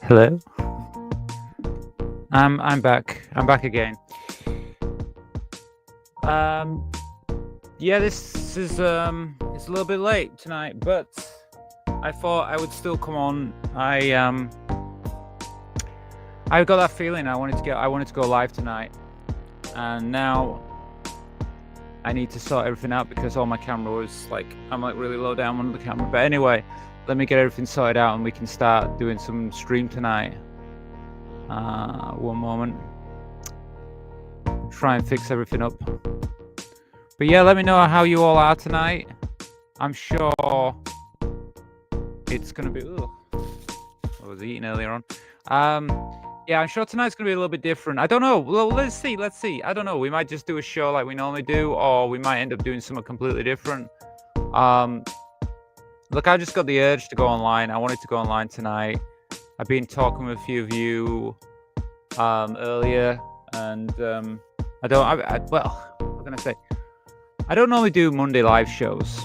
Hello. I'm back. I'm back again. Um, yeah, this is it's a little bit late tonight, but I thought I would still come on. I got that feeling I wanted to go live tonight, and now I need to sort everything out because all my camera was I'm really low down on the camera. But anyway, let me get everything sorted out and we can start doing some stream tonight. One moment. Try and fix everything up. But yeah, let me know how you all are tonight. I'm sure it's gonna be. Ugh. I was eating earlier on. Yeah, I'm sure tonight's gonna be a little bit different. I don't know. Well, let's see. I don't know. We might just do a show like we normally do, or we might end up doing something completely different. Look, I just got the urge to go online. I wanted to go online tonight. I've been talking with a few of you earlier, and well, what can I say? I don't normally do Monday live shows,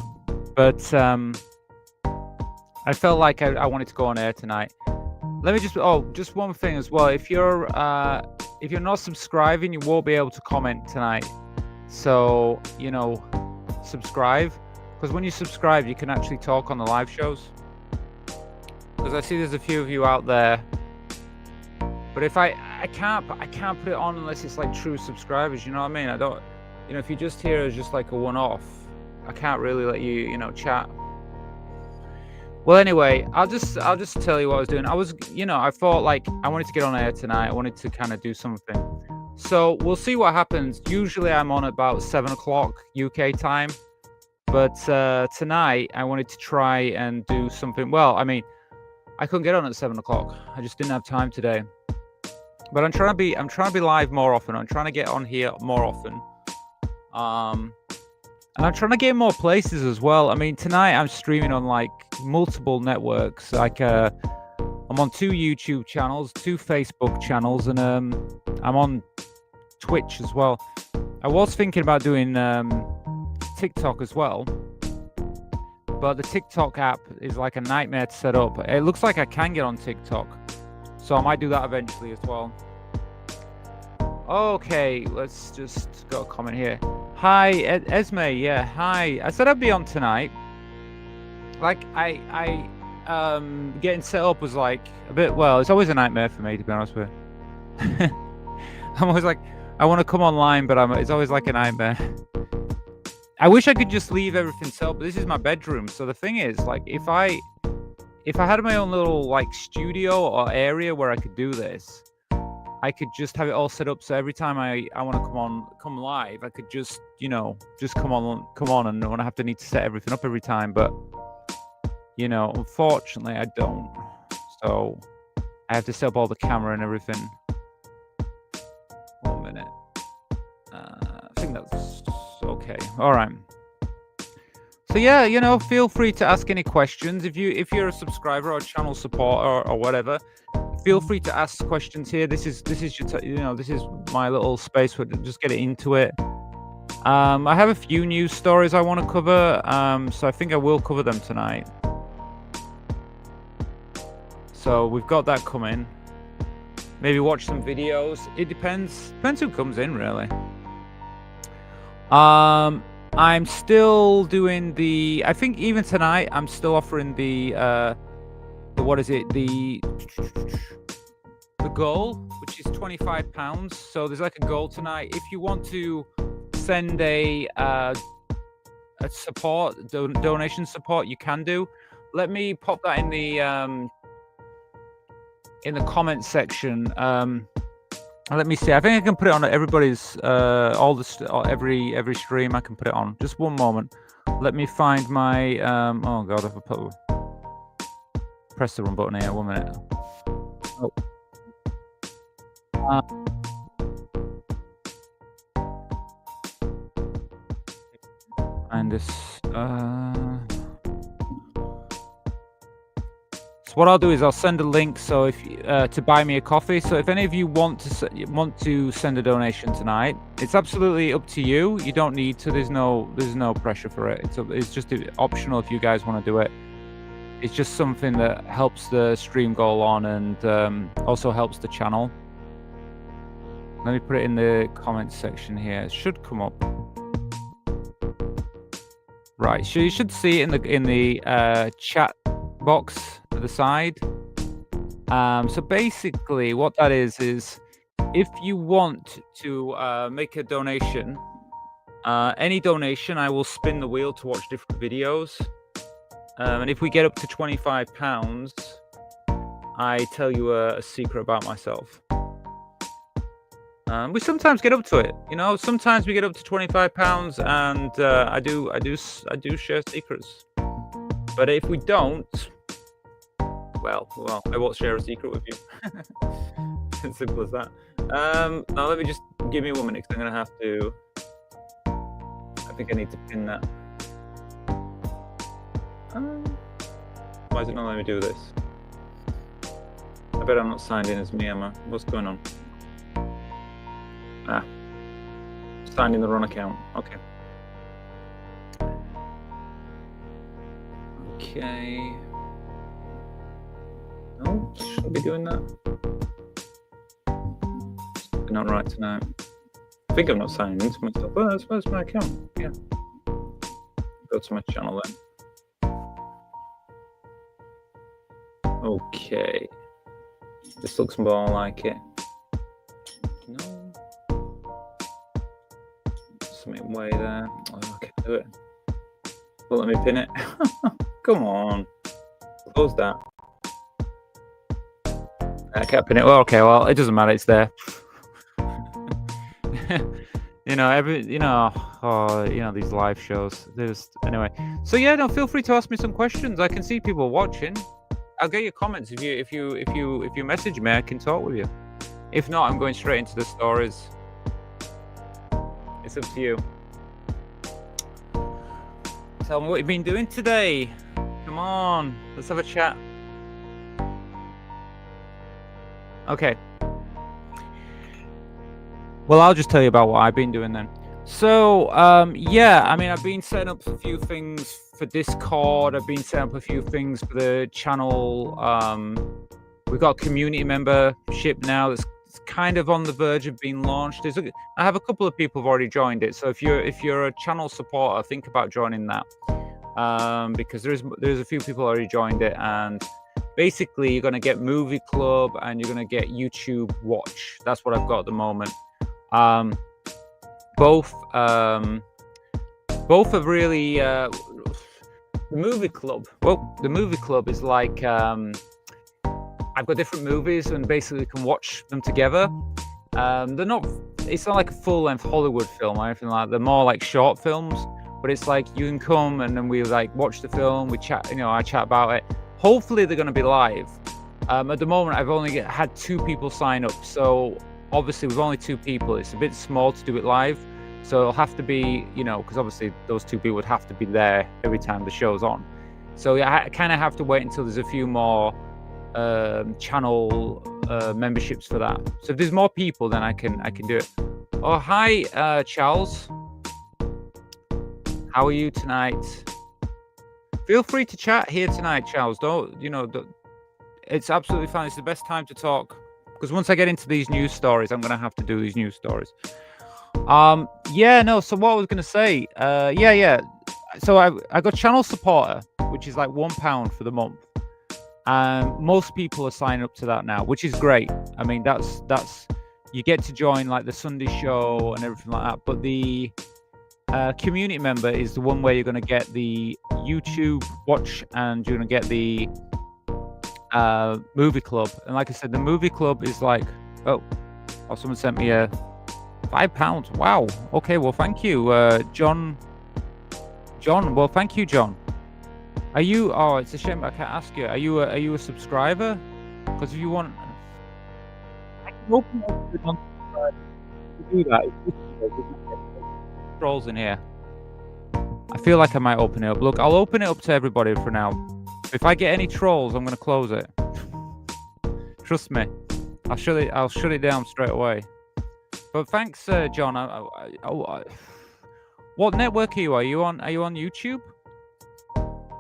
but I felt like I wanted to go on air tonight. Let me just one thing as well. If you're not subscribing, you won't be able to comment tonight. So subscribe, because when you subscribe, you can actually talk on the live shows. Because I see there's a few of you out there, but if I can't put it on unless it's like true subscribers. You know what I mean? I don't. If you just hear it as just like a one-off, I can't really let you chat. Well, anyway, I'll just tell you what I was doing. I thought I wanted to get on air tonight. I wanted to kind of do something. So we'll see what happens. Usually I'm on about 7 o'clock UK time, but tonight I wanted to try and do something. Well, I mean, I couldn't get on at 7 o'clock. I just didn't have time today. But I'm trying to be live more often. I'm trying to get on here more often. And I'm trying to get more places as well. I mean, tonight I'm streaming on multiple networks. I'm on 2 YouTube channels, 2 Facebook channels, and I'm on Twitch as well. I was thinking about doing TikTok as well, but the TikTok app is like a nightmare to set up. It looks like I can get on TikTok, so I might do that eventually as well. Okay, let's just go a comment here. Hi, Esme. Yeah, hi. I said I'd be on tonight. Getting set up was a bit. Well, it's always a nightmare for me, to be honest with you. I'm always I want to come online, but it's always a nightmare. I wish I could just leave everything set up. But this is my bedroom, so the thing is, if I had my own little studio or area where I could do this, I could just have it all set up. So every time I want to come live, I could just come on, and I don't have to need to set everything up every time. But unfortunately, I don't. So I have to set up all the camera and everything. 1 minute. I think that's okay. All right. So yeah, feel free to ask any questions if you're a subscriber or channel support or whatever. Feel free to ask questions here. This is your this is my little space where to just get into it. I have a few news stories I want to cover, so I think I will cover them tonight. So we've got that coming. Maybe watch some videos. It depends who comes in, really. I'm still doing I think even tonight I'm still offering the what is it? The goal, which is £25. So there's a goal tonight. If you want to send a support donation support, you can do. Let me pop that in the comment section. Let me see. I think I can put it on everybody's every stream. I can put it on. Just one moment. Let me find my oh god, I've press the wrong button here. 1 minute. Oh. And this. So what I'll do is I'll send a link. So if to buy me a coffee. So if any of you want to send a donation tonight, it's absolutely up to you. You don't need to. There's no pressure for it. It's just optional if you guys want to do it. It's just something that helps the stream go on and also helps the channel. Let me put it in the comments section here. It should come up. Right, so you should see it in the chat box to the side. So basically, what that is if you want to make a donation, any donation, I will spin the wheel to watch different videos. And if we get up to £25, I tell you a secret about myself. We sometimes get up to it, you know. Sometimes we get up to £25, and I do share secrets. But if we don't, well, I won't share a secret with you. As simple as that. Now let me just give me 1 minute, because I'm gonna have to. I think I need to pin that. Why is it not letting me do this? I bet I'm not signed in as me, am I? What's going on? Signed in the wrong account. Okay. Okay. No, shouldn't be doing that. Not right tonight. I think I'm not signing into myself. Well, where's my account? Yeah. Go to my channel then. Okay. This looks more like it. No. Something way there. Oh, I can't do it. Well, let me pin it. Come on. Close that. I can't pin it. Well, okay. Well, it doesn't matter. It's there. You know, these live shows. Anyway. So yeah, no. Feel free to ask me some questions. I can see people watching. I'll get your comments if you message me. I can talk with you. If not, I'm going straight into the stories. It's up to you. Tell me what you've been doing today. Come on, let's have a chat. Okay. Well, I'll just tell you about what I've been doing then. So, yeah, I mean, I've been setting up a few things for Discord. I've been setting up a few things for the channel. We've got a community membership now that's kind of on the verge of being launched. I have a couple of people who've already joined it. So if you're a channel supporter, think about joining that, because there's a few people already joined it, and basically you're going to get Movie Club and you're going to get YouTube Watch. That's what I've got at the moment. Both are really the Movie Club. Well, the Movie Club is like I've got different movies and basically can watch them together. It's not like a full-length Hollywood film or anything like that. They're more like short films, but it's like you can come and then we like watch the film, we chat, I chat about it. Hopefully they're going to be live. At the moment, I've only had 2 people sign up, so obviously with only 2 people, it's a bit small to do it live. So it'll have to be, because obviously those 2 people would have to be there every time the show's on. So yeah, I kind of have to wait until there's a few more channel memberships for that. So if there's more people, then I can do it. Oh, hi, Charles. How are you tonight? Feel free to chat here tonight, Charles. It's absolutely fine. It's the best time to talk, because once I get into these news stories, I'm going to have to do these news stories. So what I was going to say, so I got channel supporter, which is like £1 for the month. Most people are signing up to that now, which is great. I mean, that's you get to join like the Sunday show and everything like that. But the community member is the one where you're going to get the YouTube Watch and you're going to get the Movie Club. And like I said, the Movie Club is like, someone sent me a £5. Wow. Okay. Well, thank you, John. Well, thank you, John. Are you? Oh, it's a shame I can't ask you. Are you a subscriber? Because if you want, I can open up the non-subscribe to do that. Trolls in here. I feel like I might open it up. Look, I'll open it up to everybody for now. If I get any trolls, I'm going to close it. Trust me. I'll shut it down straight away. But thanks, John. What network are you? Are you on YouTube?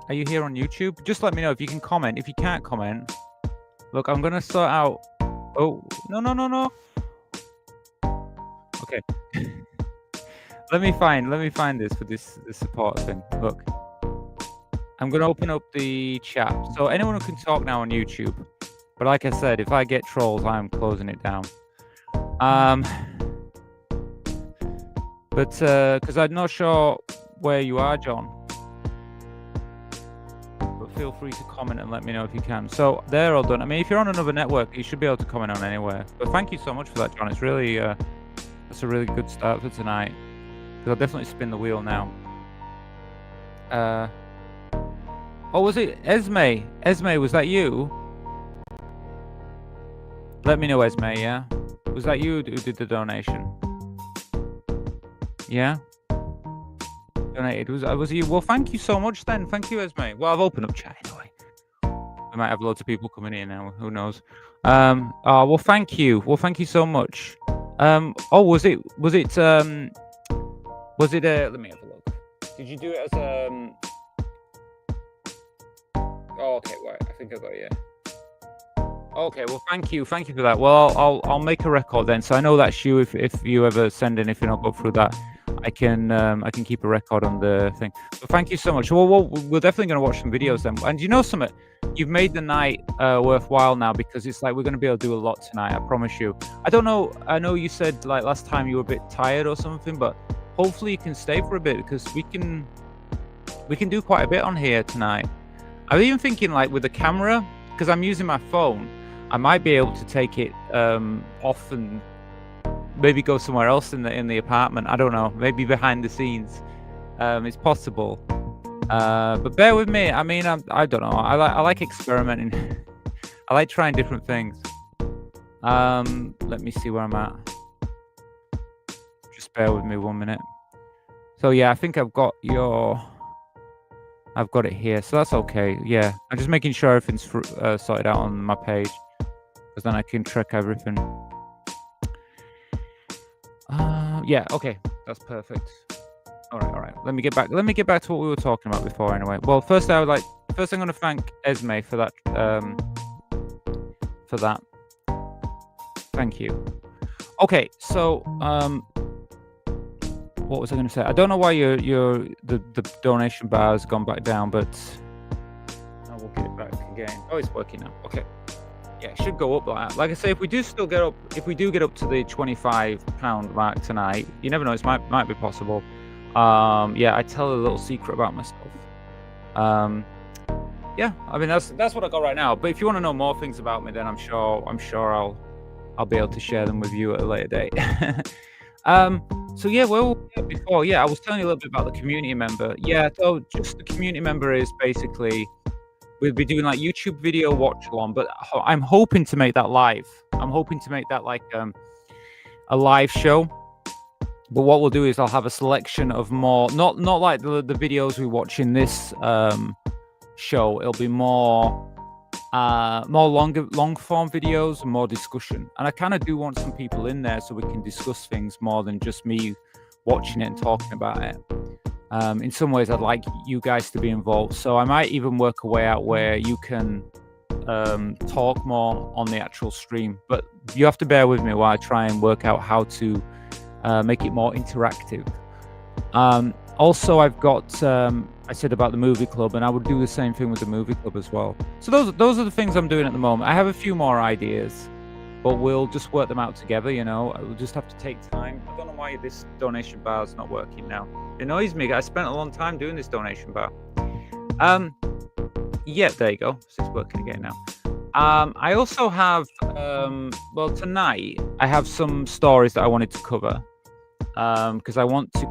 Are you here on YouTube? Just let me know if you can comment. If you can't comment, look, I'm gonna sort out. Oh, no. Okay. Let me find this for this support thing. Look, I'm gonna open up the chat. So anyone who can talk now on YouTube. But like I said, if I get trolls, I'm closing it down. But because I'm not sure where you are, John. But feel free to comment and let me know if you can. So they're all done. I mean, if you're on another network, you should be able to comment on anywhere. But thank you so much for that, John. It's really that's a really good start for tonight. Because I'll definitely spin the wheel now. Oh, was it Esme? Esme, was that you? Let me know, Esme, yeah? Was that you who did the donation? Yeah? Donated. Was it you? Well, thank you so much then. Thank you, Esme. Well, I've opened up chat anyway. We might have loads of people coming in now. Who knows? Oh, well, thank you. Well, thank you so much. Oh, was it let me have a look. Did you do it as oh, okay, right. I think I got you. Okay, well, thank you for that. Well, I'll make a record then, so I know that's you. If you ever send anything, I'll go through that. I can keep a record on the thing. But thank you so much. Well, we're definitely going to watch some videos then. And you know something? You've made the night worthwhile now, because it's like we're going to be able to do a lot tonight. I promise you. I don't know. I know you said like last time you were a bit tired or something, but hopefully you can stay for a bit, because we can do quite a bit on here tonight. I was even thinking like with the camera, because I'm using my phone, I might be able to take it off and maybe go somewhere else in the apartment. I don't know. Maybe behind the scenes. It's possible. But bear with me. I mean, I don't know. I like experimenting. I like trying different things. Let me see where I'm at. Just bear with me 1 minute. So yeah, I think I've got it here, so that's okay. Yeah, I'm just making sure everything's sorted out on my page, because then I can track everything. Yeah, okay, that's perfect. All right. Let me get back to what we were talking about before. Anyway, well, first I'm going to thank Esme for that. Thank you. Okay, so what was I going to say? I don't know why the donation bar has gone back down, but I will get it back again. Oh, it's working now. Okay. Yeah, it should go up like that. Like I say, if we do get up to the £25 mark tonight, you never know, it might be possible. Yeah, I tell a little secret about myself. Yeah, I mean that's what I got right now. But if you want to know more things about me, then I'm sure I'll be able to share them with you at a later date. So yeah, where were we at before? Yeah, I was telling you a little bit about the community member. Yeah, so just the community member is basically we'll be doing like YouTube video watch along, but I'm hoping to make that live. I'm hoping to make that like a live show. But what we'll do is I'll have a selection of more, not like the videos we watch in this show. It'll be more long form videos and more discussion. And I kind of do want some people in there so we can discuss things more than just me watching it and talking about it. In some ways, I'd like you guys to be involved. So I might even work a way out where you can talk more on the actual stream. But you have to bear with me while I try and work out how to make it more interactive. Also, I've got I said about the movie club, and I would do the same thing with the movie club as well. So those are the things I'm doing at the moment. I have a few more ideas, but we'll just work them out together. You know, we'll just have to take time. I don't know why this donation bar is not working now. It annoys me. I spent a long time doing this donation bar. Yeah, there you go. So it's working again now. I also have well, tonight I have some stories that I wanted to cover. Because I want to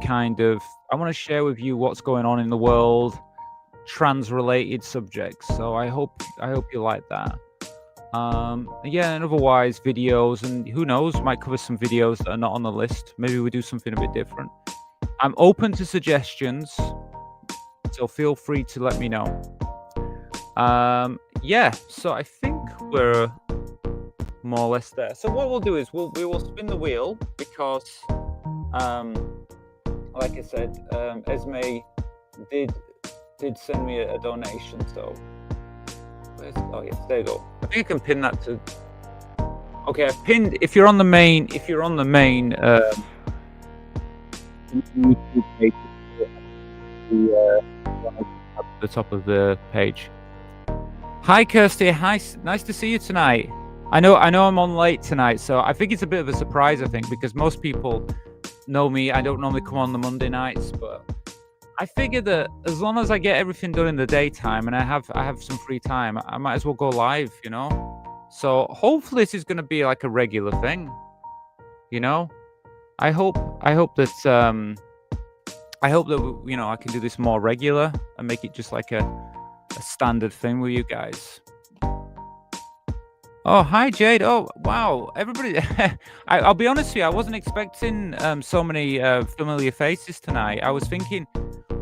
share with you what's going on in the world, trans-related subjects. So I hope you like that. Yeah, and otherwise videos, and who knows, might cover some videos that are not on the list. Maybe we do something a bit different. I'm open to suggestions, so feel free to let me know. Yeah, so I think we're more or less there. So what we'll do is we will spin the wheel, because like I said, Esme did did send me a donation. So, oh yes, there you go. I think I can pin that to. Okay, I've pinned. If you're on the main, YouTube page, the top of the page. Hi, Kirsty. Hi, nice to see you tonight. I know I'm on late tonight, so I think it's a bit of a surprise. I think because most people know me. I don't normally come on the Monday nights, but I figure that as long as I get everything done in the daytime and I have some free time, I might as well go live. So hopefully this is going to be like a regular thing. I hope that I can do this more regular and make it just like a standard thing with you guys. Oh, hi Jade. Oh, wow. Everybody. I'll be honest with you, I wasn't expecting so many familiar faces tonight.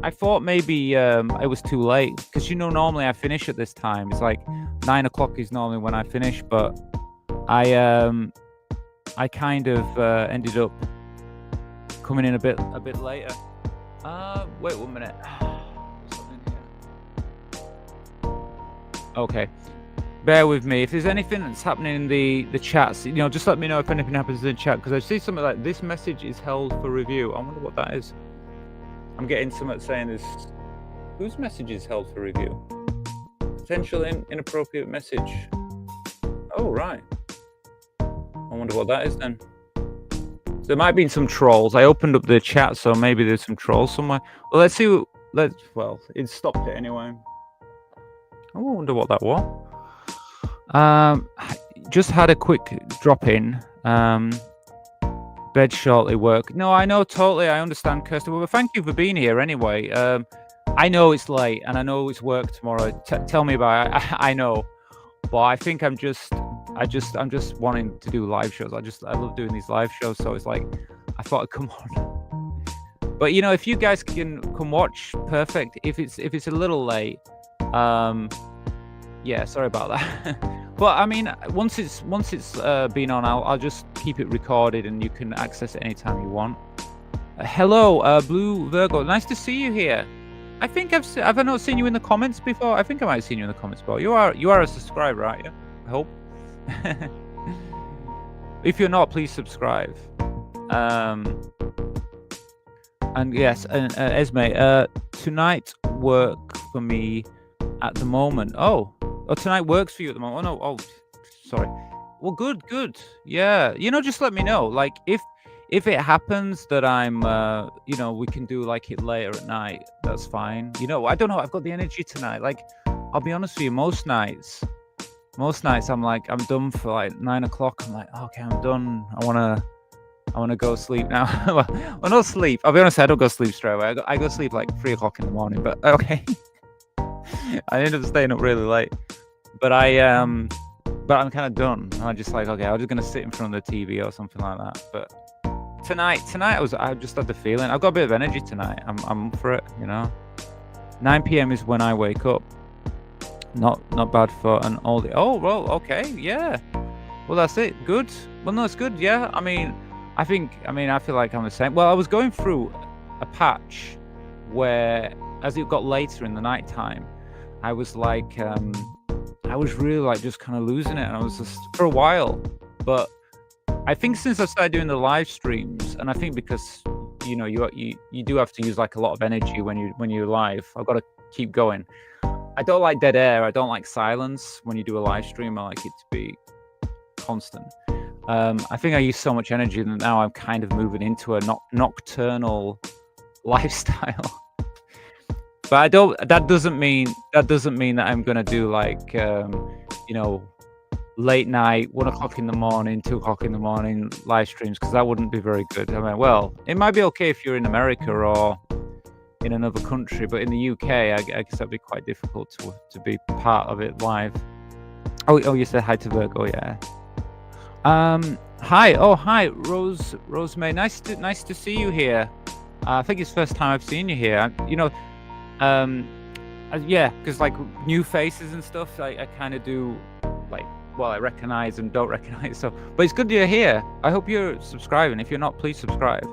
I thought maybe it was too late because normally I finish at this time. It's like 9 o'clock is normally when I finish, but I kind of ended up coming in a bit later. Wait 1 minute. Okay, bear with me. If there's anything that's happening in the chats, just let me know if anything happens in the chat, because I see something like this message is held for review. I wonder what that is. I'm getting something saying this. Whose message is held for review? Potential inappropriate message. Oh, right. I wonder what that is then. There might be some trolls. I opened up the chat, so maybe there's some trolls somewhere. Well, let's see. Well, it stopped it anyway. I wonder what that was. Just had a quick drop in. Bed shortly work. No, I know totally. I understand, Kirsty. Well, thank you for being here anyway. I know it's late and I know it's work tomorrow. Tell me about it. I know, but I think I'm just wanting to do live shows. I love doing these live shows. So it's like, I thought I'd come on. But if you guys can come watch, perfect. If it's a little late, yeah, sorry about that. But I mean, once it's been on, I'll just keep it recorded and you can access it anytime you want. Hello, Blue Virgo. Nice to see you here. I think have I not seen you in the comments before? I think I might have seen you in the comments before. You are a subscriber, aren't you? I hope. If you're not, please subscribe. And yes, and Esme, tonight work for me at the moment. Oh, tonight works for you at the moment. Oh no, sorry. Well, good. Yeah, just let me know. Like if it happens that I'm, we can do like it later at night. That's fine. I don't know. I've got the energy tonight. Like, I'll be honest with you. Most nights I'm like, I'm done for like 9 o'clock. I'm like, okay, I'm done. I wanna go sleep now. well, not sleep. I'll be honest. I don't go sleep straight away. I go sleep like 3 o'clock in the morning. But okay. I ended up staying up really late. But I'm kind of done. I'm just like, okay, I'm just gonna sit in front of the TV or something like that. But tonight I just had the feeling. I've got a bit of energy tonight. I'm up for it. 9 p.m. is when I wake up. Not bad for an oldie. Oh well, okay, yeah. Well, that's it. Good. Well, no, it's good. Yeah. I feel like I'm the same. Well, I was going through a patch where, as it got later in the night time, I was like, I was really like just kind of losing it, and I was just for a while. But I think since I started doing the live streams, and I think because you do have to use like a lot of energy when you're live. I've got to keep going. I don't like dead air. I don't like silence when you do a live stream. I like it to be constant. I think I use so much energy that now I'm kind of moving into a nocturnal lifestyle. But that doesn't mean that I'm gonna do like late night, 1 o'clock in the morning, 2 o'clock in the morning live streams, because that wouldn't be very good. I mean, well, it might be okay if you're in America or in another country, but in the UK, I guess that'd be quite difficult to be part of it live. Oh, you said hi to Virgo, yeah. Hi, Rose May. Nice to see you here. I think it's the first time I've seen you here. Yeah, because like new faces and stuff, I kind of do like, well, I recognize and don't recognize. So, but it's good you're here. I hope you're subscribing. If you're not, please subscribe.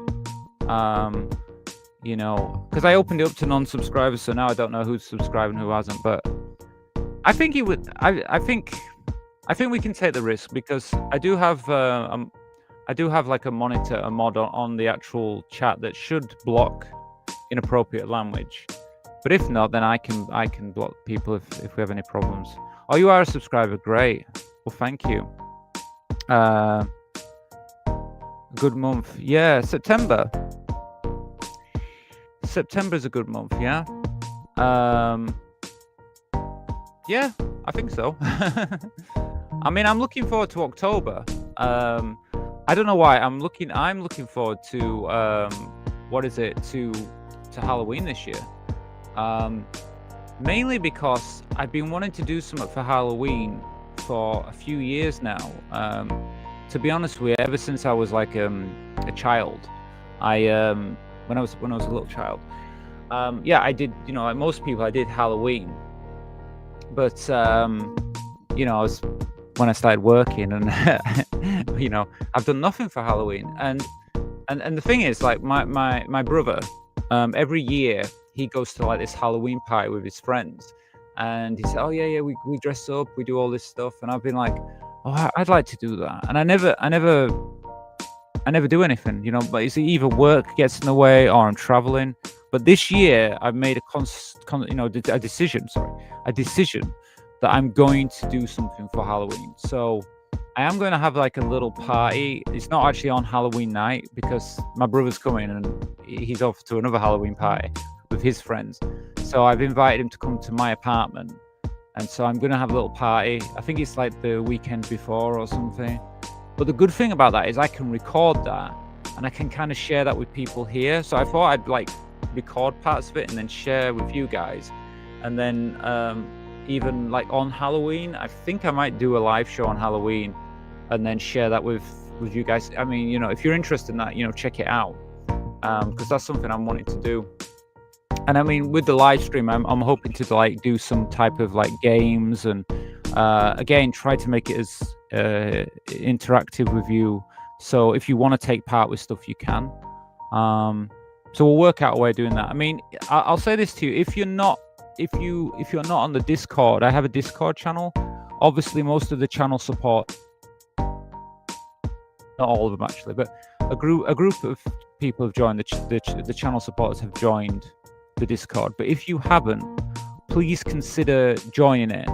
because I opened it up to non-subscribers, so now I don't know who's subscribed and who hasn't. But I think he would. I think we can take the risk because I do have like a monitor, a mod on the actual chat that should block inappropriate language. But if not, then I can block people if we have any problems. Oh, you are a subscriber. Great. Well, thank you. Good month. Yeah, September. September's a good month. Yeah. Yeah, I think so. I mean, I'm looking forward to October. I don't know why. I'm looking forward to what is it to Halloween this year. Mainly because I've been wanting to do something for Halloween for a few years now. To be honest with you, ever since I was like a child, when I was a little child, yeah, I did. Like most people, I did Halloween. But I was when I started working, and I've done nothing for Halloween. And the thing is, like my brother, every year he goes to like this Halloween party with his friends, and he said, "Oh yeah, we dress up, we do all this stuff." And I've been like, "Oh, I'd like to do that," and I never do anything, But it's either work gets in the way or I'm traveling. But this year I've made a decision that I'm going to do something for Halloween. So I am going to have like a little party. It's not actually on Halloween night because my brother's coming and he's off to another Halloween party with his friends. So I've invited him to come to my apartment. And so I'm going to have a little party. I think it's like the weekend before or something. But the good thing about that is I can record that and I can kind of share that with people here. So I thought I'd like record parts of it and then share with you guys. And then even like on Halloween, I think I might do a live show on Halloween and then share that with you guys. I mean, if you're interested in that, check it out, because that's something I'm wanting to do. And I mean, with the live stream, I'm hoping to like do some type of like games and again try to make it as interactive with you. So if you want to take part with stuff, you can. So we'll work out a way of doing that. I mean, I'll say this to you: if you're not on the Discord, I have a Discord channel. Obviously, most of the channel support, not all of them actually, but a group of people have joined the channel supporters have joined the Discord. But if you haven't, please consider joining it,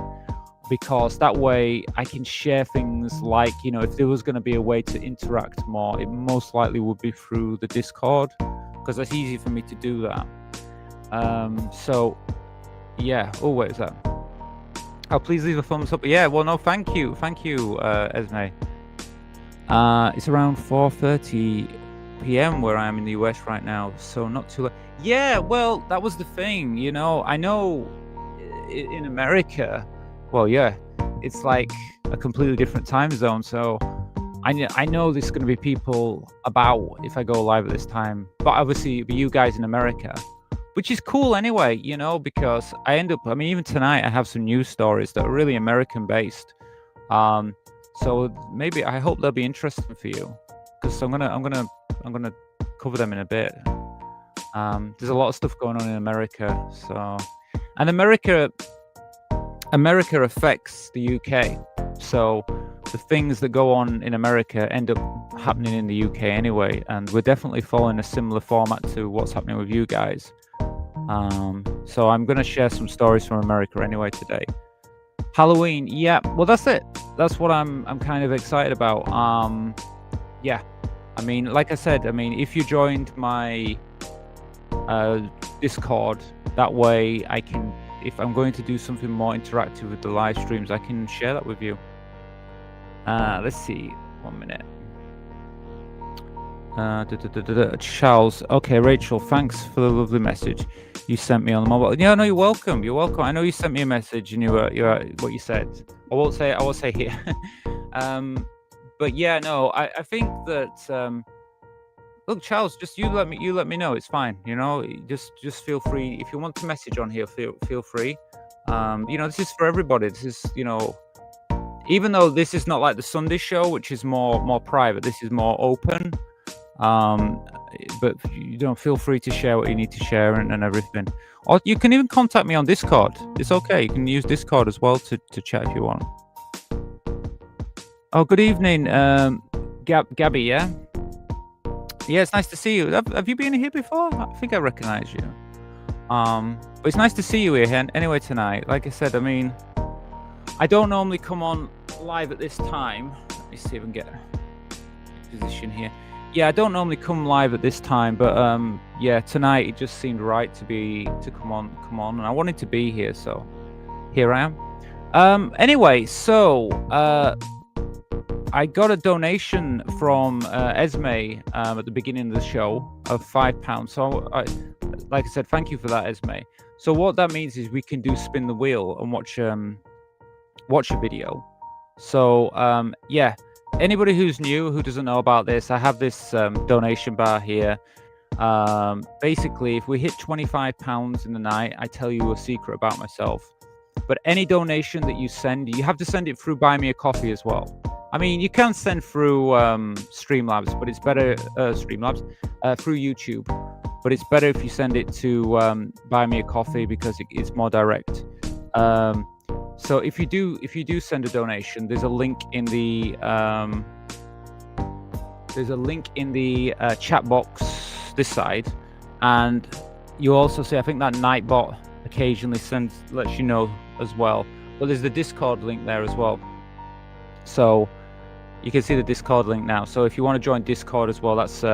because that way I can share things like, if there was going to be a way to interact more, it most likely would be through the Discord, because that's easy for me to do that. So yeah. Oh, wait, is that? Oh, please leave a thumbs up. Yeah, well, no, thank you, Esme. It's around 4:30 p.m. where I am in the US right now, so not too late. Yeah, well, that was the thing, I know in America, well, yeah, it's like a completely different time zone, so I know there's going to be people about if I go live at this time, but obviously it'll be you guys in America, which is cool anyway, because even tonight I have some news stories that are really American based. So maybe I hope they'll be interesting for you, because I'm gonna cover them in a bit. There's a lot of stuff going on in America, and America affects the UK. So the things that go on in America end up happening in the UK anyway, and we're definitely following a similar format to what's happening with you guys. So I'm going to share some stories from America anyway today. Halloween, yeah, well, that's it. That's what I'm kind of excited about. Yeah, I mean, like I said, if you joined my Discord, that way I can, if I'm going to do something more interactive with the live streams, I can share that with you. Let's see, 1 minute. Charles, okay, Rachel, thanks for the lovely message you sent me on the mobile. Yeah, no, you're welcome. I know you sent me a message and you're what you said. I won't say here. But yeah, no, I think that look, Charles, just you let me know. It's fine. Just feel free. If you want to message on here, feel free. This is for everybody. This is, even though this is not like the Sunday show, which is more private, this is more open. but you don't feel free to share what you need to share and everything. Or you can even contact me on Discord. It's okay. You can use Discord as well to chat if you want. Oh, good evening, Gabby. Yeah, it's nice to see you. Have you been here before? I think I recognize you. But it's nice to see you here. Anyway, tonight, like I said, I mean, I don't normally come on live at this time. Let me see if I can get a position here. Yeah, I don't normally come live at this time, but yeah, tonight it just seemed right to come on, and I wanted to be here, so here I am. Anyway, so I got a donation from Esme at the beginning of the show of £5. So, like I said, thank you for that, Esme. So what that means is we can do spin the wheel and watch a video. So yeah. Anybody who's new, who doesn't know about this, I have this donation bar here. Basically, if we hit £25 in the night, I tell you a secret about myself. But any donation that you send, you have to send it through Buy Me a Coffee as well. I mean, you can send through Streamlabs, but it's better through YouTube. But it's better if you send it to Buy Me a Coffee because it's more direct. So if you do send a donation, there's a link in the chat box this side, and you also see, I think that Nightbot occasionally lets you know as well. But there's the Discord link there as well, so you can see the Discord link now. So if you want to join Discord as well, that's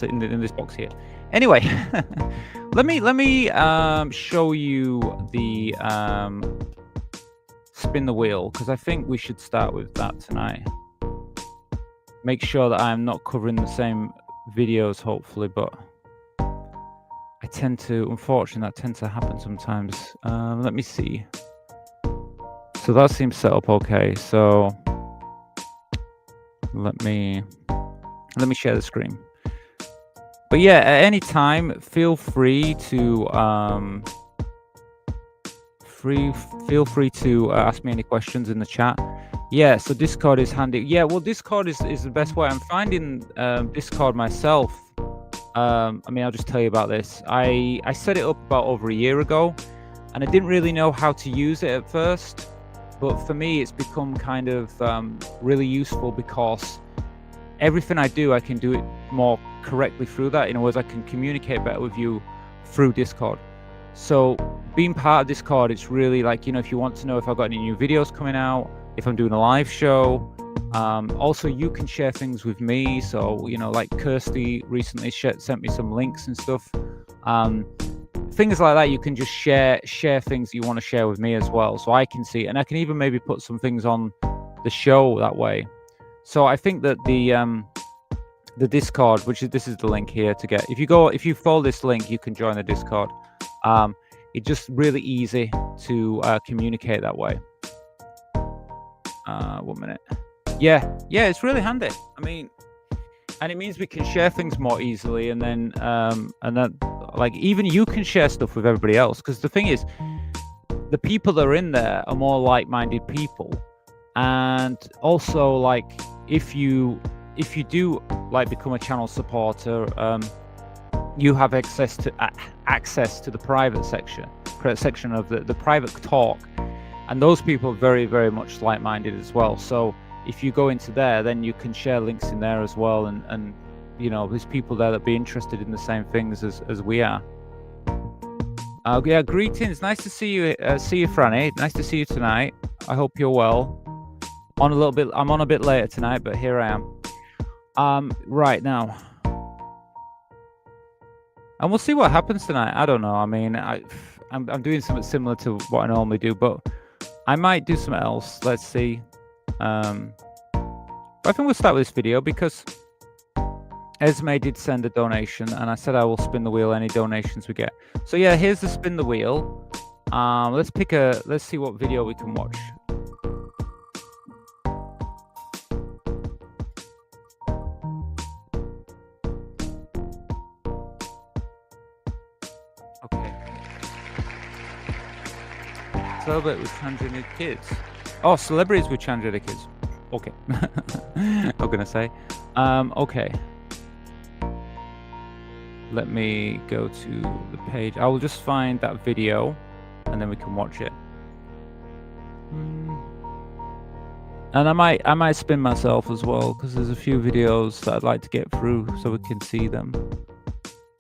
in this box here. Anyway, let me show you the spin the wheel, because I think we should start with that tonight. Make sure that I'm not covering the same videos, hopefully, but I tend to, unfortunately, that tends to happen sometimes. Let me see. So that seems set up okay. So let me share the screen. But yeah, at any time, feel free to ask me any questions in the chat. Yeah, so Discord is handy. Yeah, well, Discord is the best way. I'm finding Discord myself. I mean, I'll just tell you about this. I set it up about over a year ago, and I didn't really know how to use it at first. But for me, it's become kind of really useful because everything I do, I can do it more correctly through that. In other words, I can communicate better with you through Discord. So being part of Discord, it's really like, if you want to know if I've got any new videos coming out, if I'm doing a live show. Also, you can share things with me. So, like Kirsty recently sent me some links and stuff. Things like that, you can just share things you want to share with me as well. So I can see, and I can even maybe put some things on the show that way. So I think that the Discord, this is the link here to get. If you follow this link, you can join the Discord. It's just really easy to communicate that way. 1 minute. Yeah, it's really handy. I mean, and it means we can share things more easily, and then like even you can share stuff with everybody else. Because the thing is, the people that are in there are more like-minded people, and also like if you do like become a channel supporter, you have access to the private section of the private talk, and those people are very, very much like-minded as well. So if you go into there, then you can share links in there as well, and there's people there that be interested in the same things as we are. Yeah, greetings. Nice to see you, Franny. Nice to see you tonight. I hope you're well. I'm on a bit later tonight, but here I am. Right now. And we'll see what happens tonight. I don't know. I mean, I'm doing something similar to what I normally do, but I might do something else. Let's see. But I think we'll start with this video because Esme did send a donation, and I said I will spin the wheel any donations we get. So yeah, here's the spin the wheel. Let's see what video we can watch. Celebrate with transgender kids. Oh, celebrities with transgender kids. Okay. I'm gonna say. Okay. Let me go to the page. I will just find that video, and then we can watch it. And I might spin myself as well, because there's a few videos that I'd like to get through so we can see them.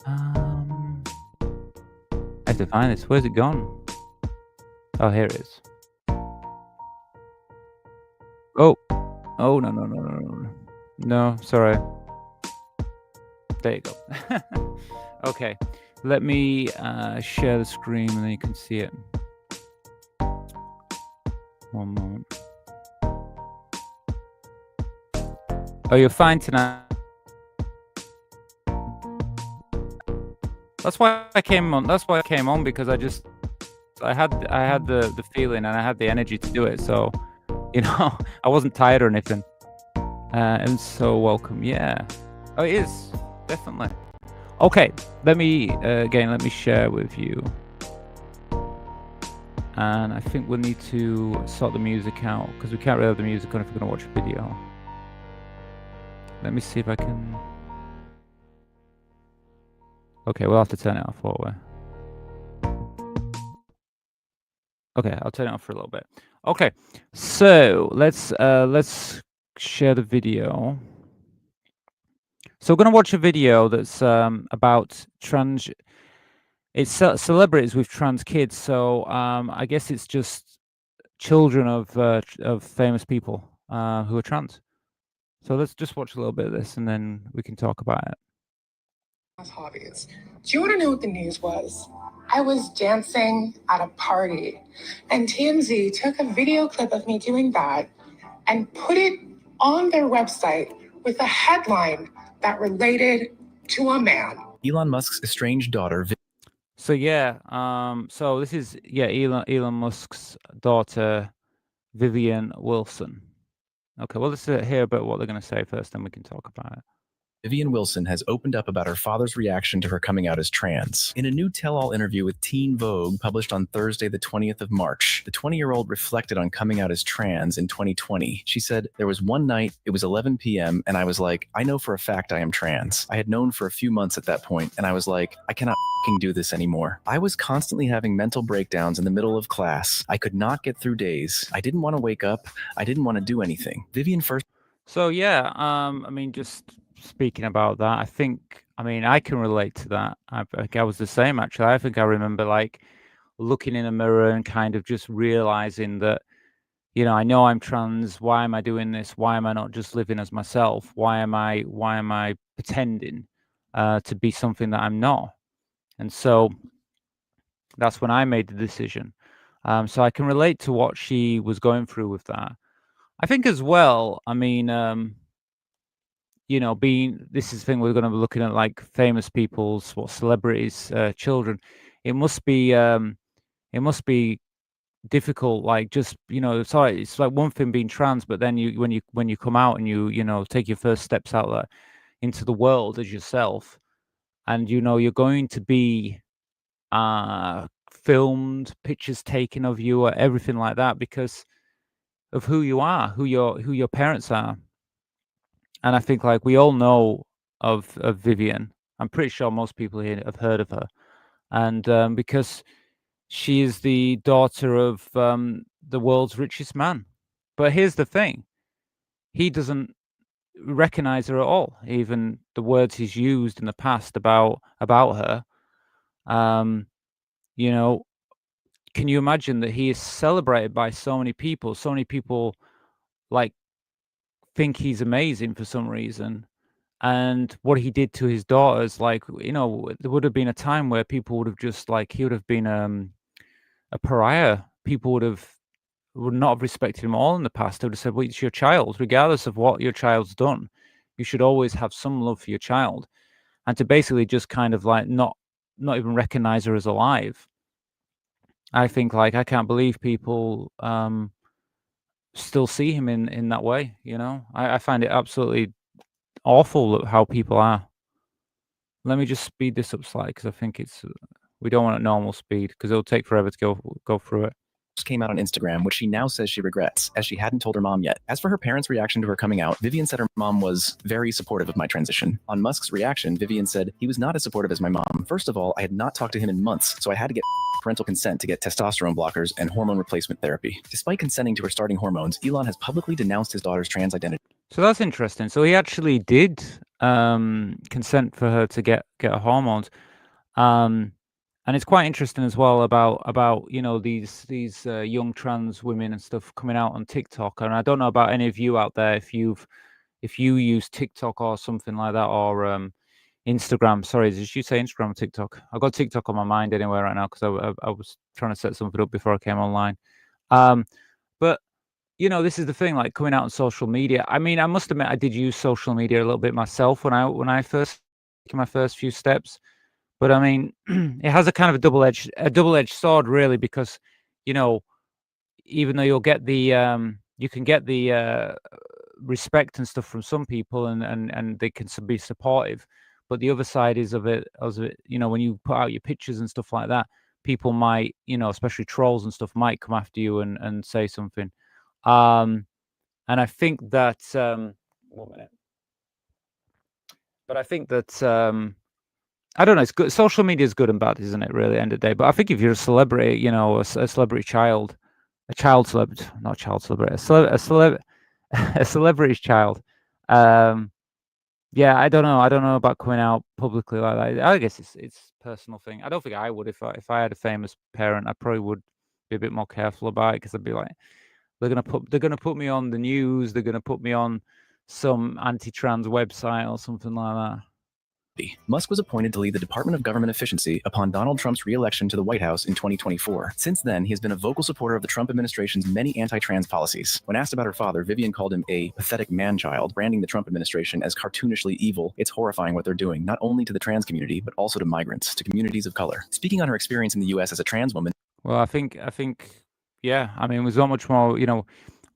I have to find this. Where's it gone? Oh, here it is. Oh, no, sorry. There you go. Okay, let me share the screen and then you can see it. One moment. Oh, you're fine tonight. That's why I came on. That's why I came on, because I had the feeling and I had the energy to do it. So, I wasn't tired or anything. And so welcome. Yeah. Oh, it is definitely. Okay. Let me share with you. And I think we'll need to sort the music out, because we can't really have the music on if we're going to watch a video. Let me see if I can. Okay, we'll have to turn it off, won't we? Okay, I'll turn it off for a little bit. Okay, so let's share the video. So we're going to watch a video that's about trans. It's celebrities with trans kids. So I guess it's just children of famous people who are trans. So let's just watch a little bit of this, and then we can talk about it. Hobbies. Do you want to know what the news was? I was dancing at a party, and TMZ took a video clip of me doing that and put it on their website with a headline that related to a man. Elon Musk's estranged daughter. So yeah, so this is Elon Musk's daughter, Vivian Wilson. Okay, well, let's hear about what they're going to say first, then we can talk about it. Vivian Wilson has opened up about her father's reaction to her coming out as trans. In a new tell-all interview with Teen Vogue published on Thursday, the 20th of March, the 20-year-old reflected on coming out as trans in 2020. She said, "There was one night, it was 11 p.m., and I was like, I know for a fact I am trans. I had known for a few months at that point, and I was like, I cannot do this anymore. I was constantly having mental breakdowns in the middle of class. I could not get through days. I didn't want to wake up. I didn't want to do anything." Vivian first. So yeah, I mean, just speaking about that, I can relate to that. I was the same, actually. I think I remember like looking in a mirror and kind of just realizing that, I know I'm trans. Why am I doing this? Why am I not just living as myself? Why am I pretending to be something that I'm not? And so that's when I made the decision. So I can relate to what she was going through with that. I think as well, I mean, this is the thing, we're going to be looking at like famous people's, celebrities, children. It must be difficult, like, just, sorry, it's like one thing being trans, but then when you come out and you take your first steps out there into the world as yourself, and you're going to be filmed, pictures taken of you, or everything like that, because of who you are, who your parents are. And I think, like, we all know of Vivian. I'm pretty sure most people here have heard of her, and because she is the daughter of the world's richest man. But here's the thing: he doesn't recognize her at all. Even the words he's used in the past about her. Can you imagine that he is celebrated by so many people? So many people, like, think he's amazing for some reason. And what he did to his daughters, like, there would have been a time where people would have just, like, he would have been a pariah. People would not have respected him at all in the past. They would have said, well, it's your child. Regardless of what your child's done, you should always have some love for your child. And to basically just kind of, like, not even recognize her as alive. I think, like, I can't believe people still see him in that way, I find it absolutely awful how people are. Let me just speed this up slightly, because I think we don't want it normal speed, because it'll take forever to go through it. came out on Instagram, which she now says she regrets, as she hadn't told her mom yet. As for her parents' reaction to her coming out, Vivian said her mom was very supportive of my transition. On Musk's reaction, Vivian said, he was not as supportive as my mom. First of all, I had not talked to him in months, so I had to get parental consent to get testosterone blockers and hormone replacement therapy. Despite consenting to her starting hormones, Elon has publicly denounced his daughter's trans identity. So that's interesting. So he actually did consent for her to get her hormones. And it's quite interesting as well about these young trans women and stuff coming out on TikTok. And I don't know about any of you out there if you use TikTok or something like that, or Instagram. Sorry, did you say Instagram or TikTok? I've got TikTok on my mind anyway right now because I was trying to set something up before I came online. But this is the thing, like coming out on social media. I mean, I must admit I did use social media a little bit myself when I first took my first few steps. But I mean, it has a kind of a double-edged sword, really, because even though you can get the respect and stuff from some people, and they can be supportive, but the other side is of it, when you put out your pictures and stuff like that, people might, especially trolls and stuff, might come after you and say something. And I think that 1 minute. But I think that I don't know. It's good. Social media is good and bad, isn't it? Really, end of the day. But I think if you're a celebrity, a celebrity child, a child celebrity, not a child celebrity, a celebrity child. Yeah, I don't know. I don't know about coming out publicly like that. I guess it's a personal thing. I don't think I would if I had a famous parent. I probably would be a bit more careful about it because I'd be like, they're gonna put me on the news. They're gonna put me on some anti-trans website or something like that. Musk was appointed to lead the Department of Government Efficiency upon Donald Trump's re-election to the White House in 2024. Since then, he has been a vocal supporter of the Trump administration's many anti-trans policies. When asked about her father, Vivian called him a pathetic man-child, branding the Trump administration as cartoonishly evil. It's horrifying what they're doing, not only to the trans community, but also to migrants, to communities of color. Speaking on her experience in the U.S. as a trans woman. Well, I think, yeah. I mean, there's not much more,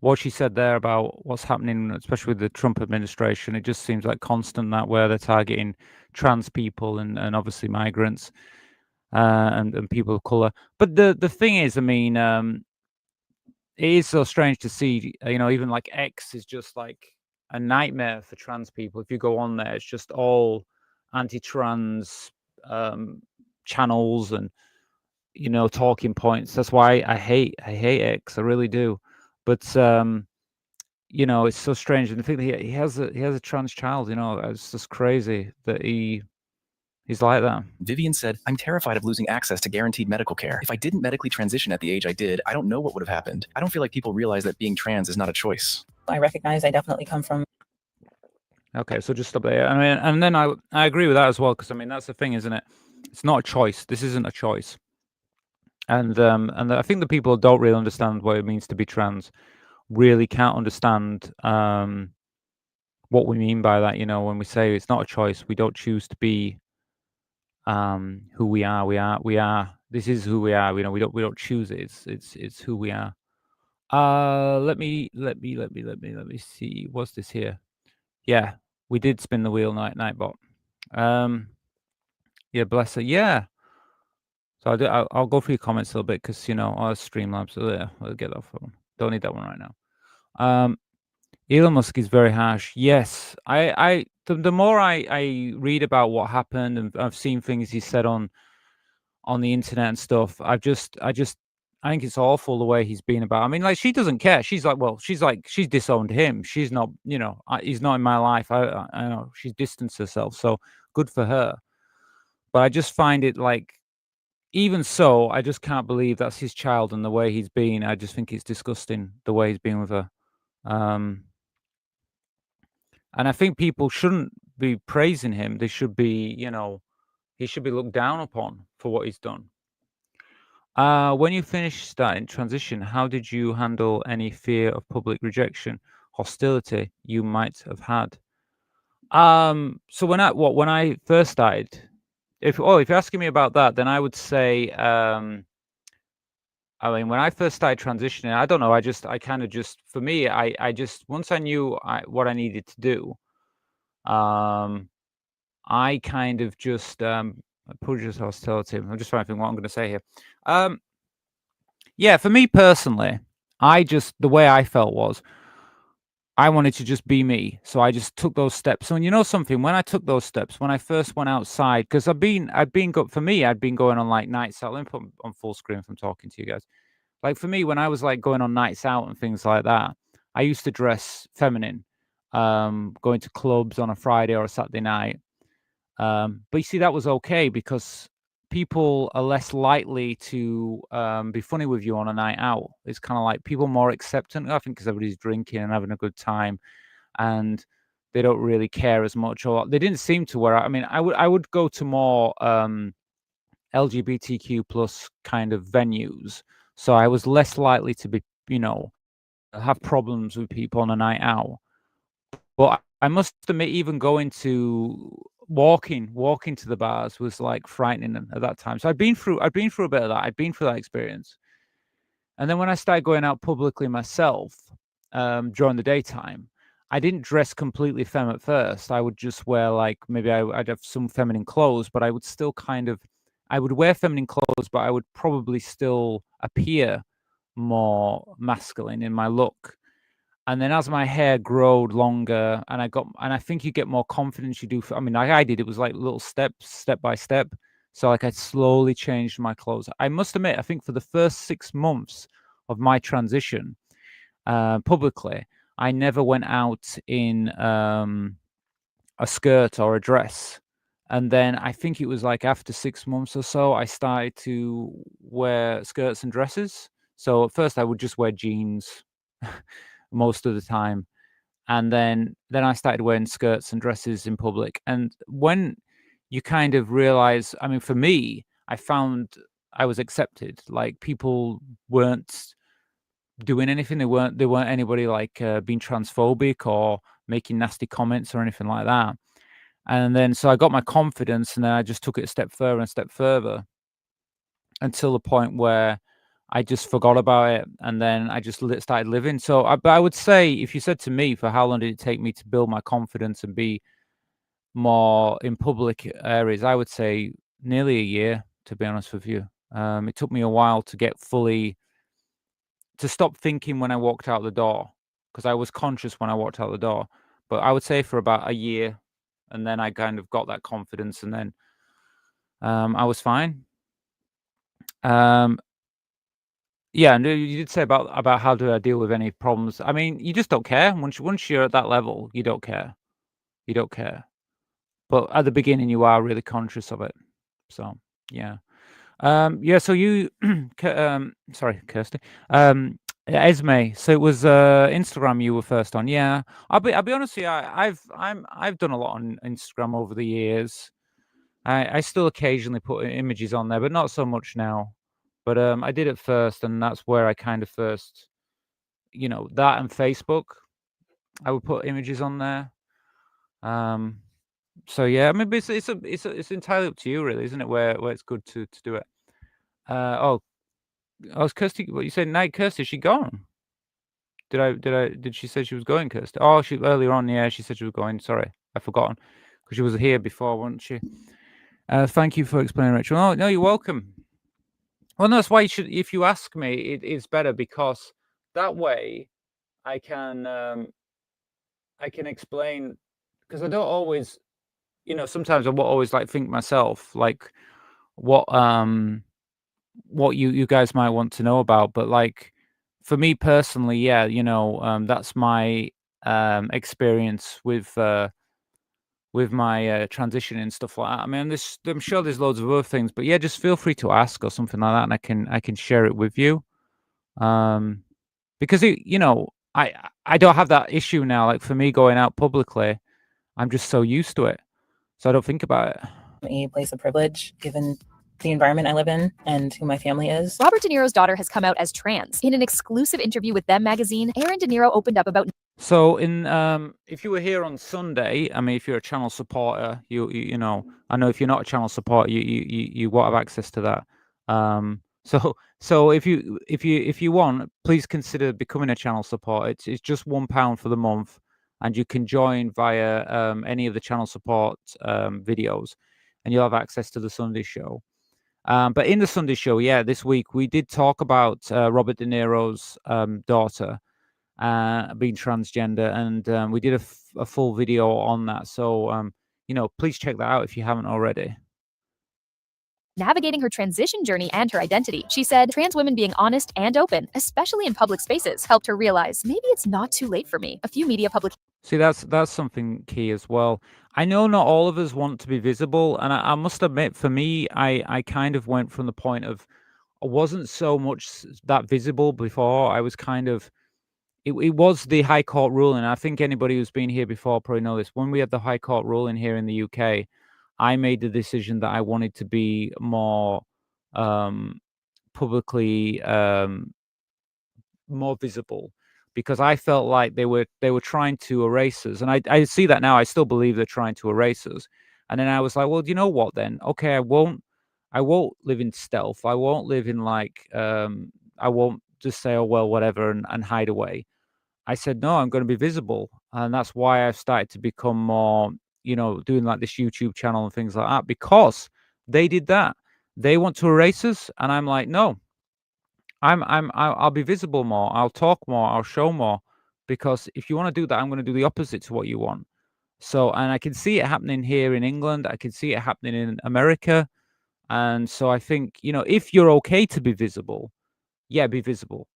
what she said there about what's happening, especially with the Trump administration. It just seems like constant that where they're targeting trans people and obviously migrants and people of color. But the thing is, I mean, it is so strange to see, even like X is just like a nightmare for trans people. If you go on there, it's just all anti-trans channels and talking points. That's why I hate X. I really do. But it's so strange, and the thing that he has a trans child. It's just crazy that he's like that. Vivian said, "I'm terrified of losing access to guaranteed medical care. If I didn't medically transition at the age I did, I don't know what would have happened. I don't feel like people realize that being trans is not a choice." I recognize I definitely come from. Okay, so just stop there. I mean, and then I agree with that as well, because I mean that's the thing, isn't it? It's not a choice. This isn't a choice. And I think the people who don't really understand what it means to be trans really can't understand what we mean by that. When we say it's not a choice, we don't choose to be who we are. We are. This is who we are. We don't choose it. It's who we are. Let me see. What's this here? Yeah, we did spin the wheel, Nightbot. Yeah, bless her. Yeah. So I'll go through your comments a little bit because our Streamlabs are there. I'll get that phone. Don't need that one right now. Elon Musk is very harsh. Yes, the more I read about what happened and I've seen things he said on the internet and stuff, I think it's awful the way he's been about. I mean, like she doesn't care. She's disowned him. She's not, he's not in my life. I know she's distanced herself. So good for her. But I just find it like. Even so, I just can't believe that's his child and the way he's been. I just think it's disgusting the way he's been with her. And I think people shouldn't be praising him. They should be, he should be looked down upon for what he's done. When you finished that in transition, how did you handle any fear of public rejection, hostility you might have had? So when I first started. If you're asking me about that, then I would say, I mean, when I first started transitioning, I don't know. For me, I just once I knew what I needed to do, I kind of just approached hostility. I'm just trying to think what I'm going to say here. Yeah, for me personally, the way I felt was I wanted to just be me. So I just took those steps. So, and you know something, when I took those steps, when I first went outside, because for me, I'd been going on like nights out. Let me put on full screen if I'm talking to you guys. Like for me, when I was like going on nights out and things like that, I used to dress feminine, going to clubs on a Friday or a Saturday night. But you see, that was okay because people are less likely to be funny with you on a night out. It's kind of like people more acceptant, I think, because everybody's drinking and having a good time, and they don't really care as much, or they didn't seem to. Where I mean, I would go to more LGBTQ plus kind of venues, so I was less likely to be, have problems with people on a night out. But I must admit, even going to walking to the bars was like frightening at that time. So I'd been through a bit of that. I'd been through that experience. And then when I started going out publicly myself, during the daytime, I didn't dress completely femme at first. I would just wear like maybe I'd have some feminine clothes, but I would still I would wear feminine clothes, but I would probably still appear more masculine in my look. And then as my hair growed longer and I think you get more confidence, you do. I mean, like I did, it was like little steps, step by step. So like I slowly changed my clothes. I must admit, I think for the first 6 months of my transition, publicly, I never went out in a skirt or a dress. And then I think it was like after 6 months or so, I started to wear skirts and dresses. So at first I would just wear jeans most of the time. And then I started wearing skirts and dresses in public. And when you kind of realize, I mean, for me, I found I was accepted. Like people weren't doing anything. They weren't anybody like being transphobic or making nasty comments or anything like that. And then so I got my confidence, and then I just took it a step further and step further until the point where I just forgot about it, and then I just started living. So, but I would say, if you said to me, for how long did it take me to build my confidence and be more in public areas, I would say nearly a year, to be honest with you. It took me a while to get to stop thinking when I walked out the door, because I was conscious when I walked out the door. But I would say for about a year, and then I kind of got that confidence, and then I was fine. Um, Yeah, and you did say about how do I deal with any problems. I mean, you just don't care. Once you're at that level, you don't care. You don't care. But at the beginning, you are really conscious of it. So yeah, yeah. So you, sorry, Kirsty, Esme. So it was Instagram you were first on. Yeah, I'll be honest with you. I've done a lot on Instagram over the years. I still occasionally put images on there, but not so much now. But I did it first, and that's where I kind of first, that and Facebook. I would put images on there. So yeah, I mean, but it's entirely up to you, really, isn't it? Where it's good to do it. Oh, was Kirsty? What you said? Night, Kirsty? Is she gone? Did she say she was going, Kirsty? Oh, she earlier on. Yeah, she said she was going. Sorry, I've forgotten because she was here before, wasn't she? Thank you for explaining, Rachel. Oh no, you're welcome. Well, no, that's why you should. If you ask me, it's better because that way I can explain, because I don't always, sometimes I won't always like think myself like what you guys might want to know about, but like for me personally, yeah, that's my experience with my transition and stuff like that. I mean, I'm sure there's loads of other things, but yeah, just feel free to ask or something like that, and I can share it with you. Because I don't have that issue now. Like for me, going out publicly, I'm just so used to it, so I don't think about it. A place of privilege given the environment I live in and who my family is. Robert De Niro's daughter has come out as trans. In an exclusive interview with Them magazine, Aaron De Niro opened up about. So if you were here on Sunday, I mean, if you're a channel supporter, you know, I know if you're not a channel supporter, you won't have access to that. So if you want, please consider becoming a channel supporter. It's just £1 for the month, and you can join via any of the channel support videos, and you'll have access to the Sunday show. But in the Sunday show, yeah, this week we did talk about Robert De Niro's daughter being transgender, and we did a full video on that. So, please check that out if you haven't already. navigating her transition journey and her identity. She said trans women being honest and open, especially in public spaces, helped her realize maybe it's not too late for me. A few media publications See, that's something key as well. I know not all of us want to be visible, and I must admit, for me, I kind of went from the point of I wasn't so much that visible before. I was kind of it was the High Court ruling. I think anybody who's been here before probably know this. When we had the High Court ruling here in the UK, I made the decision that I wanted to be more publicly more visible because I felt like they were trying to erase us. And I see that now. I still believe they're trying to erase us. And then I was like, well, you know what then? Okay, I won't live in stealth. I won't live in I won't just say, oh well, whatever, and hide away. I said, no, I'm going to be visible. And that's why I've started to become more, doing like this YouTube channel and things like that, because they did that. They want to erase us. And I'm like, no, I'll be visible more. I'll talk more. I'll show more, because if you want to do that, I'm going to do the opposite to what you want. So, and I can see it happening here in England. I can see it happening in America. And so I think, if you're okay to be visible, yeah, be visible,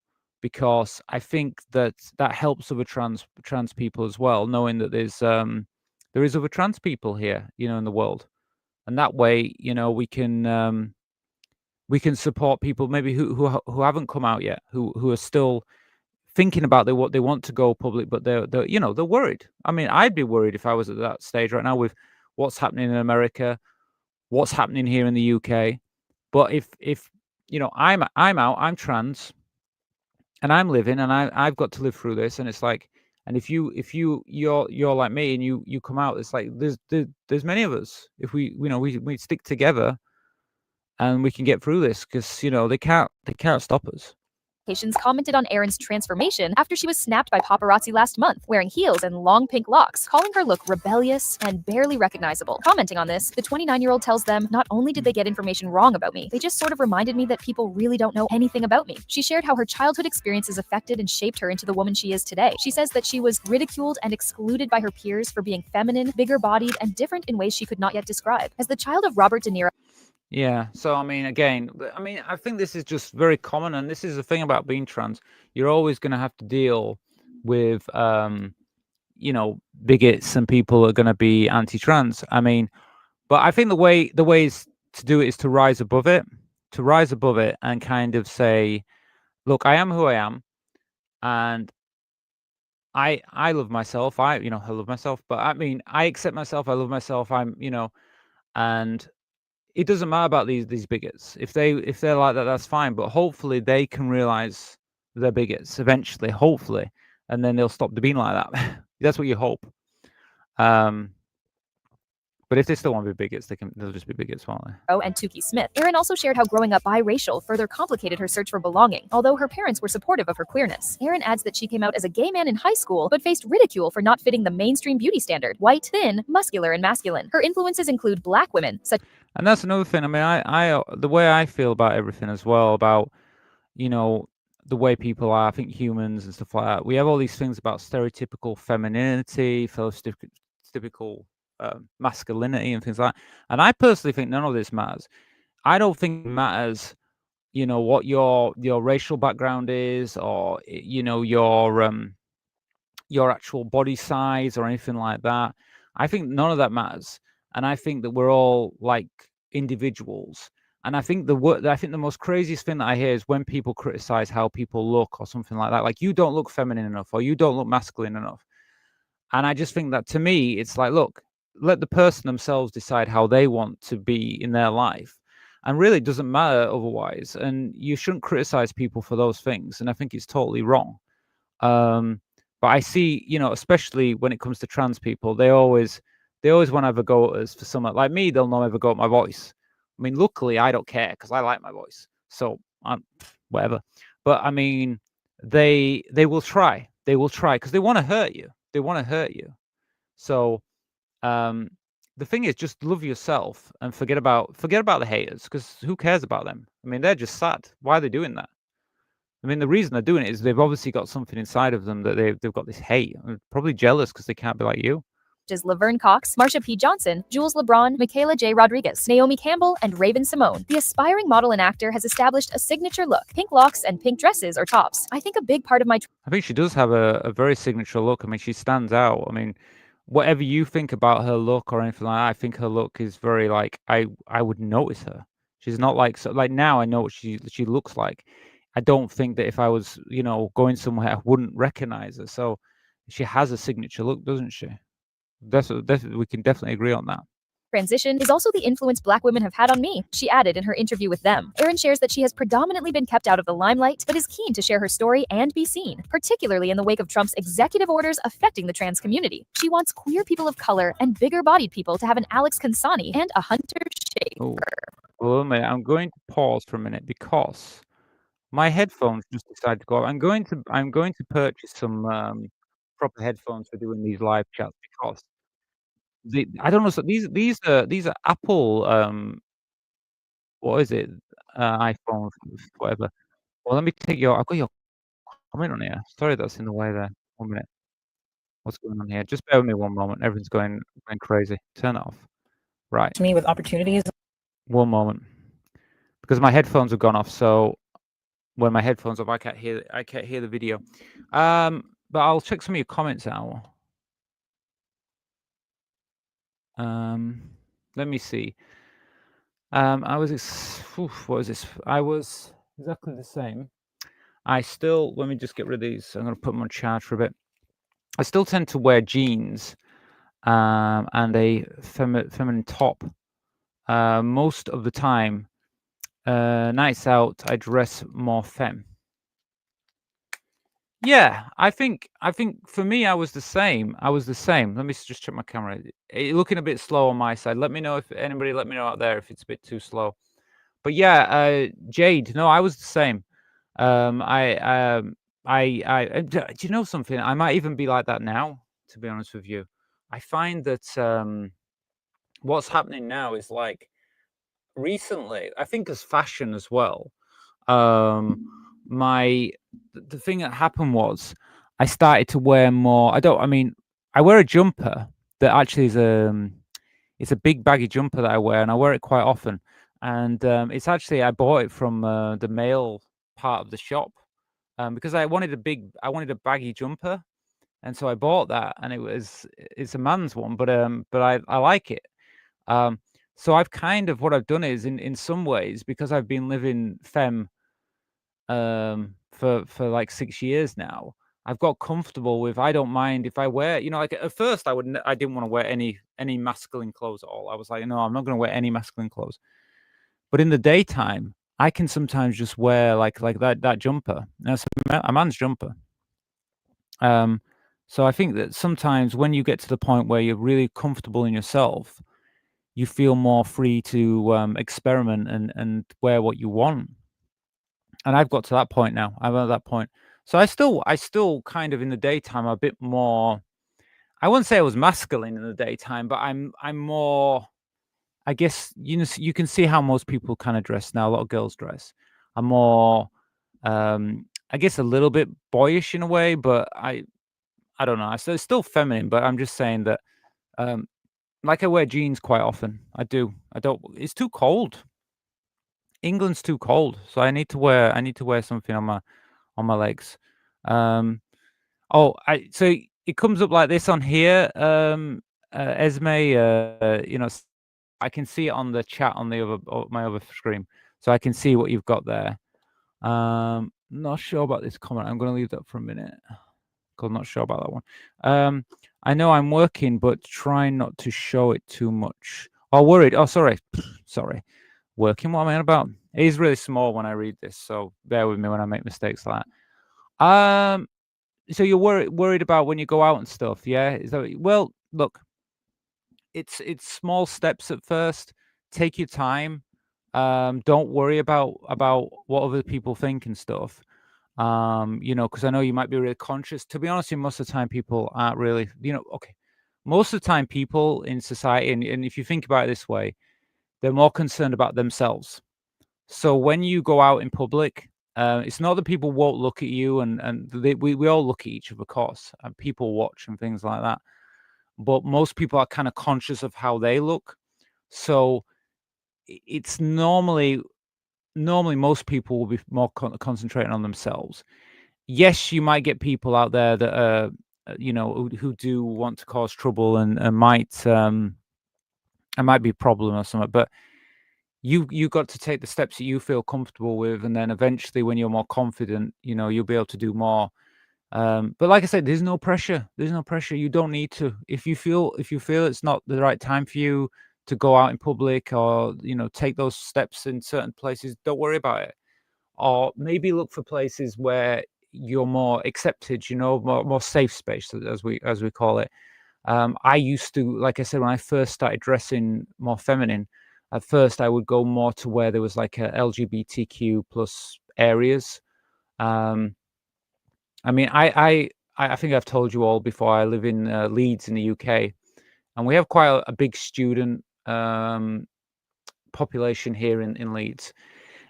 because I think that helps other trans people as well, knowing that there is other trans people here, in the world, and that way, we can support people maybe who haven't come out yet, who are still thinking about what they want to go public, but they're they're worried. I mean, I'd be worried if I was at that stage right now with what's happening in America, what's happening here in the UK. But if I'm out, I'm trans, and I'm living, and I've got to live through this, and it's like, and if you're like me and you come out, it's like there's many of us. If we stick together, and we can get through this, because they can't stop us. commented on Erin's transformation after she was snapped by paparazzi last month, wearing heels and long pink locks, calling her look rebellious and barely recognizable. Commenting on this, the 29-year-old tells them, not only did they get information wrong about me, they just sort of reminded me that people really don't know anything about me. She shared how her childhood experiences affected and shaped her into the woman she is today. She says that she was ridiculed and excluded by her peers for being feminine, bigger-bodied, and different in ways she could not yet describe. As the child of Robert De Niro, Yeah. So, I mean, again, I think this is just very common, and this is the thing about being trans. You're always going to have to deal with, bigots and people are going to be anti-trans. I mean, but I think the way is to do it is to rise above it, and kind of say, look, I am who I am, and I love myself. I love myself, but I mean, I accept myself. I love myself. And it doesn't matter about these bigots. If they're like that, that's fine. But hopefully they can realize they're bigots eventually, hopefully, and then they'll stop being like that. That's what you hope. But if they still want to be bigots, they'll just be bigots, won't they? and Tukey Smith. Erin also shared how growing up biracial further complicated her search for belonging, although her parents were supportive of her queerness. Erin adds that she came out as a gay man in high school, but faced ridicule for not fitting the mainstream beauty standard: white, thin, muscular, and masculine. Her influences include Black women, such. And that's another thing. I mean, I the way I feel about everything as well, about the way people are, I think humans and stuff like that. We have all these things about stereotypical femininity, stereotypical masculinity, and things like that. And I personally think none of this matters. I don't think it matters, what your racial background is, or your actual body size or anything like that. I think none of that matters. And I think that we're all like individuals. And I think the most craziest thing that I hear is when people criticize how people look or something like that. Like, you don't look feminine enough, or you don't look masculine enough. And I just think that, to me, it's like, look, let the person themselves decide how they want to be in their life. And really, it doesn't matter otherwise. And you shouldn't criticize people for those things. And I think it's totally wrong. But I see, especially when it comes to trans people, they always want to have a go at us for someone like me. They'll not ever go at my voice. I mean, luckily, I don't care, because I like my voice. So whatever. But I mean, they will try. They will try, because they want to hurt you. They want to hurt you. So the thing is, just love yourself and forget about the haters, because who cares about them? I mean, they're just sad. Why are they doing that? I mean, the reason they're doing it is they've obviously got something inside of them that they've got this hate. Probably jealous because they can't be like you. Is Laverne Cox, Marsha P. Johnson, Jules LeBron, Michaela J. Rodriguez, Naomi Campbell, and Raven Simone. The aspiring model and actor has established a signature look: pink locks and pink dresses or tops. I think a big part of my I think she does have a very signature look. I mean, she stands out. I mean, whatever you think about her look or anything like that, I think her look is very like I would notice her. She's not like like now I know what she looks like. I don't think that if I was, going somewhere, I wouldn't recognize her. So she has a signature look, doesn't she? We can definitely agree on that. transition is also the influence Black women have had on me, she added in her interview with Them. Erin shares that she has predominantly been kept out of the limelight, but is keen to share her story and be seen, particularly in the wake of Trump's executive orders affecting the trans community. She wants queer people of color and bigger-bodied people to have an Alex Consani and a Hunter Oh, Schafer. well, a minute. I'm going to pause for a minute because my headphones just decided to go off. I'm going to purchase some proper headphones for doing these live chats because I don't know. So these are Apple what is it? iPhone, whatever. Well, let me take I've got your comment on here. Sorry, that's in the way there. 1 minute. What's going on here? Just bear with me 1 moment. Everything's going crazy. Turn it off. Right. To me, with opportunities. 1 moment. Because my headphones have gone off, so when my headphones off, I can't hear the video. But I'll check some of your comments out. Let me see. What was this? I was exactly the same. Let me just get rid of these. I'm going to put them on charge for a bit. I still tend to wear jeans and a feminine top most of the time. Nights out, I dress more femme. Yeah, I think for me, I was the same. Let me just check my camera. It's looking a bit slow on my side. Let me know out there if it's a bit too slow. But yeah, Jade, no, I was the same. Do you know something? I might even be like that now, to be honest with you. I find that what's happening now is like recently, I think as fashion as well. The thing that happened was I started to wear more. I wear a jumper that actually is it's a big baggy jumper that I wear, and I wear it quite often. And it's actually I bought it from the male part of the shop because I wanted a baggy jumper, and so I bought that, and it's a man's one, but I like it. So what I've done is in some ways, because I've been living femme for like 6 years now, I've got comfortable with I don't mind if I wear, like at first I didn't want to wear any masculine clothes at all. I was like, no, I'm not going to wear any masculine clothes. But in the daytime, I can sometimes just wear like that jumper. That's a man's jumper. So I think that sometimes when you get to the point where you're really comfortable in yourself, you feel more free to experiment and wear what you want. And I've got to that point now. I'm at that point. So I still kind of in the daytime a bit more. I wouldn't say I was masculine in the daytime, but I'm more. I guess you can see how most people kind of dress now. A lot of girls dress. I'm more. I guess a little bit boyish in a way, but I don't know. It's still feminine, but I'm just saying that. Like I wear jeans quite often. I do. I don't. It's too cold. England's too cold, so I need to wear something on my legs. So it comes up like this on here. Esme, I can see it on the chat on my other screen, so I can see what you've got there. Not sure about this comment. I'm going to leave that for a minute. I'm not sure about that one. I know I'm working, but trying not to show it too much. Oh, worried. Oh, sorry. Working. What am I on about? It is really small when I read this, so bear with me when I make mistakes like that. So you're worried about when you go out and stuff, yeah? Well, look, it's small steps at first. Take your time. Don't worry about what other people think and stuff. Because I know you might be really conscious. To be honest, most of the time people aren't really, okay. most of the time people in society, and if you think about it this way, they're more concerned about themselves. So when you go out in public, it's not that people won't look at you, and we all look at each other, of course, and people watch and things like that. But most people are kind of conscious of how they look. So it's normally most people will be more concentrating on themselves. Yes, you might get people out there that who do want to cause trouble and might it might be a problem or something, but you got to take the steps that you feel comfortable with, and then eventually when you're more confident, you'll be able to do more. But like I said, there's no pressure. You don't need to. If you feel it's not the right time for you to go out in public, or take those steps in certain places, don't worry about it. Or maybe look for places where you're more accepted, more safe space, as we call it. I used to, like I said, when I first started dressing more feminine, at first I would go more to where there was like a LGBTQ plus areas. I mean, I think I've told you all before, I live in Leeds in the UK, and we have quite a big student population here in Leeds.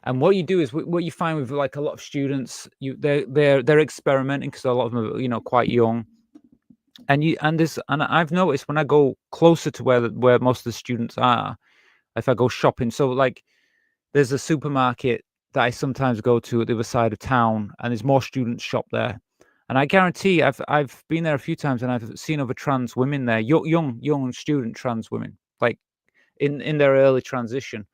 And what you do is what you find with like a lot of students, they're experimenting, because a lot of them are quite young. And I've noticed when I go closer to where most of the students are, if I go shopping, so like there's a supermarket that I sometimes go to at the other side of town, and there's more students shop there. And I guarantee I've been there a few times, and I've seen other trans women there, young student trans women, like in their early transition.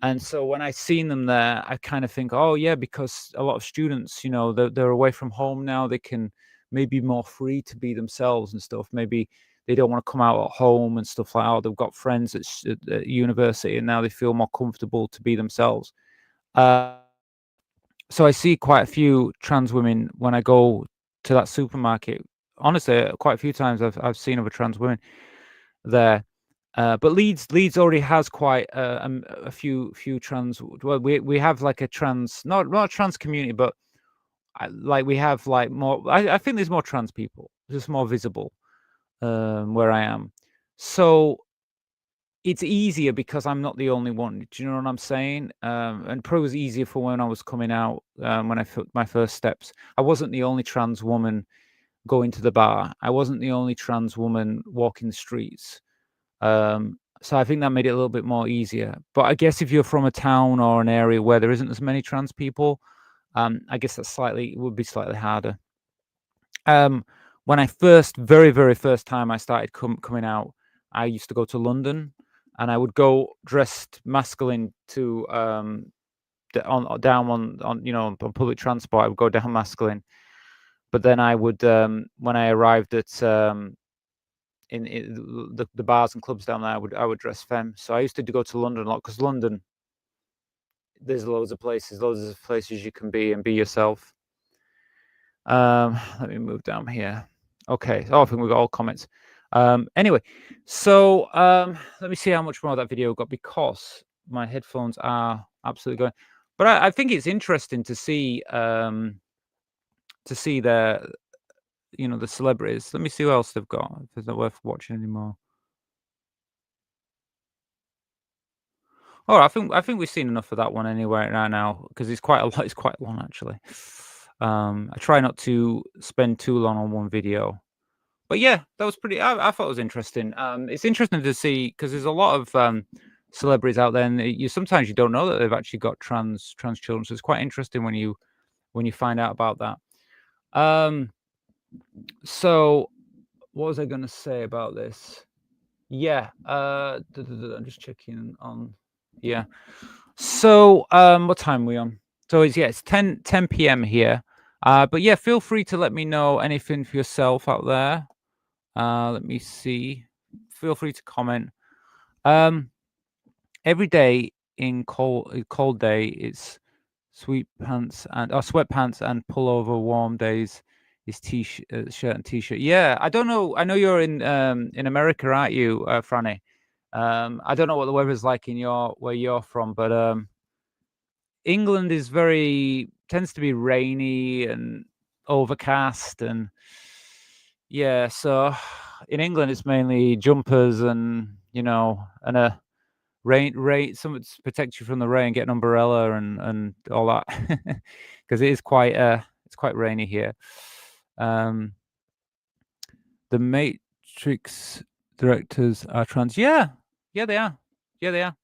And so when I seen them there, I kind of think, oh yeah, because a lot of students, they're away from home now. They can maybe more free to be themselves and stuff. Maybe they don't want to come out at home and stuff like that. They've got friends at university, and now they feel more comfortable to be themselves. So I see quite a few trans women when I go to that supermarket. Honestly, quite a few times I've seen other trans women there. But Leeds already has quite a few trans. Well, we have like a trans, not a trans community, but like we have like more. I think there's more trans people, just more visible where I am. So it's easier because I'm not the only one. Do you know what I'm saying? And probably was easier for when I was coming out, when I took my first steps. I wasn't the only trans woman going to the bar. I wasn't the only trans woman walking the streets. So I think that made it a little bit more easier. But I guess if you're from a town or an area where there isn't as many trans people, I guess would be slightly harder. When I very, very first time I started coming out, I used to go to London, and I would go dressed masculine to on public transport. I would go down masculine, but then I would when I arrived at in the bars and clubs down there, I would dress femme. So I used to go to London a lot, because London, there's loads of places you can be and be yourself. Let me move down here. Okay. Oh, I think we got all comments. Anyway, so let me see how much more of that video got, because my headphones are absolutely going. But I think it's interesting to see the the celebrities. Let me see what else they've got, if it's not worth watching anymore. Oh, I think we've seen enough of that one anyway right now, because it's quite a lot. It's quite long, actually. I try not to spend too long on one video. But yeah, that was pretty. I thought it was interesting. It's interesting to see, because there's a lot of celebrities out there, and sometimes you don't know that they've actually got trans children. So it's quite interesting when you find out about that. So what was I going to say about this? Yeah. I'm just checking on. Yeah. So what time are we on? So it's 10 p.m. here. But yeah, feel free to let me know anything for yourself out there. Let me see. Feel free to comment. Every day in cold day, it's sweatpants and pullover. Warm days is shirt and t-shirt. Yeah, I don't know. I know you're in America, aren't you, Franny? I don't know what the weather's like where you're from, but England tends to be rainy and overcast, and Yeah, so in England it's mainly jumpers and and a rain something to protect you from the rain, get an umbrella and all that because it is quite it's quite rainy here. Um, the Matrix directors are trans. Yeah, yeah, they are. Yeah, they are.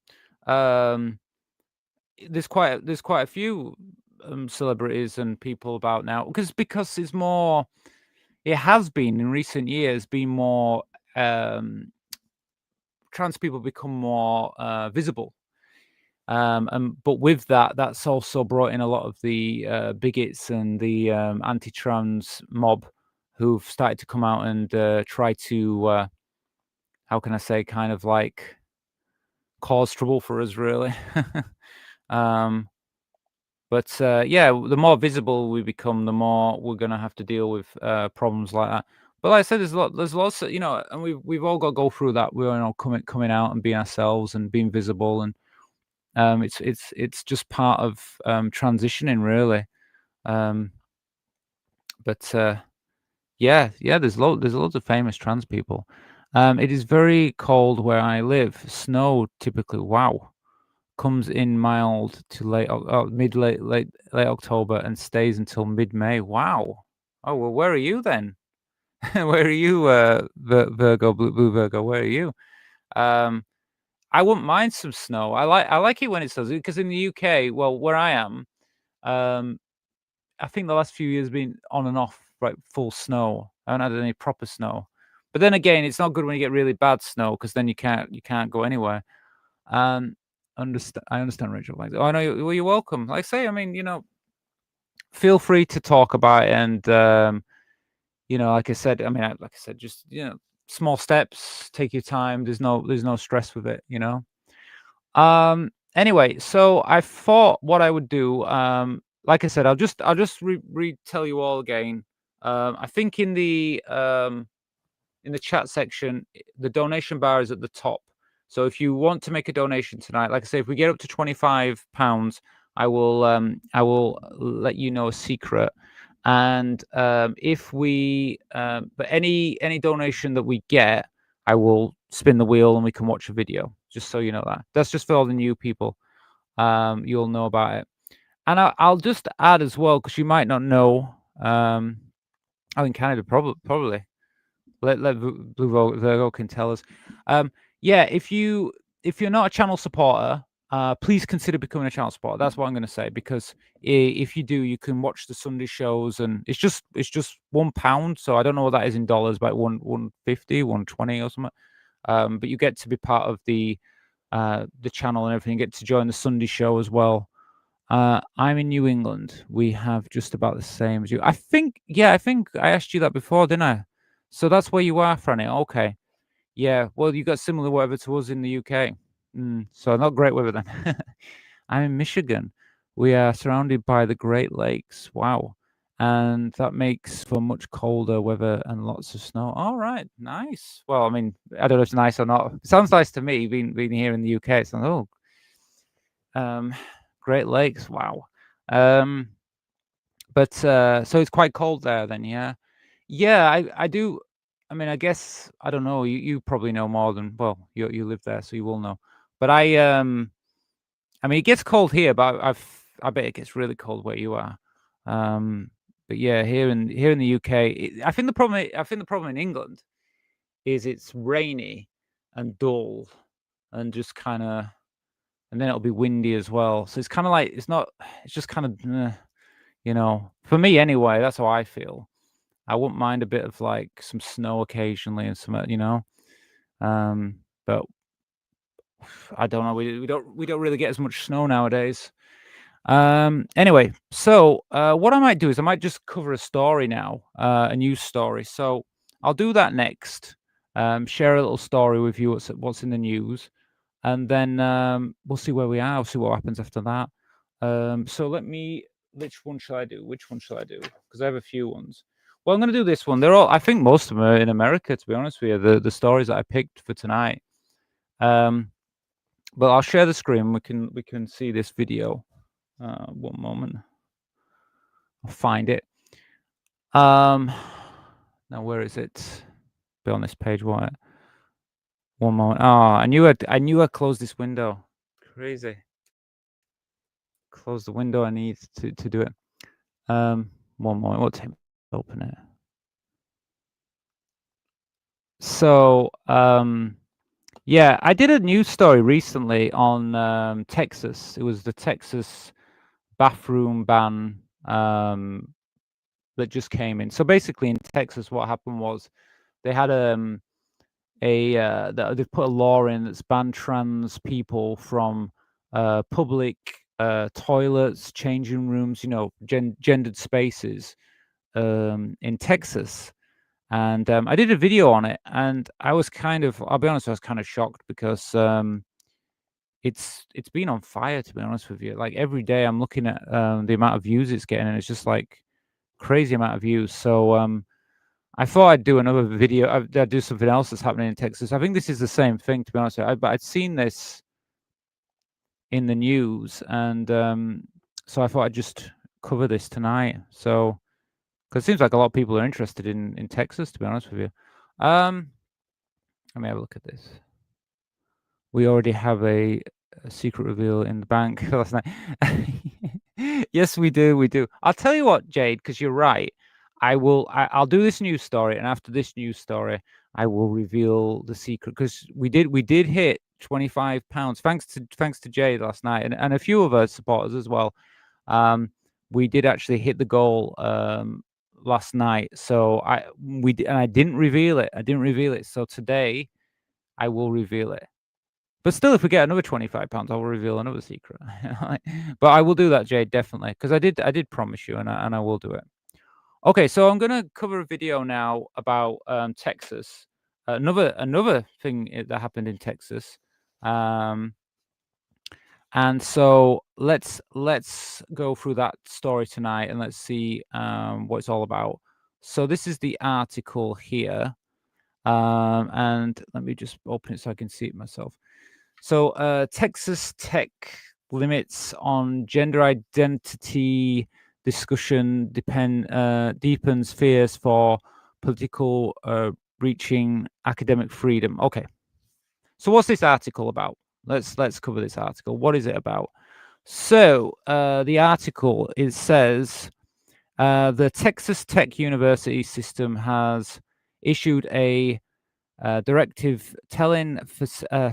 There's quite a few celebrities and people about now because it's more. It has been in recent years been more. Trans people become more visible. But with that, that's also brought in a lot of the bigots and the anti-trans mob who've started to come out and try to, how can I say, kind of like cause trouble for us, really. um, but yeah, the more visible we become, the more we're going to have to deal with problems like that. But like I said, there's lots of, and we've all got to go through that. We're coming out and being ourselves and being visible and it's just part of transitioning, really. Um, but yeah, there's loads of famous trans people. It is very cold where I live. Snow typically, wow, comes in mild to late October and stays until mid-May. Wow. Oh well, where are you then? Where are you, Virgo, Blue Virgo? Where are you? Um, I wouldn't mind some snow. I like it when it does it because in the UK, well, where I am, um, I think the last few years been on and off, right, full snow. I haven't had any proper snow. But then again, it's not good when you get really bad snow because then you can't go anywhere. Um, I understand, Rachel. Like, oh no, well, you're welcome. Like I say, I mean, feel free to talk about it, and like I said, I mean, like I said, just small steps, take your time. There's no stress with it. Anyway, so I thought what I would do, like I said, I'll just retell you all again. I think in the chat section, the donation bar is at the top. So if you want to make a donation tonight, like I say, if we get up to £25, I will let you know a secret. And if we but any donation that we get, I will spin the wheel and we can watch a video. Just so you know that. That's just for all the new people. You'll know about it. And I'll just add as well, because you might not know. Oh, in Canada, probably. Let Blue Virgo can tell us. Yeah, if you're not a channel supporter, please consider becoming a channel supporter. That's what I'm going to say, because if you do, you can watch the Sunday shows, and it's just £1. So I don't know what that is in dollars, but 150, 120 or something. But you get to be part of the channel and everything. You get to join the Sunday show as well. I'm in New England. We have just about the same as you. I think I asked you that before, didn't I? So that's where you are, Franny. Okay. Yeah. Well, you got similar weather to us in the UK. So not great weather then. I'm in Michigan. We are surrounded by the Great Lakes. Wow. And that makes for much colder weather and lots of snow. All right. Nice. Well, I mean, I don't know if it's nice or not. It sounds nice to me, being here in the UK. It sounds, Great Lakes. Wow. But so it's quite cold there then, yeah. Yeah, I do. I mean, I guess I don't know. You probably know more than, well, you live there, so you will know. But I mean, it gets cold here, but I bet it gets really cold where you are. But yeah, here in the UK, I think the problem in England is it's rainy and dull and just kind of, and then it'll be windy as well. So it's kind of like it's just kind of, for me anyway. That's how I feel. I wouldn't mind a bit of like some snow occasionally and some, but I don't know. We don't really get as much snow nowadays. Anyway, so what I might do is I might just cover a story now, a news story. So I'll do that next. Share a little story with you, what's in the news, and then we'll see where we are. We'll see what happens after that. So which one shall I do? Because I have a few ones. Well, I'm going to do this one. I think most of them are in America, to be honest with you, the stories that I picked for tonight. But I'll share the screen. We can see this video. One moment. I'll find it. No, Now, where is it? Be on this page. What? One moment. Oh, I knew I closed this window. Crazy. Close the window. I need to do it. One moment. What time? Open it. So, yeah, I did a news story recently on Texas. It was the Texas bathroom ban that just came in. So basically, in Texas, what happened was they had they've put a law in that's banned trans people from public toilets, changing rooms, gendered spaces in Texas. And I did a video on it, and I'll be honest, I was kind of shocked because it's been on fire, to be honest with you. Like every day I'm looking at the amount of views it's getting, and it's just like crazy amount of views. So I thought I'd do another video. I'd do something else that's happening in Texas. I think this is the same thing, to be honest with you. But I'd seen this in the news, and so I thought I'd just cover this tonight. So, because it seems like a lot of people are interested in Texas, to be honest with you. Let me have a look at this. We already have a secret reveal in the bank last night. Yes, we do. We do. I'll tell you what, Jade, because you're right. I'll do this news story, and after this news story, I will reveal the secret, because we did hit £25 thanks to Jade last night, and a few of our supporters as well. We did actually hit the goal last night, so I didn't reveal it. So today I will reveal it. But still, if we get another £25, I will reveal another secret. But I will do that, Jade, definitely, because I did promise you, and I will do it. Okay, so I'm gonna cover a video now about Texas. Another thing that happened in Texas. And so let's go through that story tonight, and let's see what it's all about. So this is the article here, and let me just open it so I can see it myself. So Texas Tech limits on gender identity discussion deepens fears for political reaching academic freedom. Okay, so what's this article about? Let's cover this article. What is it about? So the article, it says the Texas Tech University system has issued a directive telling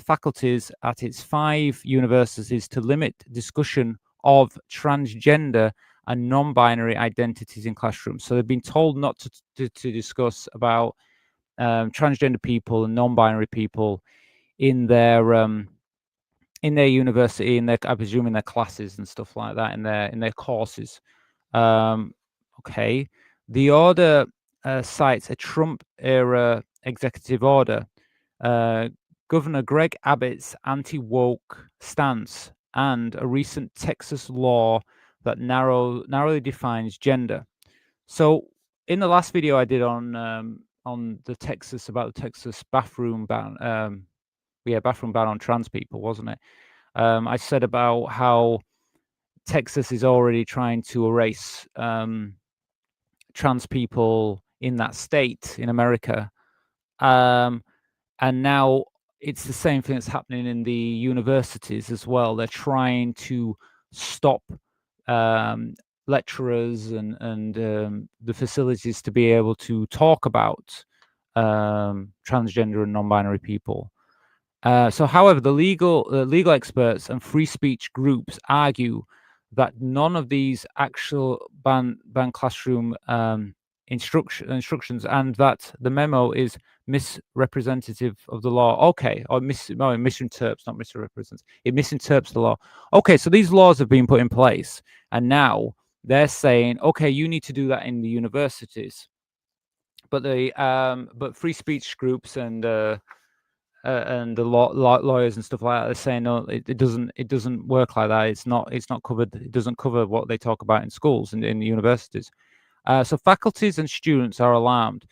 faculties at its 5 universities to limit discussion of transgender and non-binary identities in classrooms. So they've been told not to discuss about transgender people and non-binary people in their university, I presume in their classes and stuff like that, in their courses. Okay, the order cites a Trump-era executive order, Governor Greg Abbott's anti-woke stance, and a recent Texas law that narrowly defines gender. So, in the last video I did on the Texas bathroom ban, bathroom ban on trans people, wasn't it? I said about how Texas is already trying to erase trans people in that state in America. And now it's the same thing that's happening in the universities as well. They're trying to stop lecturers and the facilities to be able to talk about transgender and non-binary people. So, however, the legal experts and free speech groups argue that none of these actual ban classroom instructions, and that the memo is misrepresentative of the law. Okay, or misinterprets, not misrepresents. It misinterprets the law. Okay, so these laws have been put in place, and now they're saying, okay, you need to do that in the universities. But but free speech groups and the lawyers and stuff like that, they're saying no, it doesn't work like that. It's not covered. It doesn't cover what they talk about in schools and in the universities. So faculties and students are alarmed.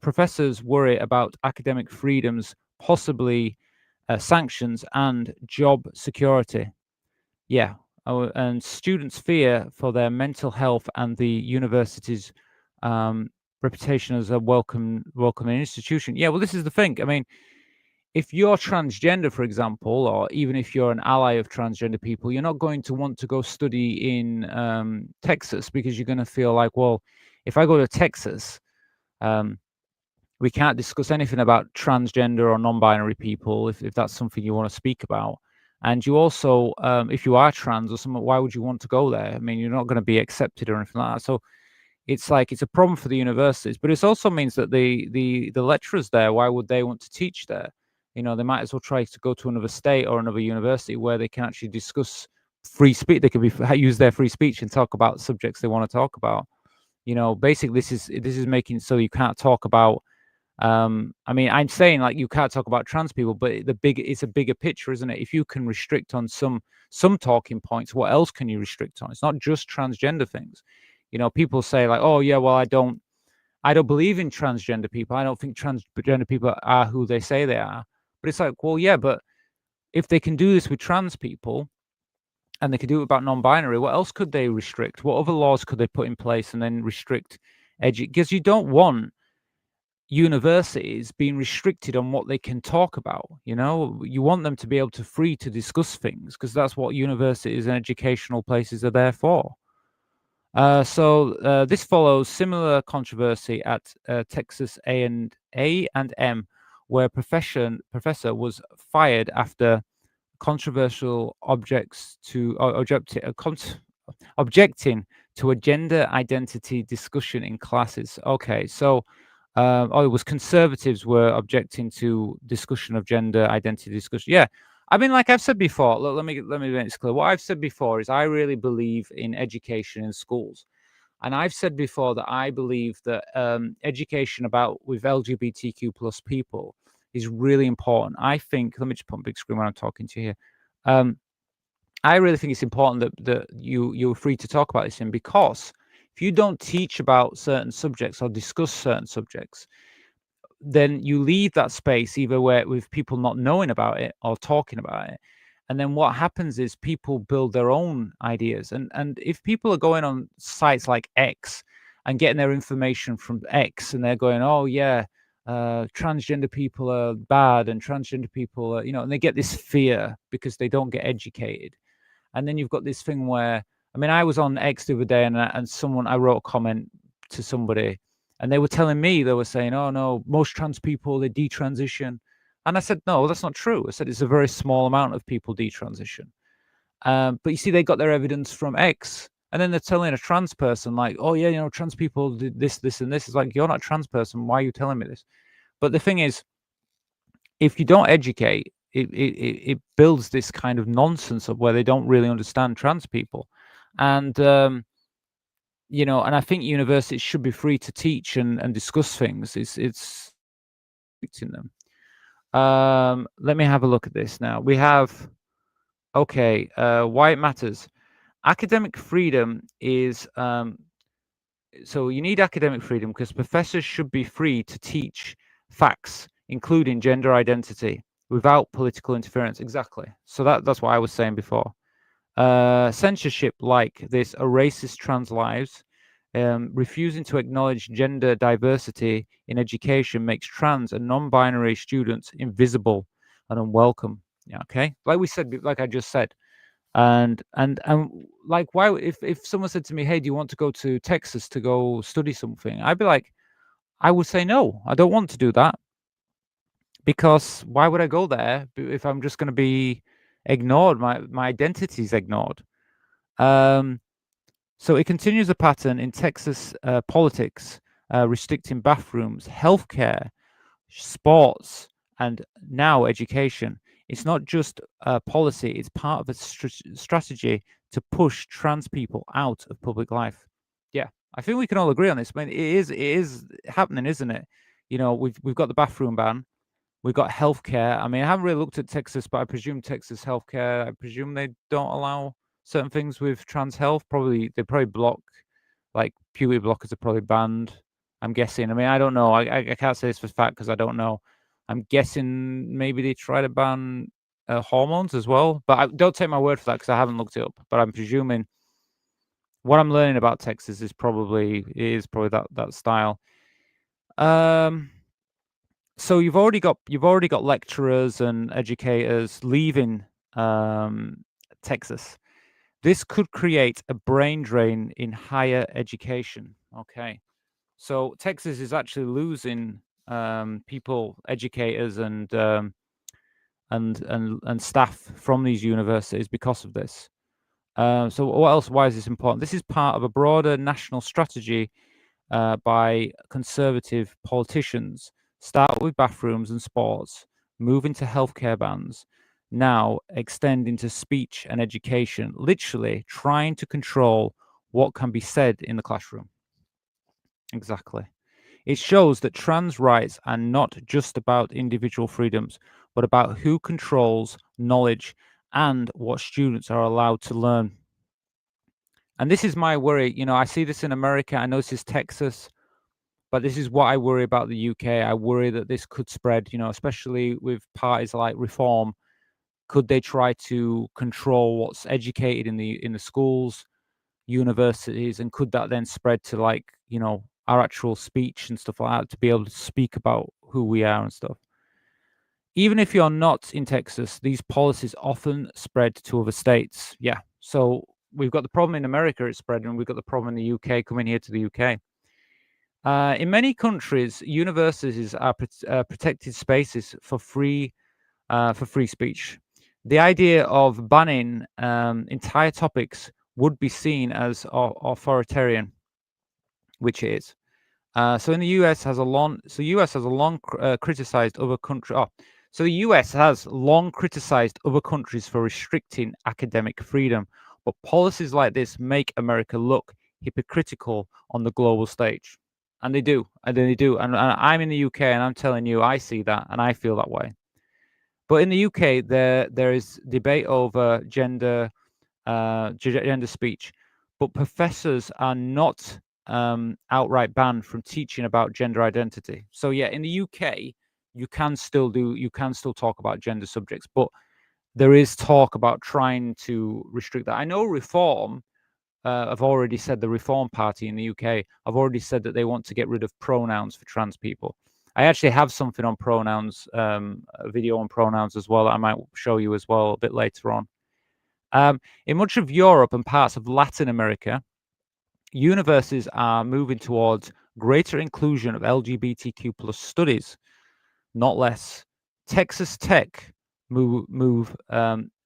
Professors worry about academic freedoms, possibly sanctions and job security. Yeah, and students fear for their mental health and the university's reputation as a welcoming institution. Yeah, well, this is the thing. I mean, if you're transgender, for example, or even if you're an ally of transgender people, you're not going to want to go study in Texas because you're going to feel like, well, if I go to Texas, we can't discuss anything about transgender or non-binary people if that's something you want to speak about. And you also, if you are trans or something, why would you want to go there? I mean, you're not going to be accepted or anything like that. So it's like it's a problem for the universities, but it also means that the lecturers there, why would they want to teach there? You know, they might as well try to go to another state or another university where they can actually discuss free speech. They can use their free speech and talk about subjects they want to talk about. You know, basically, this is making so you can't talk about. I mean, I'm saying like you can't talk about trans people, but it's a bigger picture, isn't it? If you can restrict on some talking points, what else can you restrict on? It's not just transgender things. You know, people say like, oh yeah, well, I don't believe in transgender people. I don't think transgender people are who they say they are. But it's like, well, yeah, but if they can do this with trans people and they can do it about non-binary, what else could they restrict? What other laws could they put in place and then restrict because you don't want universities being restricted on what they can talk about. You know, you want them to be able to free to discuss things because that's what universities and educational places are there for. So this follows similar controversy at Texas A&M, where professor was fired after controversial objecting to a gender identity discussion in classes. Okay, so it was conservatives were objecting to discussion of gender identity discussion. Yeah, I mean, like I've said before, look, let me make this clear. What I've said before is I really believe in education in schools. And I've said before that I believe that education with LGBTQ plus people is really important. I think, let me just put on big screen when I'm talking to you here. I really think it's important that you're free to talk about this in, because if you don't teach about certain subjects or discuss certain subjects, then you leave that space either with people not knowing about it or talking about it. And then what happens is people build their own ideas. And if people are going on sites like X and getting their information from X and they're going, oh yeah, transgender people are bad and transgender people are, and they get this fear because they don't get educated. And then you've got this thing where, I mean, I was on X the other day and I wrote a comment to somebody and they were telling me, they were saying, oh no, most trans people, they detransition. And I said, no, that's not true. I said, it's a very small amount of people detransition. But you see, they got their evidence from X. And then they're telling a trans person like, oh yeah, trans people did this, this, and this. It's like, you're not a trans person. Why are you telling me this? But the thing is, if you don't educate, it builds this kind of nonsense of where they don't really understand trans people. And, and I think universities should be free to teach and discuss things. It's in them. Let me have a look at this now. We have, okay, why it matters. Academic freedom is, so you need academic freedom because professors should be free to teach facts, including gender identity, without political interference. Exactly. So that's what I was saying before. Censorship like this erases trans lives. Refusing to acknowledge gender diversity in education makes trans and non-binary students invisible and unwelcome. Yeah, okay. Like we said, like I just said, and like, why if someone said to me, hey, do you want to go to Texas to go study something? I'd be like, I would say no, I don't want to do that, because why would I go there if I'm just going to be ignored? My identity is ignored. So it continues a pattern in Texas politics, restricting bathrooms, healthcare, sports, and now education. It's not just policy, it's part of a strategy to push trans people out of public life. Yeah, I think we can all agree on this. I mean, it is happening, isn't it? We've got the bathroom ban. We've got healthcare. I mean, I haven't really looked at Texas, but I presume Texas healthcare, I presume they don't allow certain things with trans health. They probably block, like puberty blockers are probably banned, I'm guessing. I mean, I don't know. I can't say this for fact because I don't know. I'm guessing maybe they try to ban hormones as well, but don't take my word for that because I haven't looked it up. But I'm presuming what I'm learning about Texas is probably that style. So you've already got lecturers and educators leaving Texas. This could create a brain drain in higher education. Okay, so Texas is actually losing people, educators, and staff from these universities because of this. So what else? Why is this important? This is part of a broader national strategy by conservative politicians. Start with bathrooms and sports, move into healthcare bans, now extend into speech and education, literally trying to control what can be said in the classroom. Exactly. It shows that trans rights are not just about individual freedoms, but about who controls knowledge and what students are allowed to learn. And this is my worry. You know, I see this in America. I know this is Texas, but this is what I worry about the UK. I worry that this could spread, you know, especially with parties like Reform. Could they try to control what's educated in the schools, universities, and could that then spread to, like, you know, our actual speech and stuff like that, to be able to speak about who we are and stuff? Even if you're not in Texas, these policies often spread to other states. Yeah. So we've got the problem in America, it's spreading, and we've got the problem in the UK coming here to the UK. In many countries, universities are protected spaces for free speech. The idea of banning entire topics would be seen as authoritarian, which it is. So in the US has a long. So US has a long criticized other country. Oh, so the US has long criticized other countries for restricting academic freedom, but policies like this make America look hypocritical on the global stage. And they do, and they do. And I'm in the UK, and I'm telling you, I see that, and I feel that way. But in the UK, there is debate over gender speech, but professors are not outright banned from teaching about gender identity. So yeah, in the UK, you can still talk about gender subjects, but there is talk about trying to restrict that. I know Reform. I've already said the Reform Party in the UK. I've already said that they want to get rid of pronouns for trans people. I actually have something on pronouns, a video on pronouns as well, that I might show you as well a bit later on. In much of Europe and parts of Latin America, universities are moving towards greater inclusion of LGBTQ plus studies, not less. Texas Tech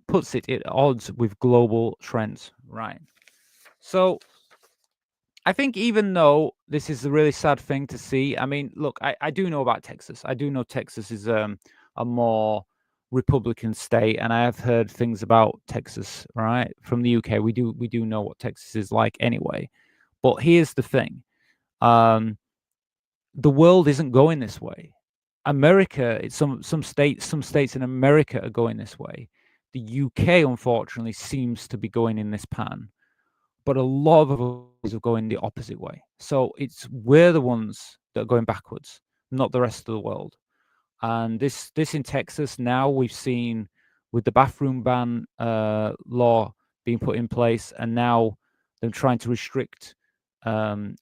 puts it at odds with global trends, right? So I think even though this is a really sad thing to see, I mean, look, I do know about Texas. I do know Texas is a more Republican state, and I have heard things about Texas, right, from the UK. We do know what Texas is like anyway. But here's the thing: the world isn't going this way. America, some states in America are going this way. The UK, unfortunately, seems to be going in this pattern, but a lot of others are going the opposite way. So we're the ones that are going backwards, not the rest of the world. And this in Texas now, we've seen with the bathroom ban law being put in place, and now them trying to restrict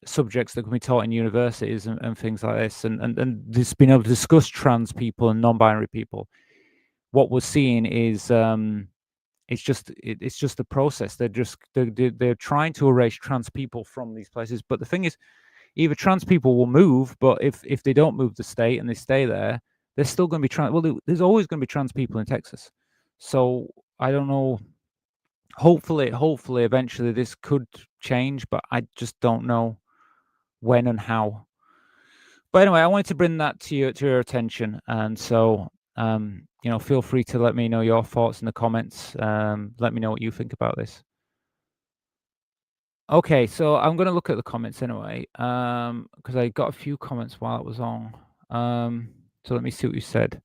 subjects that can be taught in universities and things like this, and this being able to discuss trans people and non-binary people. What we're seeing is it's just the process. They're trying to erase trans people from these places. But the thing is, either trans people will move, but if they don't move the state and they stay there, there's still going to be trans. Well, there's always going to be trans people in Texas. So I don't know. Hopefully, eventually this could change, but I just don't know when and how. But anyway, I wanted to bring that to your attention, and so you know, feel free to let me know your thoughts in the comments. Let me know what you think about this. Okay, so I'm going to look at the comments anyway, because I got a few comments while it was on. So let me see what you said.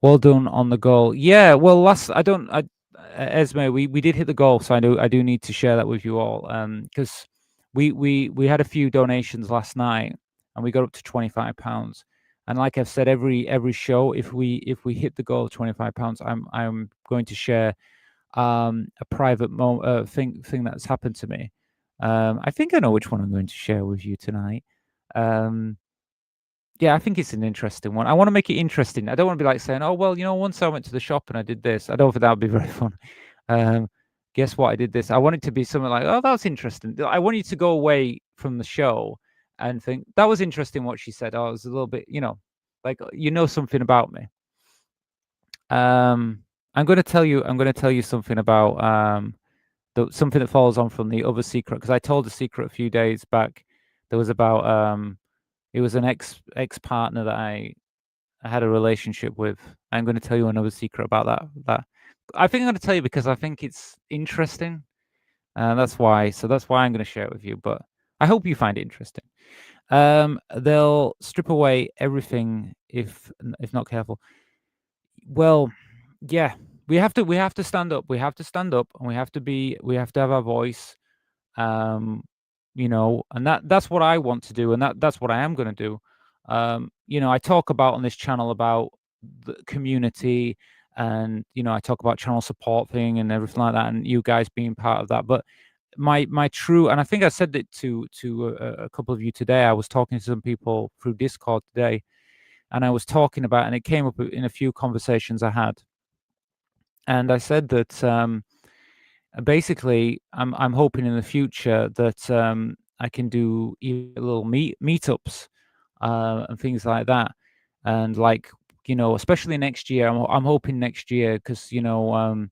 Well done on the goal. Yeah, well, Esme, we did hit the goal, so I do need to share that with you all, because we had a few donations last night, and we got up to £25. And like I've said, every show, if we hit the goal of £25, I'm going to share a private thing that's happened to me. I think I know which one I'm going to share with you tonight. yeah, I think it's an interesting one. I want to make it interesting. I don't want to be like saying, "Oh, well, once I went to the shop and I did this." I don't think that would be very fun. Um, guess what? I did this. I want it to be something like, "Oh, that's interesting." I want you to go away from the show and think that was interesting what she said. Oh, it was a little bit, like something about me. I'm going to tell you. I'm going to tell you something about something that follows on from the other secret, because I told a secret a few days back. There was about it was an ex partner that I had a relationship with. I'm going to tell you another secret about that I think I'm going to tell you because I think it's interesting. That's why. So that's why I'm going to share it with you. But I hope you find it interesting. They'll strip away everything if not careful. Well, yeah, we have to stand up. We have to stand up, and we have to have our voice. And that's what I want to do, and that's what I am going to do. I talk about on this channel about the community, and I talk about channel support thing and everything like that, and you guys being part of that. But my true, and I think I said it to a couple of you today. I was talking to some people through Discord today, and I was talking about, and it came up in a few conversations I had, and I said that basically I'm hoping in the future that I can do little meetups and things like that, and like especially next year. I'm hoping next year because I'd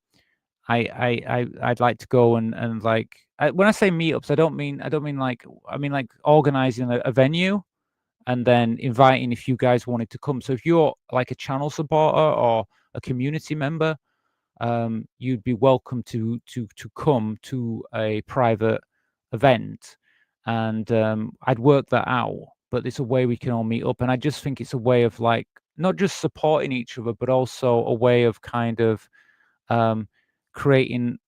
like to go and like when I say meetups, I mean like organizing a venue and then inviting if you guys wanted to come. So if you're like a channel supporter or a community member, you'd be welcome to come to a private event, and I'd work that out. But it's a way we can all meet up, and I just think it's a way of like not just supporting each other, but also a way of kind of creating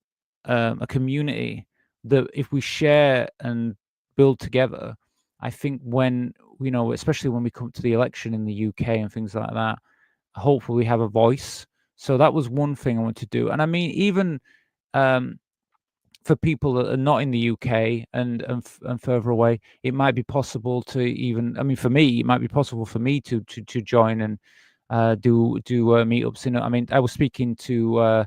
a community that if we share and build together, I think when especially when we come to the election in the UK and things like that, hopefully we have a voice. So that was one thing I want to do. And I mean, even for people that are not in the UK and further away, it might be possible to even. I mean, for me, it might be possible for me to join and do meetups. I mean, I was speaking to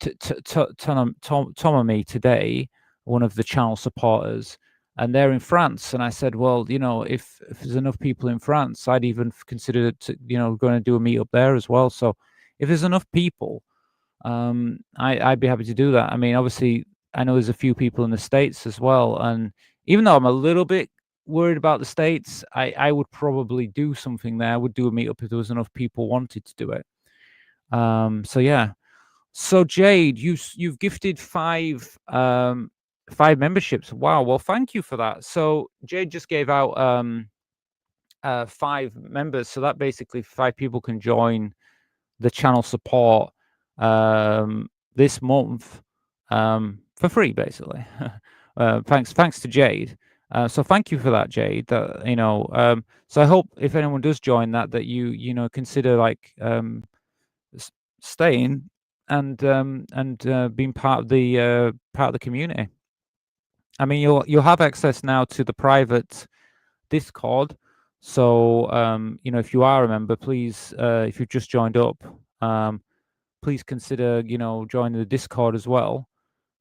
Tomomi today, one of the channel supporters, and they're in France. And I said, well, if there's enough people in France, I'd even consider going to do a meetup there as well. So if there's enough people, I'd be happy to do that. I mean, obviously, I know there's a few people in the States as well, and even though I'm a little bit worried about the States, I would probably do something there. I would do a meetup if there was enough people wanted to do it. So yeah. So Jade, you've gifted 5 memberships. Wow. Well, thank you for that. So Jade just gave out 5 members. So that basically 5 people can join the channel support this month for free, basically. Thanks to Jade. So thank you for that, Jade. So I hope if anyone does join that you consider like staying and being part of the community. I mean, you'll have access now to the private Discord. So if you are a member, please, if you've just joined up, please consider joining the Discord as well,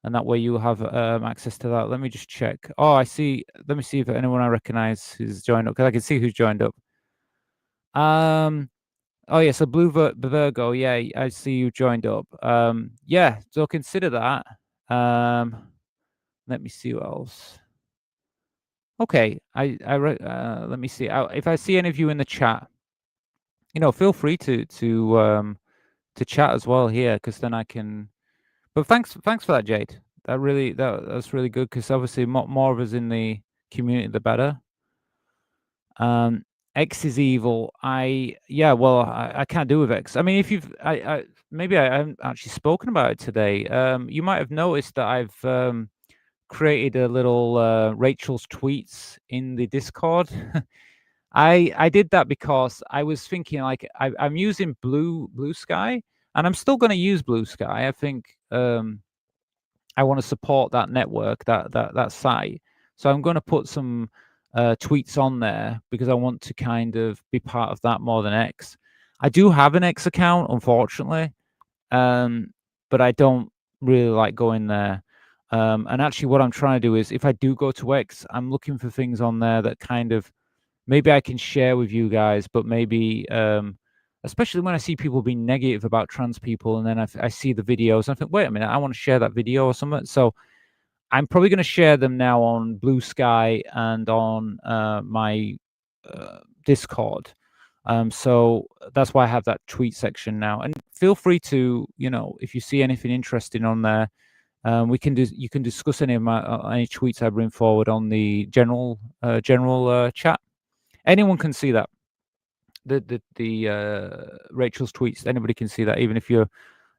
and that way you'll have access to that. Let me just check. Oh, I see. Let me see if anyone I recognize who's joined up, because I can see who's joined up. Oh yeah, so Blue Virgo, yeah, I see you joined up. Yeah, so consider that. Let me see what else. Okay, let me see. If I see any of you in the chat, feel free to chat as well here, because then I can. But thanks for that, Jade. That's really good, because obviously more of us in the community, the better. X is evil. I can't do with X. I mean, if you've, maybe I haven't actually spoken about it today. You might have noticed that I've created a little Rachel's tweets in the Discord. I did that because I was thinking like I'm using Blue Sky, and I'm still going to use Blue Sky. I think I want to support that network, that site. So I'm going to put some tweets on there because I want to kind of be part of that more than X. I do have an X account, unfortunately, but I don't really like going there. And actually, what I'm trying to do is, if I do go to X, I'm looking for things on there that kind of maybe I can share with you guys, but maybe, especially when I see people being negative about trans people, and then I see the videos, and I think, wait a minute, I want to share that video or something. So I'm probably going to share them now on Blue Sky and on my Discord. So that's why I have that tweet section now. And feel free to, if you see anything interesting on there, you can discuss any of my any tweets I bring forward on the general chat. Anyone can see that. The Rachel's tweets. Anybody can see that, even if you're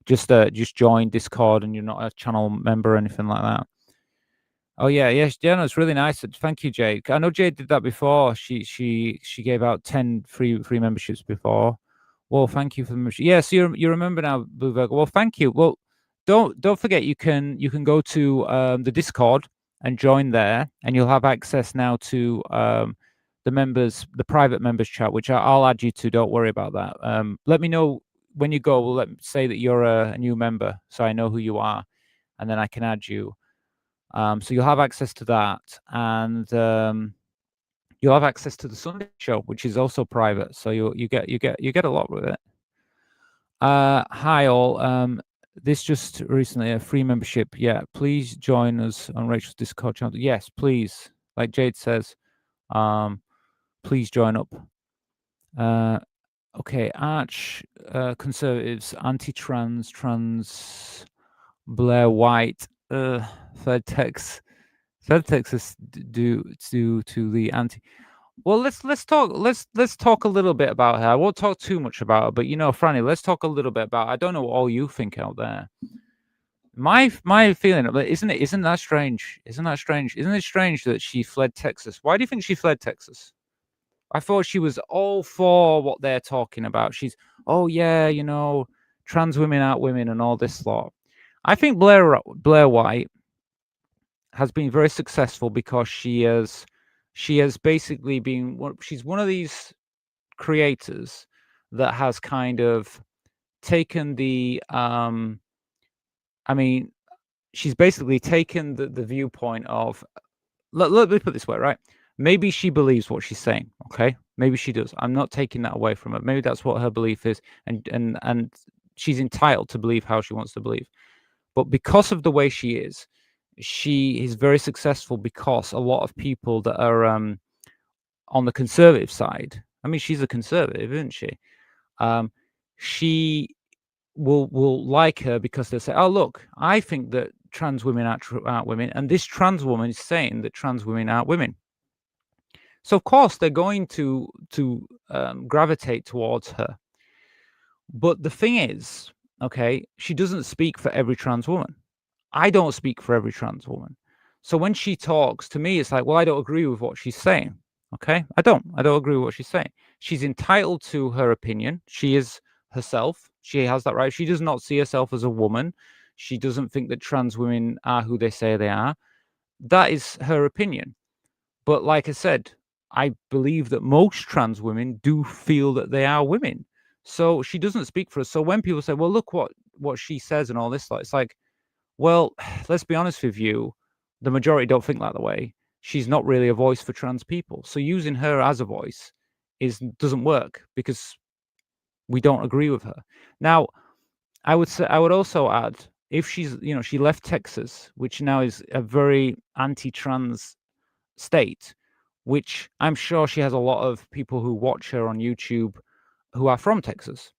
just joined Discord and you're not a channel member or anything like that. Oh yeah, yes, no, it's really nice. Thank you, Jade. I know Jade did that before. She gave out 10 free memberships before. Well, thank you for the membership. Yeah, so you remember now, Blue Virgo. Well, thank you. Well, don't forget you can go to the Discord and join there, and you'll have access now to the private members chat, which I'll add you to. Don't worry about that. Let me know when you go. We'll say that you're a new member, so I know who you are, and then I can add you. So you'll have access to that, and you'll have access to the Sunday show, which is also private. So you get a lot with it. Hi all. This just recently a free membership. Yeah, please join us on Rachel's Discord channel. Yes, please. Like Jade says, please join up. Okay, Arch conservatives, anti-trans, trans, Blair White, third Texas due to the anti. Well, let's talk a little bit about her. I won't talk too much about her, but Franny, let's talk a little bit about. I don't know what all you think out there. My feeling, isn't that strange? Isn't it strange that she fled Texas? Why do you think she fled Texas? I thought she was all for what they're talking about. She's, oh yeah, trans women aren't women and all this lot. I think Blair White has been very successful because she has basically been she's one of these creators that has kind of taken the she's basically taken the viewpoint of, let me put it this way, right? Maybe she believes what she's saying, okay? Maybe she does. I'm not taking that away from her. Maybe that's what her belief is, and she's entitled to believe how she wants to believe. But because of the way she is very successful because a lot of people that are on the conservative side, I mean, she's a conservative, isn't she? She will like her because they'll say, oh, look, I think that trans women aren't women, and this trans woman is saying that trans women aren't women. So, of course, they're going to gravitate towards her. But the thing is, okay, she doesn't speak for every trans woman. I don't speak for every trans woman. So when she talks to me, it's like, well, I don't agree with what she's saying. Okay, I don't agree with what she's saying. She's entitled to her opinion. She is herself. She has that right. She does not see herself as a woman. She doesn't think that trans women are who they say they are. That is her opinion. But like I said, I believe that most trans women do feel that they are women. So she doesn't speak for us. So when people say, well, look what she says and all this, it's like, well, let's be honest with you. The majority don't think that way. She's not really a voice for trans people. So using her as a voice doesn't work because we don't agree with her. Now, I would also add, if she's, she left Texas, which now is a very anti-trans state, which I'm sure she has a lot of people who watch her on YouTube who are from Texas.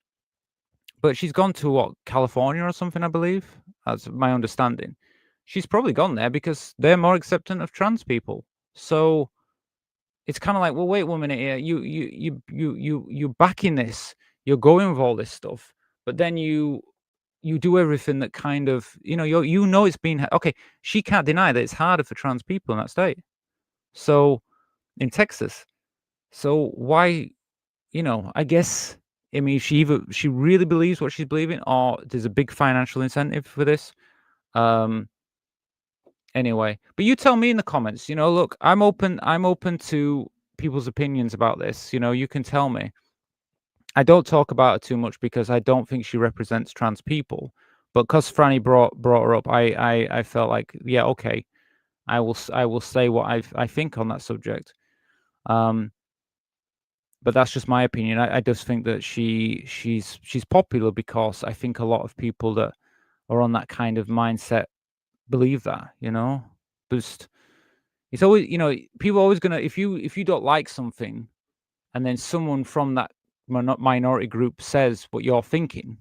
But she's gone to California or something, I believe. That's my understanding. She's probably gone there because they're more accepting of trans people. So it's kind of like, well, wait 1 minute here. You backing this. You're going with all this stuff, but then you do everything that kind of, it's been okay. She can't deny that it's harder for trans people in that state. So in Texas. So why, I guess, I mean, she really believes what she's believing, or there's a big financial incentive for this. Anyway, but you tell me in the comments. Look, I'm open to people's opinions about this. You can tell me. I don't talk about her too much because I don't think she represents trans people. But because Franny brought her up, I felt like, yeah, okay, I will say what I think on that subject. But that's just my opinion. I just think that she's popular because I think a lot of people that are on that kind of mindset believe that. Just it's always people are always gonna if you don't like something, and then someone from that minority group says what you're thinking.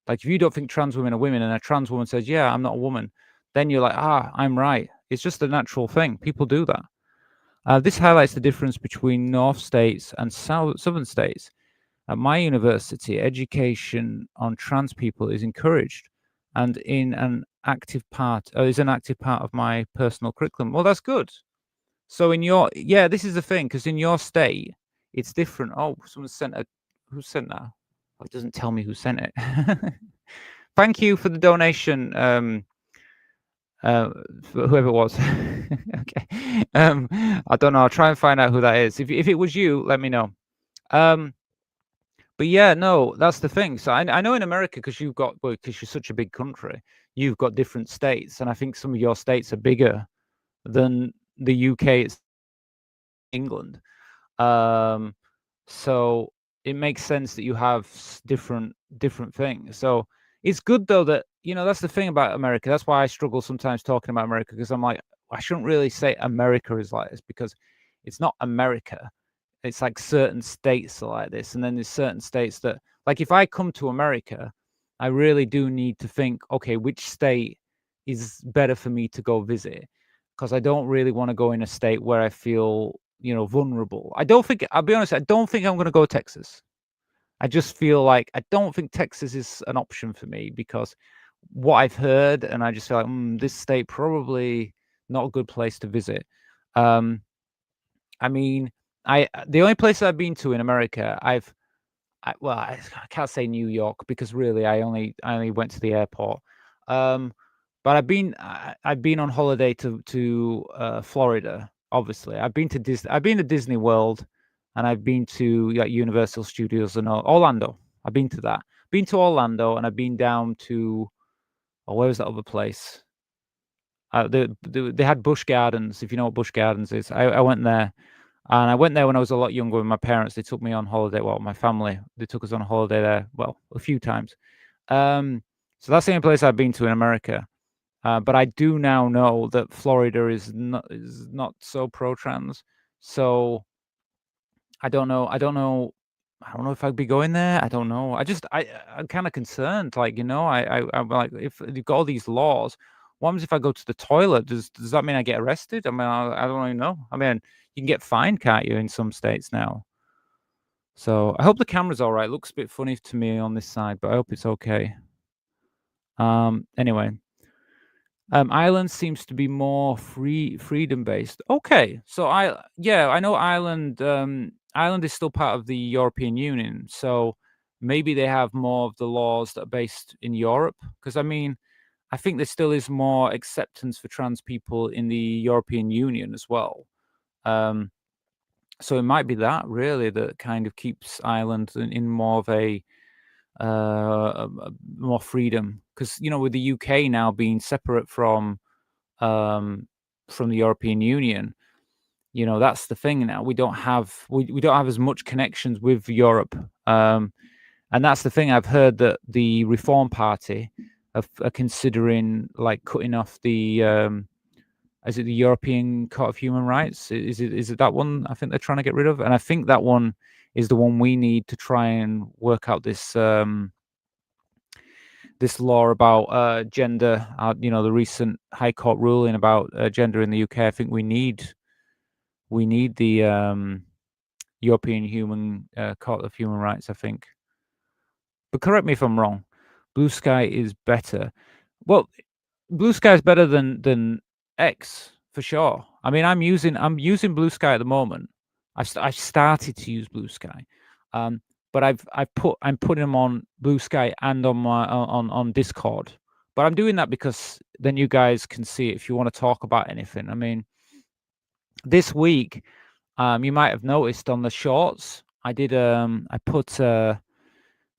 Like, if you don't think trans women are women and a trans woman says, yeah, I'm not a woman, then you're like, I'm right. It's just a natural thing. People do that. This highlights the difference between North states and Southern states. At my university, education on trans people is encouraged and is an active part of my personal curriculum. Well, that's good. So this is the thing, because in your state, it's different. Oh, someone who sent that? Oh, it doesn't tell me who sent it. Thank you for the donation, whoever it was. Okay. I don't know. I'll try and find out who that is. If it was you, let me know. But yeah, no, that's the thing. So I know in America, because because you're such a big country, you've got different states, and I think some of your states are bigger than the UK. It's England. So it makes sense that you have different things. So it's good though that that's the thing about America. That's why I struggle sometimes talking about America, because I'm like, I shouldn't really say America is like this, because it's not America. It's like certain states are like this, and then there's certain states that, like, if I come to America, I really do need to think, okay, which state is better for me to go visit, because I don't really want to go in a state where I feel vulnerable. I'll be honest, I don't think I'm going to go to Texas. I just feel like I don't think Texas is an option for me, because what I've heard, and I just feel like this state probably not a good place to visit. I mean, the only place I've been to in America, I can't say New York, because really I only went to the airport. But I've been on holiday to Florida. Obviously, I've been to Disney World, and I've been to Universal Studios and Orlando. I've been to that. Been to Orlando, and I've been down to where was that other place? They had Busch Gardens. If you know what Busch Gardens is, I went there. And I went there when I was a lot younger with my parents. They took me on holiday. Well, my family, they took us on a holiday there. Well, a few times. So that's the only place I've been to in America. But I do now know that Florida is not so pro-trans. So I don't know if I'd be going there. I don't know. I'm kind of concerned. Like, I'm like, if you've got all these laws, what happens if I go to the toilet? Does that mean I get arrested? I mean, I don't even know. I mean, you can get fined, can't you, in some states now? So I hope the camera's all right. Looks a bit funny to me on this side, but I hope it's okay. Anyway, Ireland seems to be more freedom based. Okay, so I know Ireland. Ireland is still part of the European Union, so maybe they have more of the laws that are based in Europe. Because I mean, I think there still is more acceptance for trans people in the European Union as well. So it might be that really that kind of keeps Ireland in more of a more freedom, because with the UK now being separate from the European Union, that's the thing now. We don't have as much connections with Europe, and that's the thing. I've heard that the Reform Party are considering like cutting off the is it the European Court of Human Rights? Is it that one? I think they're trying to get rid of, and I think that one is the one we need to try and work out this this law about gender. The recent High Court ruling about gender in the UK. I think we need the European Court of Human Rights, I think. But correct me if I'm wrong. Blue Sky is better. Well, Blue Sky is better than X for sure. I mean, I'm using Blue Sky at the moment. I've started to use Blue Sky, but I'm putting them on Blue Sky and on my on Discord. But I'm doing that because then you guys can see it if you want to talk about anything. I mean, this week, you might have noticed on the shorts, I put some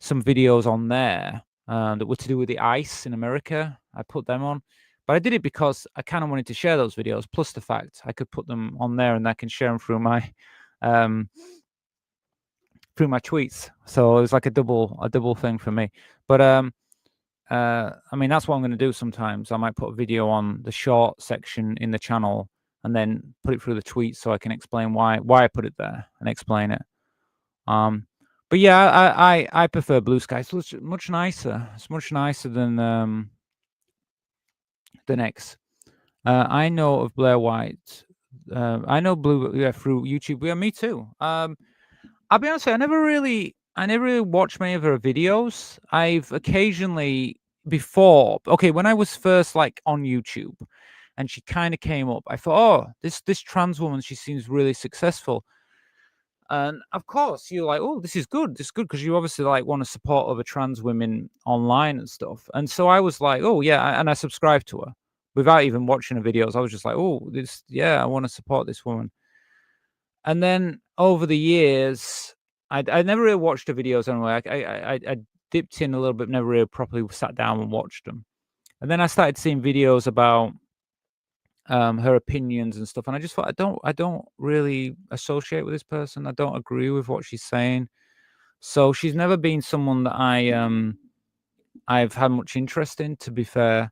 videos on there that were to do with the ice in America. I put them on, but I did it because I kind of wanted to share those videos. Plus the fact I could put them on there and I can share them through my tweets. So it was like a double thing for me. But I mean, that's what I'm going to do sometimes. I might put a video on the short section in the channel and then put it through the tweet so I can explain why I put it there and explain it. But yeah, I prefer Blue Sky. So it's much nicer. It's much nicer than X. I know of Blair White. I know Blue through YouTube. Yeah, me too. I'll be honest with you, I never really watched many of her videos. I've occasionally before, okay, when I was first like on YouTube and she kind of came up, I thought, oh, this trans woman, she seems really successful. And of course, you're like, oh, this is good. This is good because you obviously like want to support other trans women online and stuff. And so I was like, oh yeah, and I subscribed to her without even watching her videos. I was just like, oh, I want to support this woman. And then over the years, I never really watched her videos anyway. I dipped in a little bit, never really properly sat down and watched them. And then I started seeing videos about her opinions and stuff, and I just thought I don't really associate with this person. I don't agree with what she's saying. So she's never been someone that I've had much interest in, to be fair.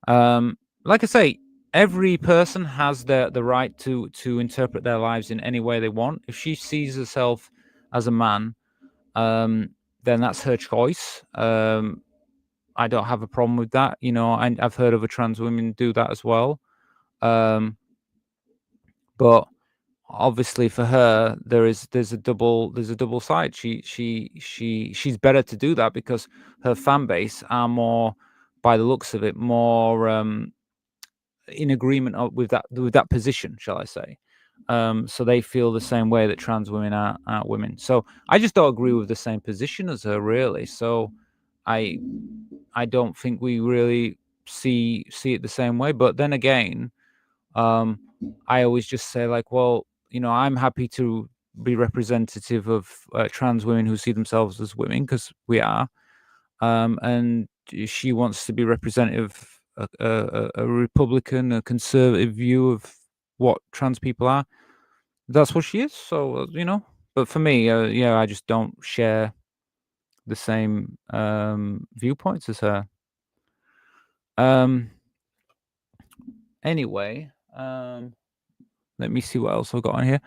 Like I say, every person has the right to interpret their lives in any way they want. If she sees herself as a man, then that's her choice. I don't have a problem with that. You know, I've heard other trans women do that as well. But obviously for her, there's a double side. She's better to do that because her fan base are more, by the looks of it, more in agreement with that position, shall I say. So they feel the same way that trans women are women. So I just don't agree with the same position as her, really. So I don't think we really see it the same way. But then again, I always just say like, well, you know, I'm happy to be representative of trans women who see themselves as women, because we are, and she wants to be representative, a Republican, a conservative view of what trans people are. That's what she is. So you know, but for me, yeah, I just don't share the same viewpoints as her. Anyway, let me see what else I've got on here.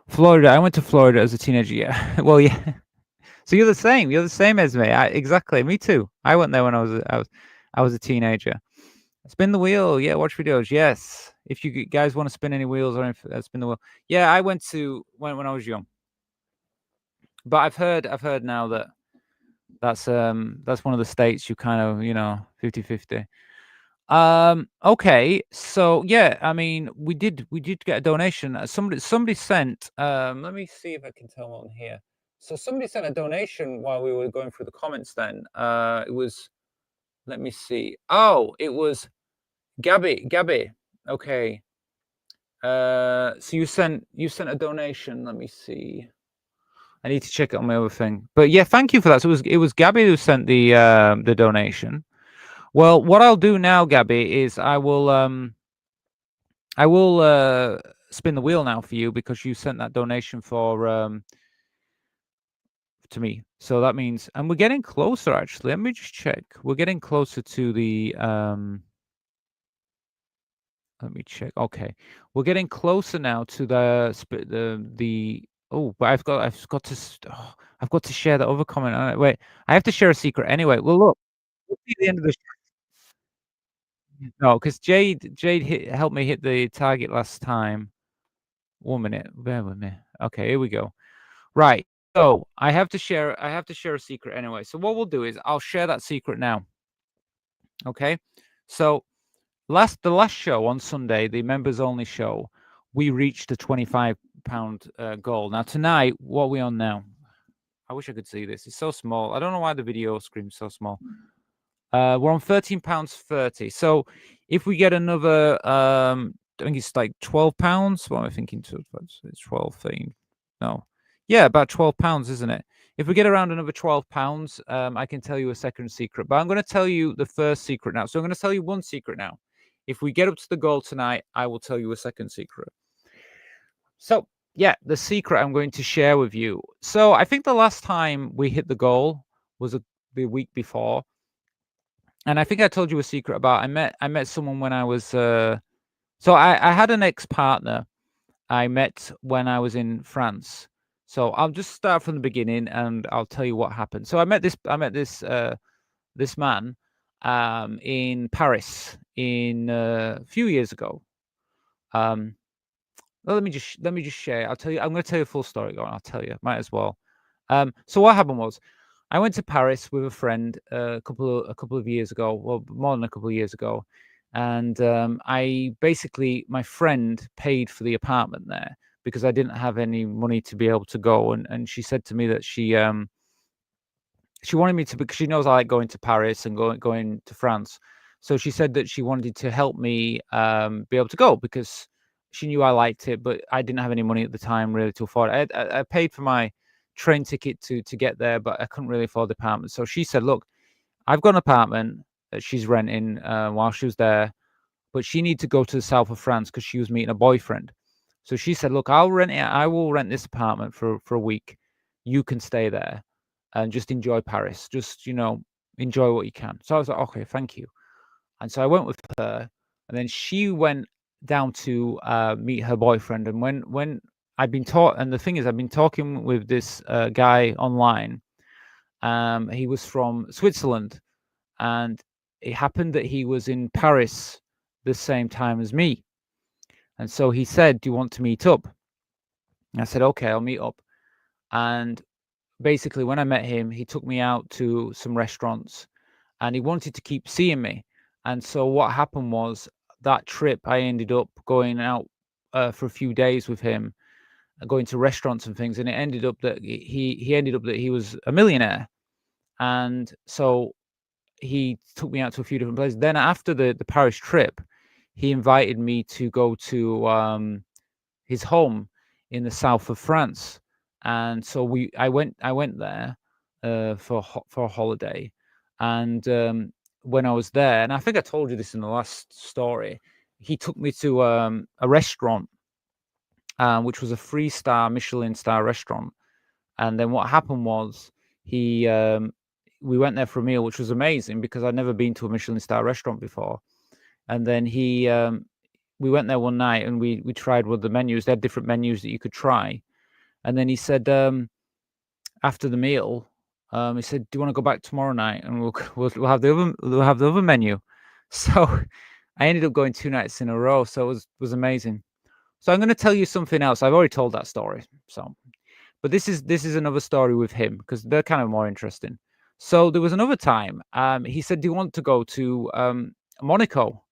Florida. I went to Florida as a teenager. Yeah. Well, yeah. So you're the same. You're the same as me. Exactly. Me too. I went there when I was a teenager. Spin the wheel. Yeah. Watch videos. Yes. If you guys want to spin any wheels or anything, spin the wheel. Yeah. I went to when I was young. But I've heard now that that's one of the states you kind of, you know, 50-50. Okay, so yeah, I mean, we did get a donation. Somebody sent, let me see if I can tell on here. So somebody sent a donation while we were going through the comments then. It was, let me see. Oh, it was Gabby. Okay. So you sent a donation. Let me see. I need to check it on my other thing. But yeah, thank you for that. So it was Gabby who sent the donation. Well, what I'll do now, Gabby, is I will spin the wheel now for you, because you sent that donation to me. So that means, and we're getting closer actually. Let me just check. We're getting closer to the let me check. Okay. We're getting closer now to the oh, but I've got to share the other comment. Wait, I have to share a secret anyway. Well, look, we'll see the end of the No, because Jade helped me hit the target last time. 1 minute, bear with me. Okay, here we go. Right. So I have to share a secret anyway. So what we'll do is I'll share that secret now. Okay. So the last show on Sunday, the members only show, we reached the £25 goal. Now tonight, what are we on now? I wish I could see this. It's so small. I don't know why the video screen's so small. We're on £13.30. So if we get another, I think it's like £12. What am I thinking? It's 12 thing. No, yeah, about £12, isn't it? If we get around another £12, I can tell you a second secret. But I'm going to tell you the first secret now. So I'm going to tell you one secret now. If we get up to the goal tonight, I will tell you a second secret. So yeah, the secret I'm going to share with you. So I think the last time we hit the goal was the week before. And I think I told you a secret about I met someone when I was so I had an ex-partner I met when I was in France. So I'll just start from the beginning and I'll tell you what happened. So I met this man in Paris in a few years ago. Well, let me just share. I'll tell you. I'm going to tell you a full story. Go on, I'll tell you. Might as well. So what happened was, I went to Paris with a friend a couple of years ago. Well, more than a couple of years ago, and my friend paid for the apartment there because I didn't have any money to be able to go. And she said to me that she wanted me to, because she knows I like going to Paris and going to France. So she said that she wanted to help me be able to go because she knew I liked it, but I didn't have any money at the time really to afford it. I paid for my train ticket to get there, but I couldn't really afford the apartment. So she said, "Look, I've got an apartment that she's renting while she was there, but she needs to go to the south of France because she was meeting a boyfriend." So she said, "Look, I will rent this apartment for a week. You can stay there and just enjoy Paris. Just, enjoy what you can." So I was like, "Okay, thank you." And so I went with her, and then she went down to meet her boyfriend. And when I've been taught, and the thing is, I've been talking with this guy online. He was from Switzerland, and it happened that he was in Paris the same time as me. And so he said, "Do you want to meet up?" And I said, "Okay, I'll meet up." And basically, when I met him, he took me out to some restaurants, and he wanted to keep seeing me. And so what happened was, that trip, I ended up going out for a few days with him, going to restaurants and things, and it ended up that he was a millionaire. And so he took me out to a few different places. Then after the Paris trip, he invited me to go to his home in the south of France. And so I went there for a holiday. And when I was there, and I think I told you this in the last story, he took me to a restaurant, which was a 3-star Michelin star restaurant. And then what happened was, we went there for a meal, which was amazing because I'd never been to a Michelin star restaurant before. And then we went there one night and we tried one of the menus. They had different menus that you could try. And then he said, after the meal, he said, "Do you want to go back tomorrow night and we'll have the other menu?" So I ended up going 2 nights in a row. So it was amazing. So I'm going to tell you something else. I've already told that story. But this is another story with him because they're kind of more interesting. So there was another time. He said, "Do you want to go to Monaco?"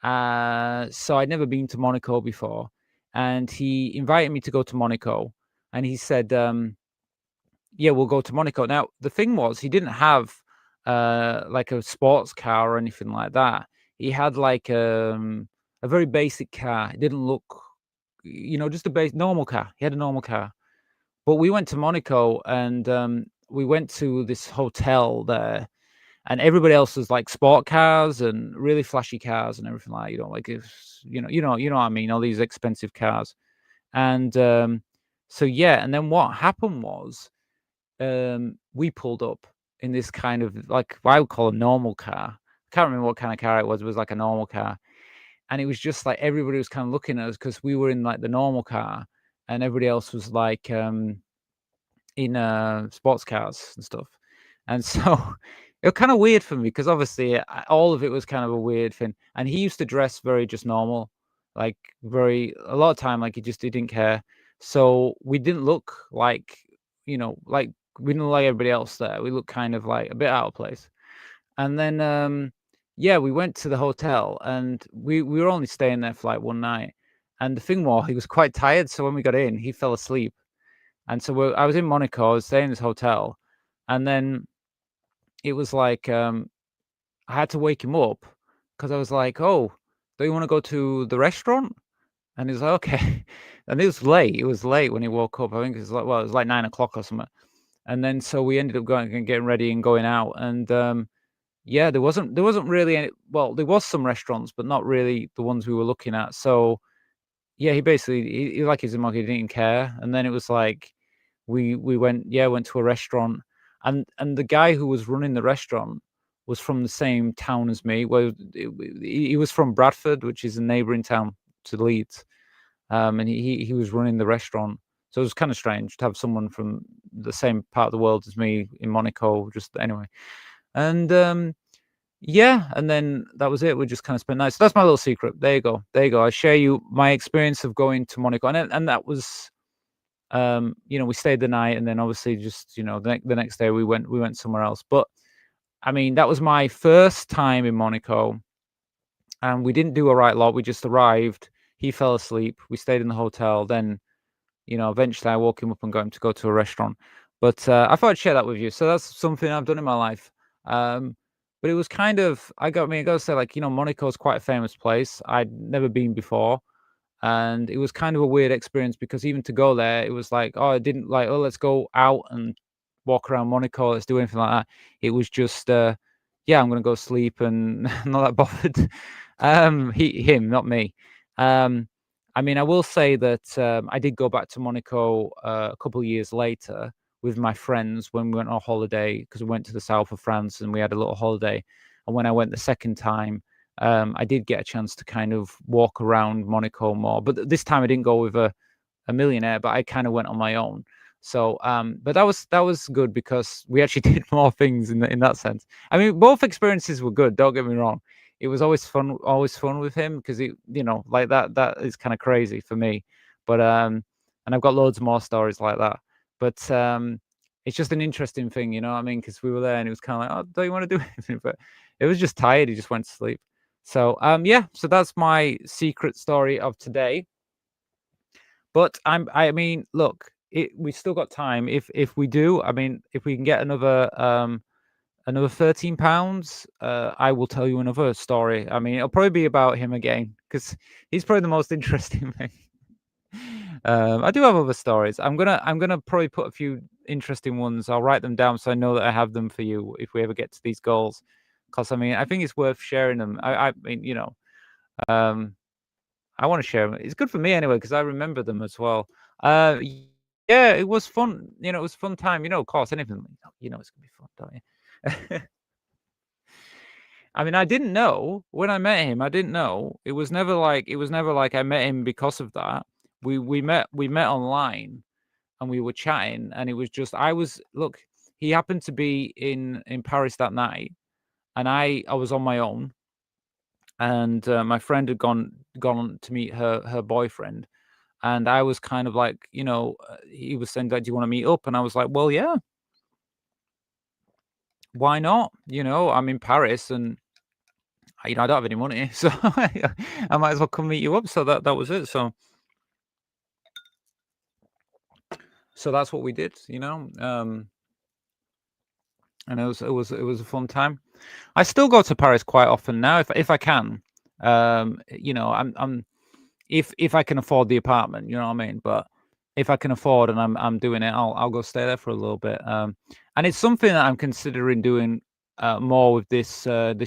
So I'd never been to Monaco before, and he invited me to go to Monaco. And he said, "Yeah, we'll go to Monaco." Now the thing was, he didn't have like a sports car or anything like that. He had like a very basic car. It didn't look, just a normal car. He had a normal car. But we went to Monaco, and we went to this hotel there, and everybody else was like sport cars and really flashy cars and everything like, like if, you know what I mean, all these expensive cars. And so yeah, and then what happened was, we pulled up in this kind of, like, what I would call a normal car. I can't remember what kind of car it was. It was like a normal car, and it was just like everybody was kind of looking at us because we were in like the normal car, and everybody else was like in sports cars and stuff. And so it was kind of weird for me because obviously all of it was kind of a weird thing. And he used to dress very just normal, like a lot of time, like he didn't care. So we didn't look like, like we didn't look like everybody else there. We looked kind of like a bit out of place. And then yeah, we went to the hotel, and we were only staying there for like one night. And the thing was, he was quite tired, so when we got in, he fell asleep. And so I was in Monaco, I was staying in this hotel, and then it was like I had to wake him up because I was like, "Oh, do you want to go to the restaurant?" And he's like, "Okay." And it was late. It was late when he woke up. I think it was like, well, it was like 9 o'clock or something. And then so we ended up going and getting ready and going out. And yeah, there wasn't really any. Well, there was some restaurants, but not really the ones we were looking at. So yeah, he basically he like he's a monkey, he didn't care. And then it was like we went to a restaurant, and the guy who was running the restaurant was from the same town as me. Well, he was from Bradford, which is a neighboring town to Leeds. And he was running the restaurant. So it was kind of strange to have someone from the same part of the world as me in Monaco. Just anyway, and yeah, and then that was it. We just kind of spent nights. So that's my little secret. There you go. There you go. I share you my experience of going to Monaco, and that was, we stayed the night, and then obviously just the next day we went somewhere else. But I mean, that was my first time in Monaco, and we didn't do a right lot. We just arrived. He fell asleep. We stayed in the hotel. Then, eventually I woke him up and got him to go to a restaurant. But I thought I'd share that with you. So that's something I've done in my life. But it was kind of, I got to say, like, Monaco is quite a famous place. I'd never been before. And it was kind of a weird experience because even to go there, it was like, oh, I didn't like, oh, let's go out and walk around Monaco. Let's do anything like that. It was just, yeah, I'm going to go sleep and not that bothered. Him, not me. I mean, I will say that I did go back to Monaco a couple of years later with my friends when we went on holiday because we went to the south of France and we had a little holiday. And when I went the second time, I did get a chance to kind of walk around Monaco more. But this time I didn't go with a millionaire, but I kind of went on my own. So, but that was good because we actually did more things in that sense. I mean, both experiences were good. Don't get me wrong. It was always fun with him because like that is kind of crazy for me. But and I've got loads more stories like that. But it's just an interesting thing, you know what I mean? Because we were there and it was kind of like, oh, don't you want to do anything? But it was just tired. He just went to sleep. So yeah, so that's my secret story of today. But I mean, look, we still got time. If we do, I mean, if we can get another £13, I will tell you another story. I mean, it'll probably be about him again because he's probably the most interesting thing. I do have other stories. I'm gonna probably put a few interesting ones. I'll write them down so I know that I have them for you if we ever get to these goals. Because I mean, I think it's worth sharing them. I mean, um, I want to share them. It's good for me anyway because I remember them as well. Yeah, it was fun. It was a fun time. Of course, anything. It's gonna be fun, don't you? I mean, I didn't know when I met him. I didn't know. It was never like I met him because of that. We met online and we were chatting, and it was just look. He happened to be in Paris that night, and I was on my own, and my friend had gone to meet her boyfriend, and I was kind of like, he was saying, "Do you want to meet up?" And I was like, "Well, yeah, why not? I'm in Paris, and I don't have any money, so I might as well come meet you up." So that was it. So that's what we did, and it was a fun time. I still go to Paris quite often now if I can. I'm if I can afford the apartment, you know what I mean. But if I can afford and I'm doing it, I'll go stay there for a little bit. And it's something that I'm considering doing more with this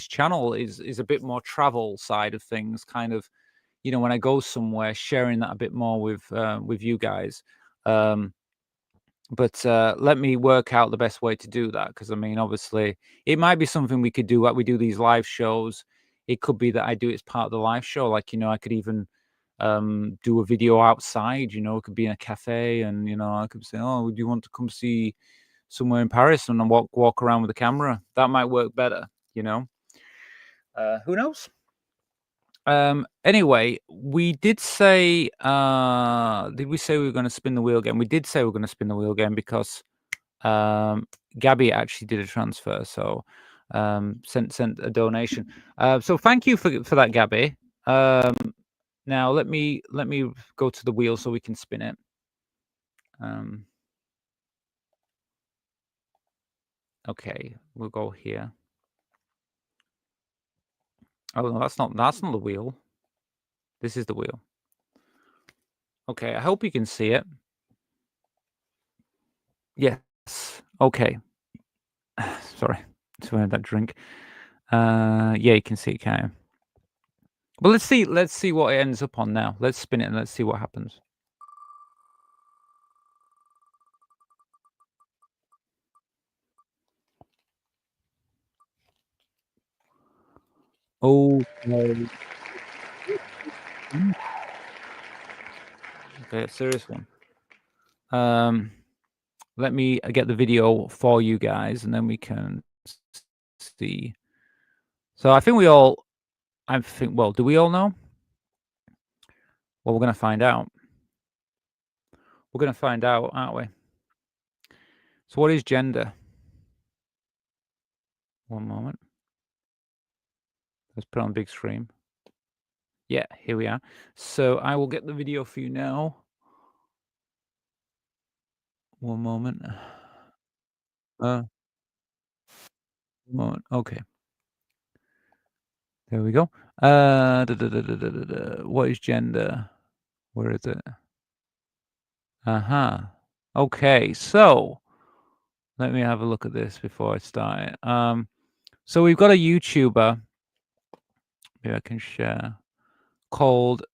channel is a bit more travel side of things, kind of, when I go somewhere, sharing that a bit more with you guys. But let me work out the best way to do that because I mean, obviously, it might be something we could do. Like we do these live shows. It could be that I do it as part of the live show. Like I could even do a video outside. It could be in a cafe, and I could say, "Oh, do you want to come see somewhere in Paris?" And then walk around with the camera. That might work better. Who knows? Anyway, we did say, did we say we were going to spin the wheel again? We did say we were going to spin the wheel again because Gabby actually did a transfer, so sent a donation. So thank you for that, Gabby. Now let me go to the wheel so we can spin it. Okay, we'll go here. Oh no, that's not the wheel. This is the wheel. Okay, I hope you can see it. Yes. Okay. Sorry, just wanted that drink. Yeah, you can see it, can't you? Well, let's see what it ends up on now. Let's spin it and let's see what happens. Okay. Okay, a serious one. Let me get the video for you guys, and then we can see. So I think well, do we all know? Well, we're gonna find out. We're gonna find out, aren't we? So what is gender? One moment. Let's put it on big screen. Yeah, here we are. So I will get the video for you now. One moment. One moment. Okay. There we go. What is gender? Where is it? Uh-huh. Okay, so let me have a look at this before I start. So we've got a YouTuber, maybe I can share, called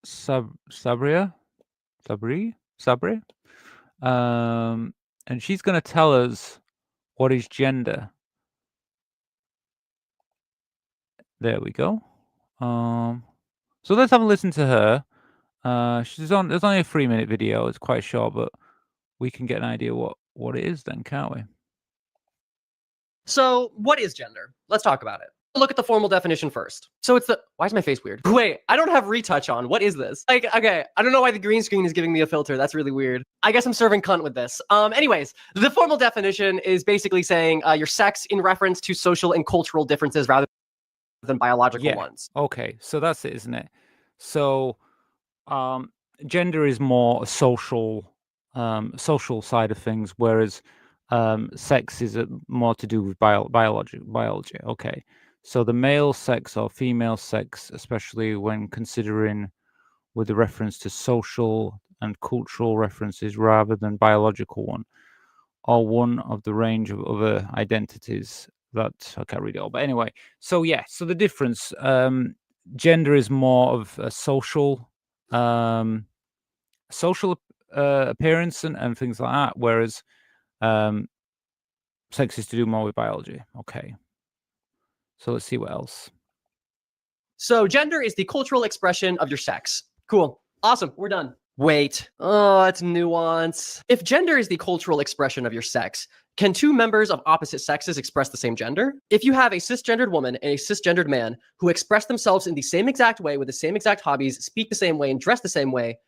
Sabri. And she's gonna tell us what is gender. There we go. So let's have a listen to her. There's only a 3-minute video. It's quite short, but we can get an idea what it is then, can't we? So, what is gender? Let's talk about it. Look at the formal definition first. So it's the, why is my face weird? Wait, I don't have retouch on. What is this? Like, okay, I don't know why the green screen is giving me a filter. That's really weird. I guess I'm serving cunt with this. Anyways, the formal definition is basically saying your sex in reference to social and cultural differences rather than biological ones. Okay, so that's it, isn't it? So, gender is more a social side of things, whereas sex is more to do with biology. Okay, so the male sex or female sex, especially when considering with the reference to social and cultural references rather than biological one, or one of the range of other identities that I can't read it all. But anyway, so yeah, so the difference, gender is more of a social appearance and things like that, whereas sex is to do more with biology. Okay, so let's see what else. So gender is the cultural expression of your sex. Cool. Awesome. We're done. Wait. Oh, it's nuance. If gender is the cultural expression of your sex, can two members of opposite sexes express the same gender? If you have a cisgendered woman and a cisgendered man who express themselves in the same exact way with the same exact hobbies, speak the same way, and dress the same way,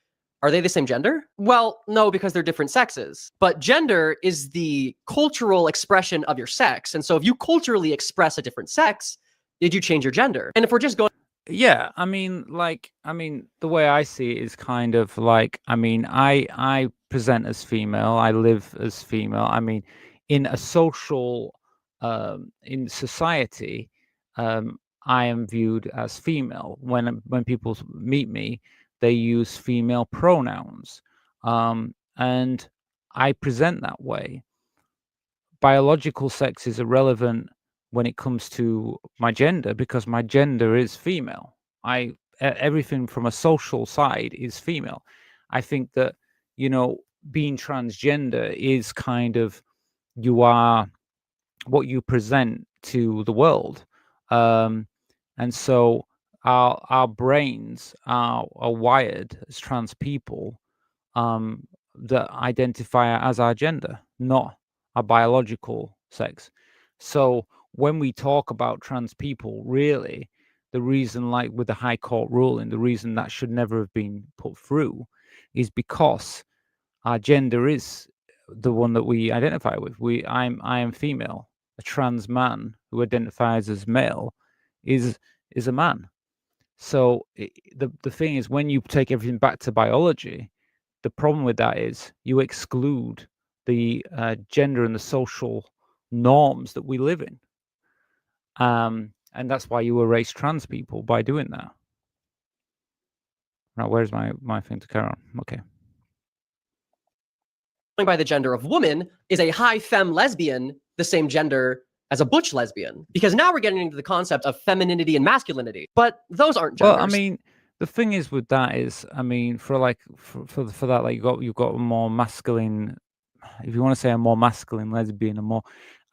are they the same gender? Well, no, because they're different sexes. But gender is the cultural expression of your sex. And so if you culturally express a different sex, did you change your gender? And if we're just going... Yeah, I mean, the way I see it is kind of like, I present as female, I live as female. I mean, in a social, in society, I am viewed as female. When people meet me, they use female pronouns, and I present that way. Biological sex is irrelevant when it comes to my gender because my gender is female. Everything from a social side is female. I think that, being transgender is kind of, you are what you present to the world. And so our brains are wired as trans people that identify as our gender, not our biological sex. So when we talk about trans people, really, the reason, like with the High Court ruling, the reason that should never have been put through is because our gender is the one that we identify with. I am female. A trans man who identifies as male is a man. So the thing is, when you take everything back to biology, the problem with that is you exclude the gender and the social norms that we live in. And that's why you erase trans people by doing that. Now, where's my thing to carry on? Okay. By the gender of woman is a high femme lesbian the same gender as a butch lesbian? Because now we're getting into the concept of femininity and masculinity, but those aren't genders. Well, I mean, the thing is with that is, I mean, for that, like you've got a more masculine, if you want to say a more masculine lesbian, a more,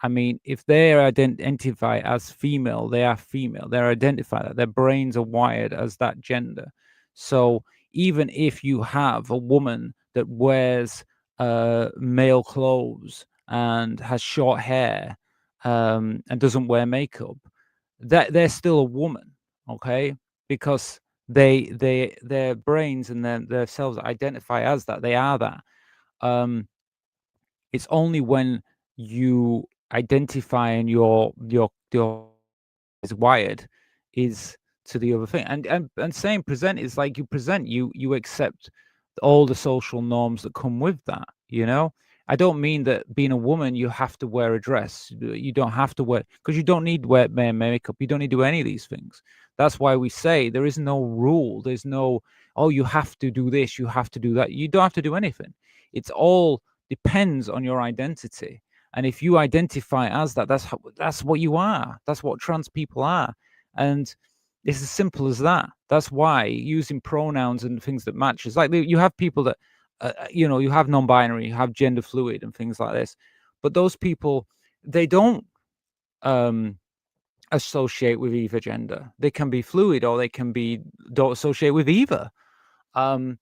I mean, if they identify as female, they are female. They're identified that their brains are wired as that gender. So even if you have a woman that wears male clothes and has short hair and doesn't wear makeup, that they're still a woman, okay? Because their brains and their selves identify as that. They are that. It's only when you identify and your is wired is to the other thing. And saying present is like you present, you accept all the social norms that come with that, you know? I don't mean that being a woman you have to wear a dress. You don't have to wear, because you don't need to wear makeup. You don't need to do any of these things. That's why we say there is no rule. There's no, oh, you have to do this, you have to do that. You don't have to do anything. It's all depends on your identity. And if you identify as that, that's what you are. That's what trans people are. And it's as simple as that. That's why using pronouns and things that match is like you have people that, you know, you have non-binary, you have gender fluid and things like this. But those people, they don't associate with either gender. They can be fluid or they can don't associate with either. And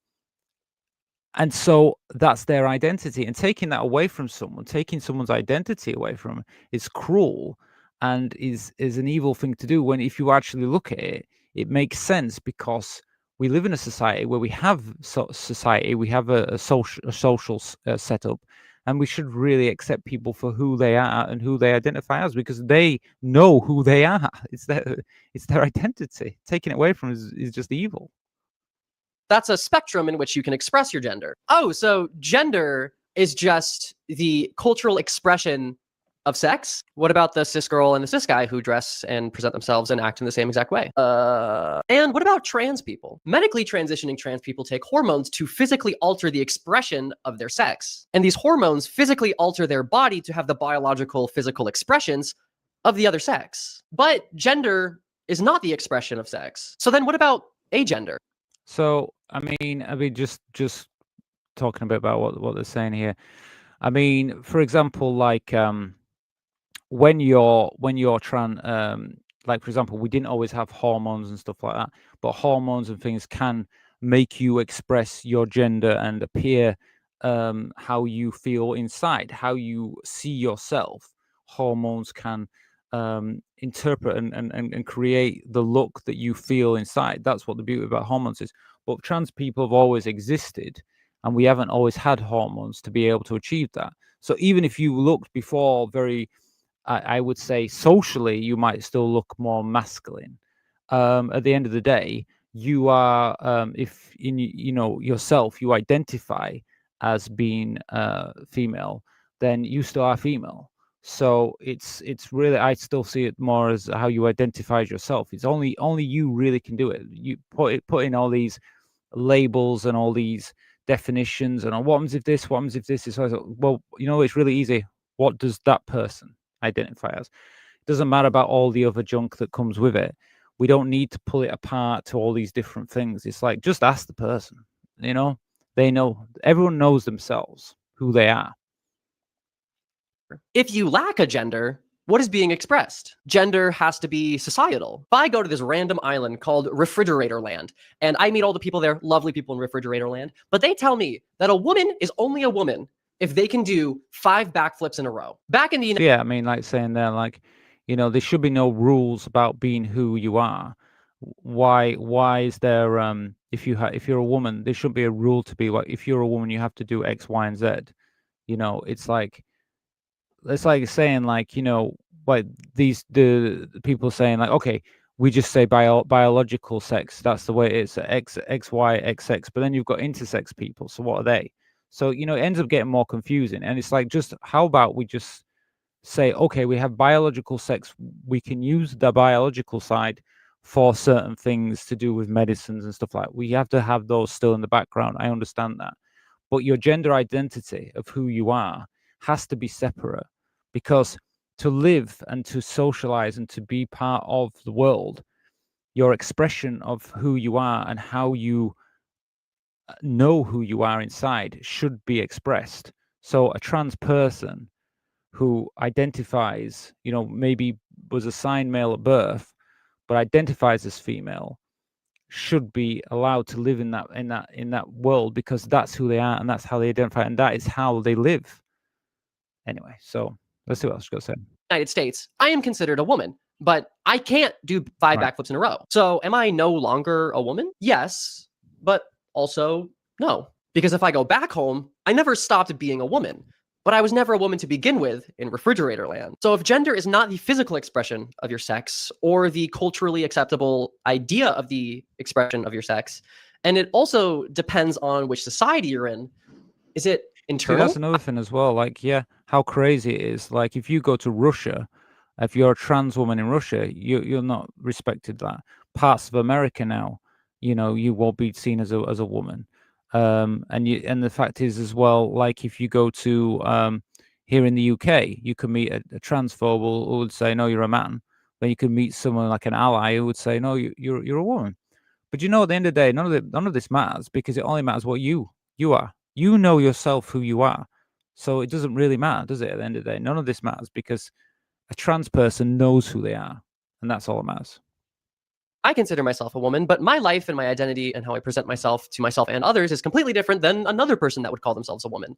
so that's their identity. And taking that away from someone, taking someone's identity away from them is cruel and is an evil thing to do. When if you actually look at it, it makes sense because we live in a society where we have we have a social setup, and we should really accept people for who they are and who they identify as, because they know who they are. It's their identity. Taking it away from is just evil. That's a spectrum in which you can express your gender. Oh, so gender is just the cultural expression of sex? What about the cis girl and the cis guy who dress and present themselves and act in the same exact way? And what about trans people? Medically transitioning trans people take hormones to physically alter the expression of their sex. And these hormones physically alter their body to have the biological physical expressions of the other sex. But gender is not the expression of sex. So then what about agender? So, I mean, just talking a bit about what they're saying here. I mean, for example, like when you're trans, like for example, we didn't always have hormones and stuff like that, but hormones and things can make you express your gender and appear how you feel inside, how you see yourself. Hormones can interpret and create the look that you feel inside. That's what the beauty about hormones is. But trans people have always existed, and we haven't always had hormones to be able to achieve that. So even if you looked before very, I would say socially, you might still look more masculine. At the end of the day, you are, if in yourself, you identify as being female, then you still are female. So it's really, I still see it more as how you identify as yourself. It's only you really can do it. You put in all these labels and all these definitions and what happens if this, what happens if this is, well, it's really easy. What does that person identify as? It doesn't matter about all the other junk that comes with it. We don't need to pull it apart to all these different things. It's like, just ask the person, they know, everyone knows themselves who they are. If you lack a gender, what is being expressed? Gender has to be societal. If I go to this random island called Refrigerator Land, and I meet all the people there, lovely people in Refrigerator Land, but they tell me that a woman is only a woman if they can do 5 backflips in a row. Back in the I mean, like saying there, like, there should be no rules about being who you are. Why is there if you're a woman, there shouldn't be a rule to be like, if you're a woman, you have to do X, Y, and Z. It's like saying, like, what the people saying, like, okay, we just say biological sex, that's the way it is, X, Y, XX, but then you've got intersex people, so what are they? So it ends up getting more confusing, and it's like, just how about we just say, okay, we have biological sex. We can use the biological side for certain things to do with medicines and stuff like that. We have to have those still in the background. I understand that. But your gender identity of who you are has to be separate, because to live and to socialize and to be part of the world, your expression of who you are and how you know who you are inside should be expressed. So a trans person who identifies, maybe was assigned male at birth, but identifies as female, should be allowed to live in that world, because that's who they are and that's how they identify and that is how they live. Anyway, so let's see what else you got to say. United States, I am considered a woman, but I can't do 5 Right. backflips in a row. So am I no longer a woman? Yes, but also no. Because if I go back home, I never stopped being a woman, but I was never a woman to begin with in refrigerator land. So if gender is not the physical expression of your sex or the culturally acceptable idea of the expression of your sex, and it also depends on which society you're in, is it See, internal? that's another thing as well. Like, yeah, how crazy it is. Like, if you go to Russia, if you're a trans woman in Russia, you're not respected. That parts of America now, you won't be seen as a woman. And the fact is as well, like if you go to here in the UK, you can meet a transphobe who would say, no, you're a man. Then you can meet someone like an ally who would say, no, you're a woman. But at the end of the day, none of this matters, because it only matters what you are. You know yourself who you are. So it doesn't really matter, does it? At the end of the day, none of this matters, because a trans person knows who they are, and that's all that matters. I consider myself a woman, but my life and my identity and how I present myself to myself and others is completely different than another person that would call themselves a woman.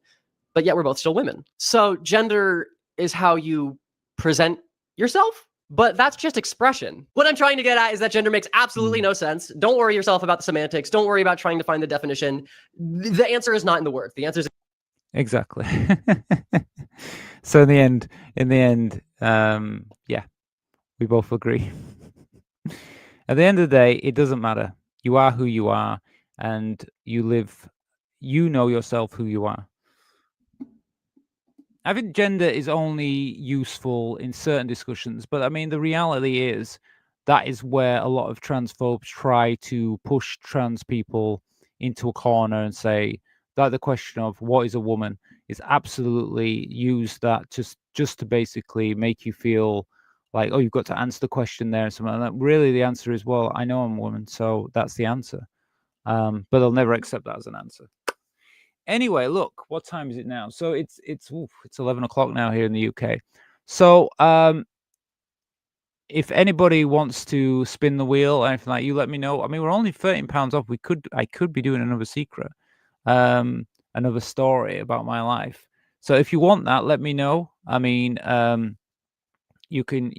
But yet we're both still women. So gender is how you present yourself, but that's just expression. What I'm trying to get at is that gender makes absolutely no sense. Don't worry yourself about the semantics. Don't worry about trying to find the definition. The answer is not in the words. The answer is Exactly. So in the end, yeah, we both agree. At the end of the day, it doesn't matter. You are who you are, and you know yourself who you are. I think gender is only useful in certain discussions, but I mean, the reality is that is where a lot of transphobes try to push trans people into a corner and say that the question of what is a woman is absolutely used that just to basically make you feel like, oh, you've got to answer the question there and something like that. Really, the answer is, well, I know I'm a woman, so that's the answer. But they'll never accept that as an answer. Anyway, look, what time is it now? So it's 11 o'clock now here in the UK. So if anybody wants to spin the wheel or anything like, you let me know. I mean, we're only £13 off. I could be doing another secret, another story about my life. So if you want that, let me know. I mean, you can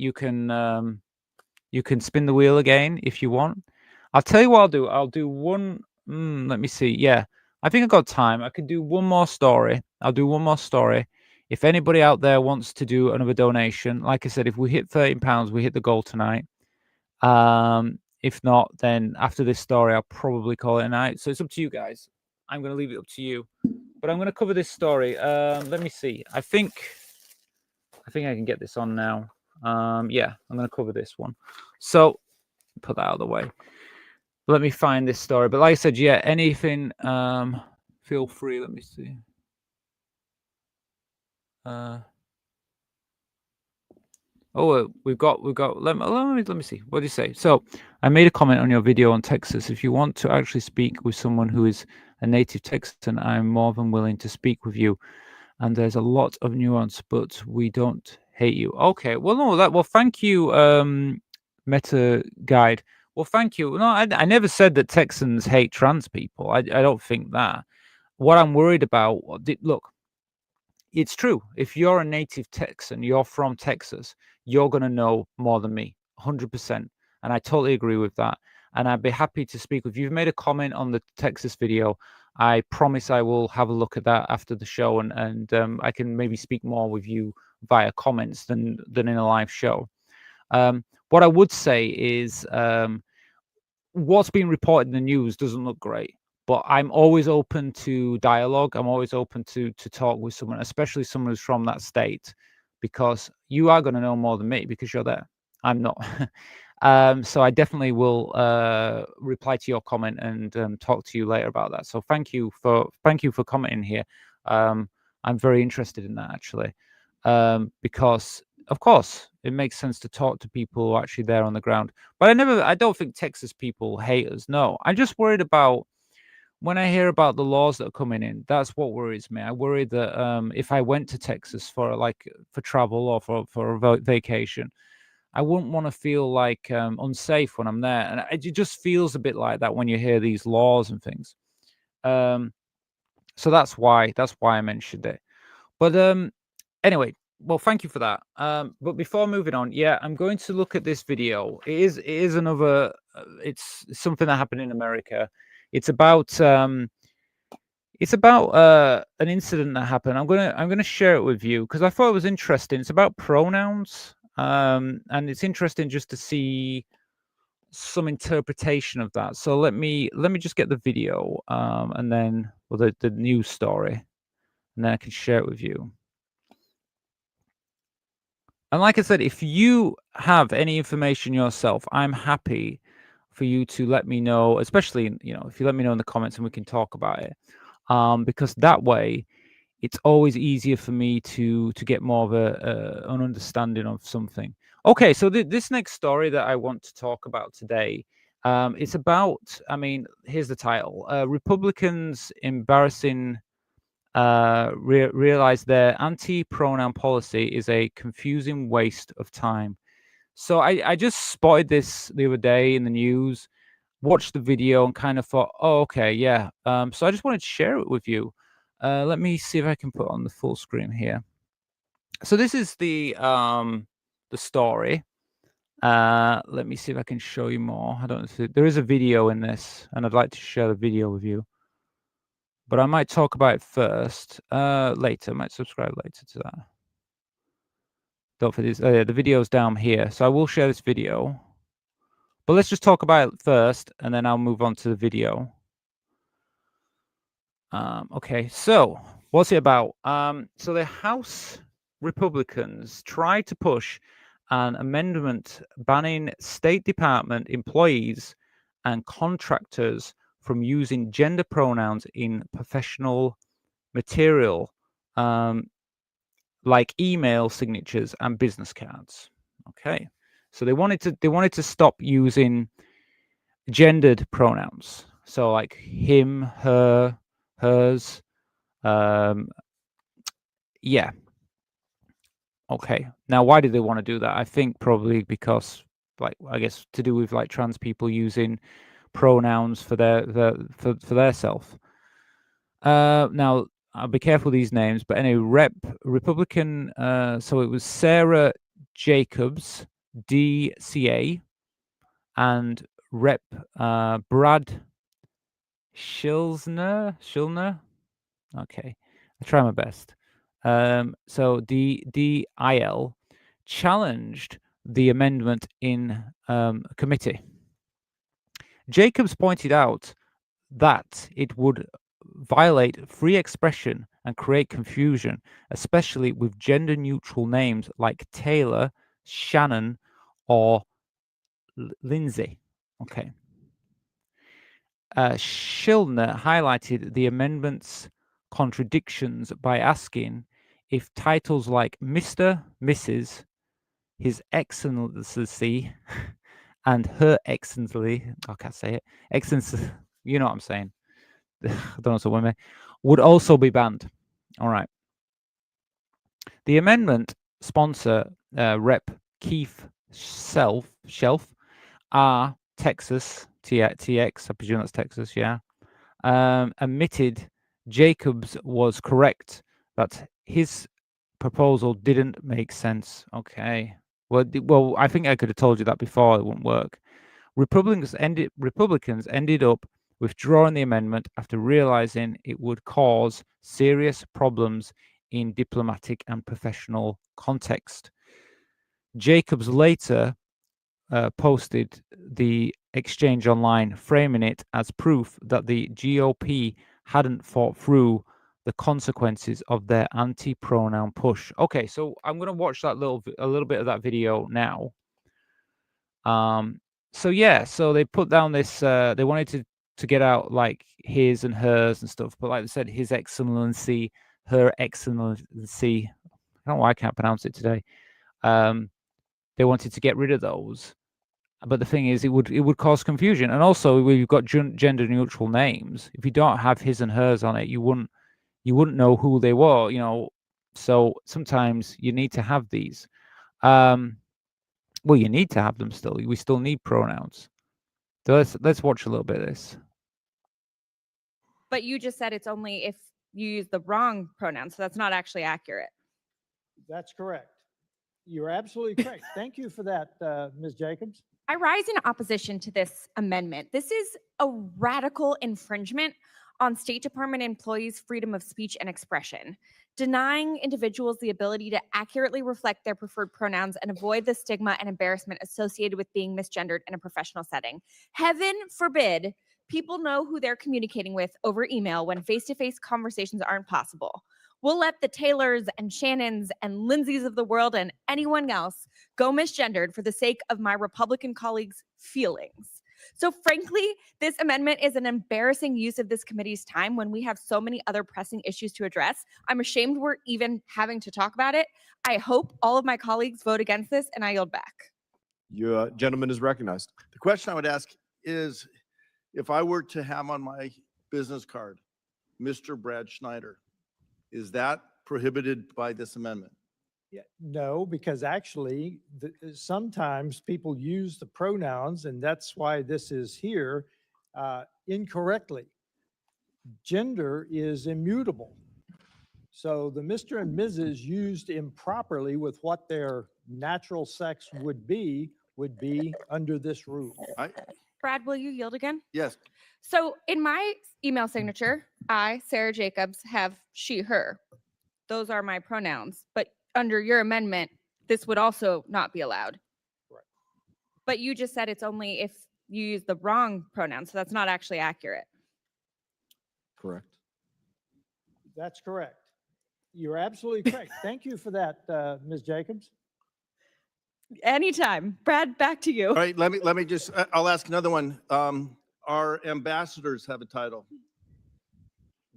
spin the wheel again if you want. I'll tell you what I'll do. I'll do one. Let me see. Yeah, I think I've got time. I can do one more story. I'll do one more story. If anybody out there wants to do another donation, like I said, if we hit £13, we hit the goal tonight. If not, then after this story, I'll probably call it a night. So it's up to you guys. I'm going to leave it up to you. But I'm going to cover this story. Let me see. I think I can get this on now. Yeah, I'm going to cover this one. So put that out of the way. Let me find this story. But like I said, yeah, anything, feel free. Let me see. We've got. Let me see. What do you say? So I made a comment on your video on Texas. If you want to actually speak with someone who is a native Texan, I'm more than willing to speak with you. And there's a lot of nuance, but we don't hate you. Okay. Well, no. Well, thank you, Meta Guide. Well, thank you. No, I never said that Texans hate trans people. I don't think that. What I'm worried about. Look. It's true. If you're a native Texan, you're from Texas, you're going to know more than me, 100%. And I totally agree with that. And I'd be happy to speak with you. You've made a comment on the Texas video. I promise I will have a look at that after the show, and I can maybe speak more with you via comments than in a live show. What I would say is what's being reported in the news doesn't look great. But I'm always open to dialogue. I'm always open to talk with someone, especially someone who's from that state, because you are going to know more than me because you're there. I'm not. So I definitely will reply to your comment and talk to you later about that. So thank you for commenting here. I'm very interested in that actually, because of course it makes sense to talk to people who are actually there on the ground. But I don't think Texas people hate us. No, I'm just worried about when I hear about the laws that are coming in. That's what worries me. I worry that if I went to Texas for travel or for a vacation, I wouldn't want to feel like unsafe when I'm there, and it just feels a bit like that when you hear these laws and things. So that's why I mentioned it. But anyway, well, thank you for that. But before moving on, yeah, I'm going to look at this video. It is another. It's something that happened in America. It's about an incident that happened. I'm gonna share it with you because I thought it was interesting. It's about pronouns, and it's interesting just to see some interpretation of that. So let me just get the video, and then the news story, and then I can share it with you. And like I said, if you have any information yourself, I'm happy for you to let me know, especially, if you let me know in the comments and we can talk about it. Because that way it's always easier for me to get more of an understanding of something. Okay, so this next story that I want to talk about today, it's about, here's the title, Republicans embarrassing realize their anti-pronoun policy is a confusing waste of time. So I just spotted this the other day in the news, watched the video, and kind of thought, oh, okay, yeah. So I just wanted to share it with you. Let me see if I can put on the full screen here. So this is the story. Let me see if I can show you more. I don't know if there is a video in this, and I'd like to share the video with you. But I might talk about it first. Later, I might subscribe later to that. Don't forget this. The video's down here, so I will share this video. But let's just talk about it first, and then I'll move on to the video. Okay, so what's it about? So the House Republicans tried to push an amendment banning State Department employees and contractors from using gender pronouns in professional material, like email signatures and business cards. Okay, so they wanted to stop using gendered pronouns, so like him, her, hers. Yeah. Okay. Now, why did they want to do that? I think probably because, I guess, to do with trans people using pronouns for their self. Now, I'll be careful with these names, but anyway, Republican. So it was Sarah Jacobs, DCA, and Rep. Brad Schilner. Okay, I try my best. So DIL challenged the amendment in committee. Jacobs pointed out that it would violate free expression and create confusion, especially with gender-neutral names like Taylor, Shannon, or Lindsay. Okay. Schilner highlighted the amendment's contradictions by asking if titles like Mr., Mrs., His Excellency, and Her Excellency, I can't say it, Excellency, you know what I'm saying, I don't know what I mean, would also be banned. All right. The amendment sponsor, Rep. Keith Shelf, R. Texas, TX, I presume that's Texas, yeah, admitted Jacobs was correct that his proposal didn't make sense. Okay. Well, I think I could have told you that before. It wouldn't work. Republicans ended up withdrawing the amendment after realizing it would cause serious problems in diplomatic and professional context. Jacobs later posted the exchange online, framing it as proof that the GOP hadn't thought through the consequences of their anti-pronoun push. Okay, so I'm going to watch that a little bit of that video now. So yeah, so they put down this, they wanted to get out like his and hers and stuff, but like I said, His Excellency, Her Excellency, I don't know why I can't pronounce it today. They wanted to get rid of those, but the thing is, it would cause confusion. And also, we've got gender neutral names. If you don't have his and hers on it, you wouldn't know who they were, you know. So sometimes you need to have these. Well, you need to have them still. We still need pronouns. So let's watch a little bit of this. But you just said it's only if you use the wrong pronoun, so that's not actually accurate. That's correct. You're absolutely correct. Thank you for that, Ms. Jacobs. I rise in opposition to this amendment. This is a radical infringement on State Department employees' freedom of speech and expression, denying individuals the ability to accurately reflect their preferred pronouns and avoid the stigma and embarrassment associated with being misgendered in a professional setting. Heaven forbid people know who they're communicating with over email when face-to-face conversations aren't possible. We'll let the Taylors and Shannons and Lindsays of the world and anyone else go misgendered for the sake of my Republican colleagues' feelings. So frankly, this amendment is an embarrassing use of this committee's time when we have so many other pressing issues to address. I'm ashamed we're even having to talk about it. I hope all of my colleagues vote against this, and I yield back. Your gentleman is recognized. The question I would ask is, if I were to have on my business card, Mr. Brad Schneider, is that prohibited by this amendment? Yeah, no, because actually sometimes people use the pronouns, and that's why this is here incorrectly. Gender is immutable. So the Mr. and Mrs. used improperly with what their natural sex would be under this rule. Brad, will you yield again? Yes. So in my email signature, I, Sarah Jacobs, have she, her. Those are my pronouns. But under your amendment, this would also not be allowed. Right. But you just said it's only if you use the wrong pronoun, so that's not actually accurate. Correct. That's correct. You're absolutely correct. Thank you for that, Ms. Jacobs. Anytime. Brad, back to you. All right, let me just, I'll ask another one. Our ambassadors have a title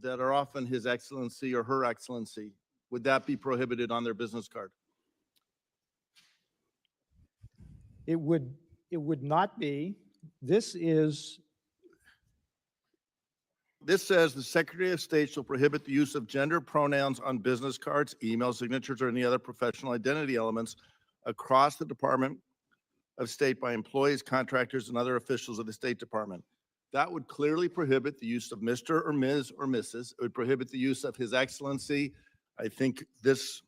that are often His Excellency or Her Excellency. Would that be prohibited on their business card? It would not be. This says the Secretary of State shall prohibit the use of gender pronouns on business cards, email signatures, or any other professional identity elements across the Department of State by employees, contractors, and other officials of the State Department. That would clearly prohibit the use of Mr. or Ms. or Mrs. It would prohibit the use of His Excellency. I think this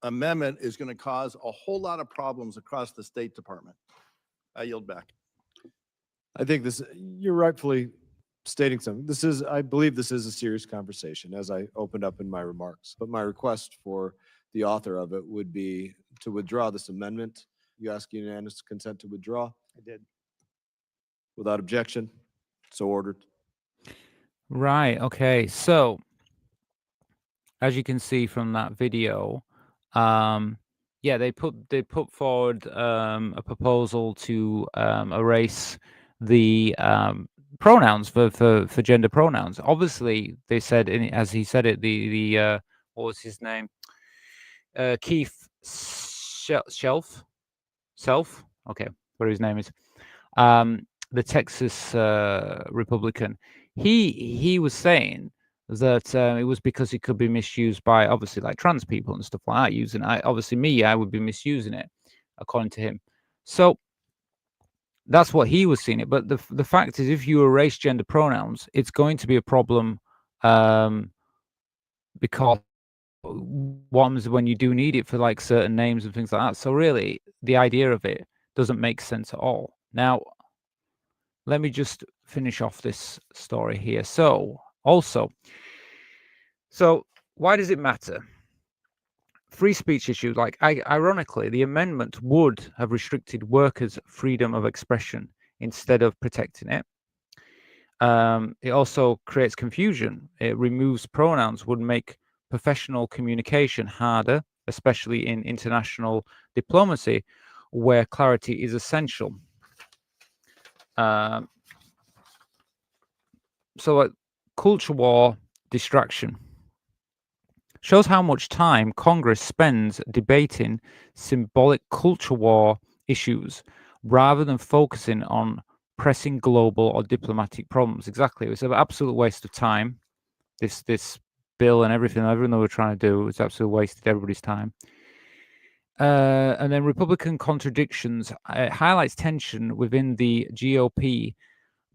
amendment is going to cause a whole lot of problems across the State Department. I yield back. I think you're rightfully stating something. I believe this is a serious conversation, as I opened up in my remarks. But my request for the author of it would be to withdraw this amendment. You ask unanimous consent to withdraw? I did. Without objection, so ordered. Right. Okay. So, as you can see from that video, yeah, they put forward a proposal to erase the pronouns for gender pronouns. Obviously, they said, as he said it, the what was his name? Keith Self. Okay, what his name is. The Texas Republican. He was saying that it was because it could be misused by obviously like trans people and stuff like that using it. Obviously I would be misusing it according to him. So that's what he was seeing it. But the fact is, if you erase gender pronouns, it's going to be a problem because what happens when you do need it for like certain names and things like that. So really, the idea of it doesn't make sense at all. Now, let me just finish off this story here. So why does it matter? Free speech issue, like ironically, the amendment would have restricted workers' freedom of expression instead of protecting it. It also creates confusion. It removes pronouns, would make professional communication harder, especially in international diplomacy, where clarity is essential. So, culture war distraction shows how much time Congress spends debating symbolic culture war issues rather than focusing on pressing global or diplomatic problems. Exactly. It's an absolute waste of time. This bill and everything that we're trying to do is absolutely wasted everybody's time. And then Republican contradictions highlights tension within the GOP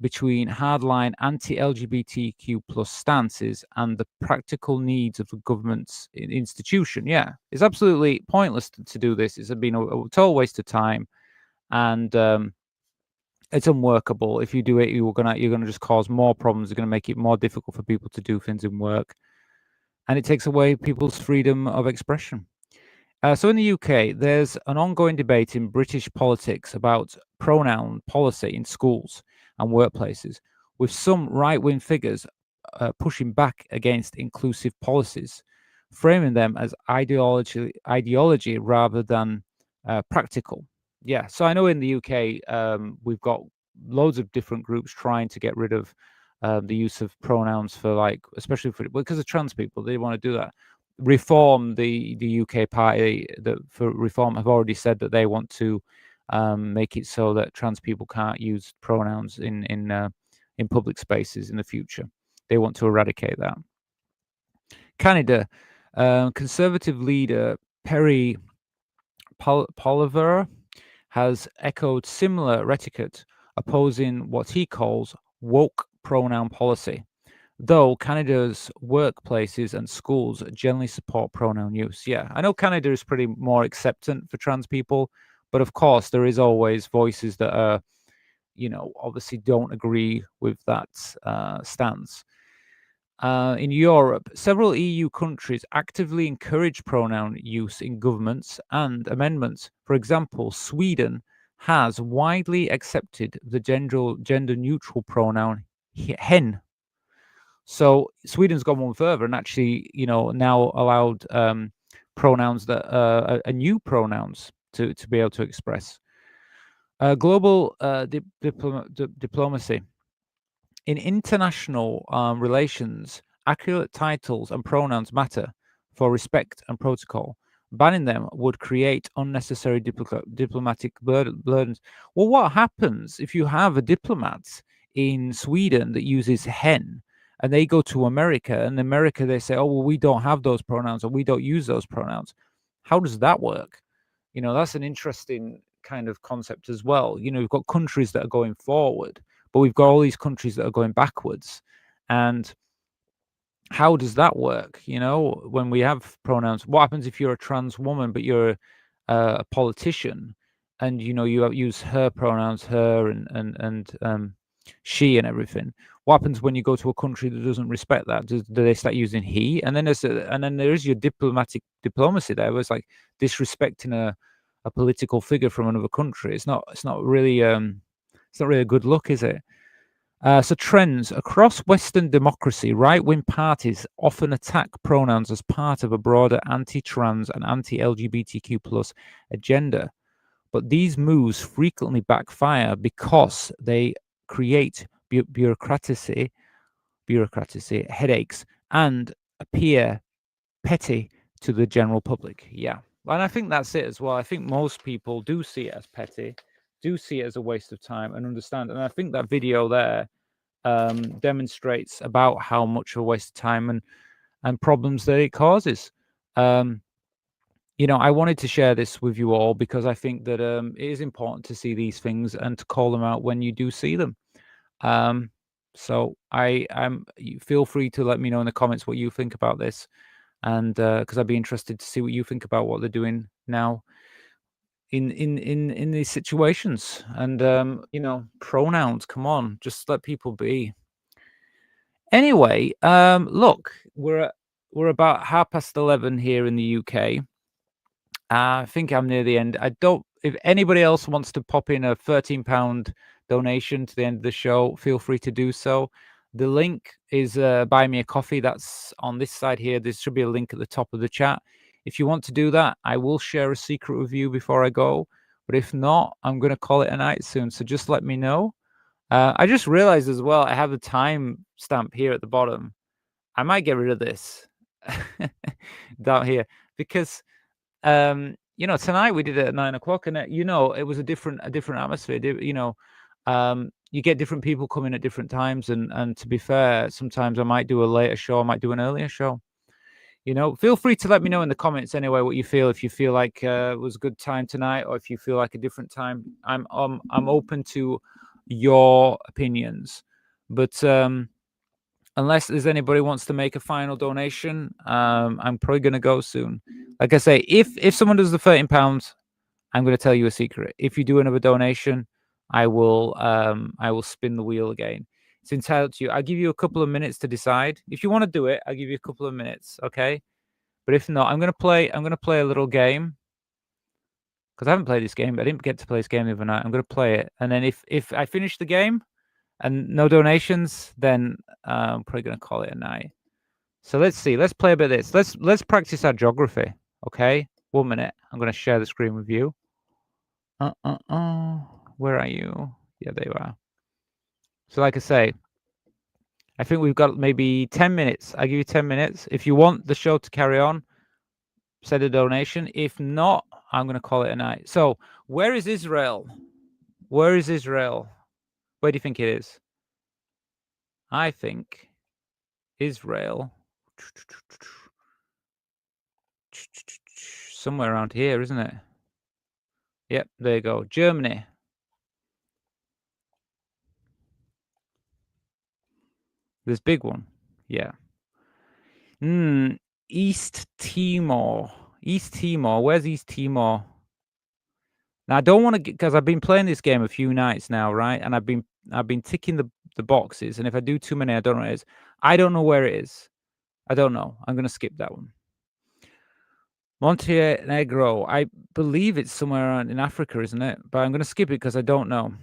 between hardline anti-LGBTQ plus stances and the practical needs of the government's institution. Yeah, it's absolutely pointless to do this. It's been a total waste of time, and it's unworkable. If you do it, you're gonna just cause more problems. You're gonna make it more difficult for people to do things in work, and it takes away people's freedom of expression. So in the UK, there's an ongoing debate in British politics about pronoun policy in schools and workplaces, with some right-wing figures pushing back against inclusive policies, framing them as ideology rather than practical. Yeah, so I know in the UK, we've got loads of different groups trying to get rid of the use of pronouns for, like, especially because of trans people. They want to do that. Reform, the UK party for Reform have already said that they want to make it so that trans people can't use pronouns in public spaces in the future. They want to eradicate that. Canada, Conservative leader Perry Poilievre has echoed similar rhetoric, opposing what he calls woke pronoun policy, though Canada's workplaces and schools generally support pronoun use. Yeah, I know Canada is pretty more acceptant for trans people, but of course there is always voices that are, obviously don't agree with that stance. In Europe, several EU countries actively encourage pronoun use in governments and amendments. For example, Sweden has widely accepted the gender-neutral pronoun hen. So Sweden's gone one further and actually, now allowed pronouns that are new pronouns to be able to express. Global diplomacy. In international relations, accurate titles and pronouns matter for respect and protocol. Banning them would create unnecessary diplomatic burdens. Well, what happens if you have a diplomat in Sweden that uses hen, and they go to America, and in America they say, oh, well, we don't have those pronouns, or we don't use those pronouns? How does that work? That's an interesting kind of concept as well. We've got countries that are going forward, but we've got all these countries that are going backwards. And how does that work? When we have pronouns, what happens if you're a trans woman, but you're a politician, and you use her pronouns, her and she and everything? What happens when you go to a country that doesn't respect that? Do they start using he? And then there is your diplomacy there, where it's like disrespecting a political figure from another country. It's not really a good look, is it? So trends across Western democracy, right-wing parties often attack pronouns as part of a broader anti-trans and anti-LGBTQ plus agenda. But these moves frequently backfire because they create bureaucracy, headaches, and appear petty to the general public. Yeah. And I think that's it as well. I think most people do see it as petty, do see it as a waste of time, and understand. And I think that video there demonstrates about how much of a waste of time and problems that it causes. I wanted to share this with you all because I think that it is important to see these things and to call them out when you do see them. So you feel free to let me know in the comments what you think about this, and because I'd be interested to see what you think about what they're doing now in these situations. And pronouns, come on, just let people be. Anyway, look, we're about 11:30 here in the UK. I think I'm near the end. If anybody else wants to pop in a £13 donation to the end of the show, feel free to do so. The link is Buy Me a Coffee. That's on this side here. There should be a link at the top of the chat. If you want to do that, I will share a secret with you before I go. But if not, I'm going to call it a night soon. So just let me know. I just realized as well, I have a time stamp here at the bottom. I might get rid of this down here because, you know, tonight we did it at 9 o'clock, and you know, it was a different atmosphere. You know, you get different people coming at different times, and to be fair, sometimes I might do a later show, I might do an earlier show. You know, feel free to let me know in the comments anyway what you feel. If you feel like it was a good time tonight, or if you feel like a different time, I'm open to your opinions. But unless there's anybody wants to make a final donation, I'm probably going to go soon. Like I say, if someone does the £13, I'm going to tell you a secret. If you do another donation, I will spin the wheel again. It's entitled to you. I'll give you a couple of minutes to decide. If you want to do it, I'll give you a couple of minutes, okay? But if not, I'm going to play a little game. Because I haven't played this game. I didn't get to play this game the other night. I'm going to play it. And then if I finish the game and no donations, then I'm probably going to call it a night. So let's see. Let's play a bit of this. Let's practice our geography, okay? 1 minute. I'm going to share the screen with you. Where are you? Yeah, there you are. So like I say, I think we've got maybe 10 minutes. I'll give you 10 minutes. If you want the show to carry on, send a donation. If not, I'm going to call it a night. So where is Israel? Where is Israel? Where do you think it is? I think Israel. Somewhere around here, isn't it? Yep, there you go. Germany. This big one. Yeah. East Timor. East Timor. Where's East Timor? Now I don't want to get, because I've been playing this game a few nights now, right? And I've been ticking the boxes, and if I do too many, I don't know where it is. I don't know where it is. I don't know. I'm gonna skip that one. Montenegro. I believe it's somewhere around in Africa, isn't it? But I'm gonna skip it because I don't know.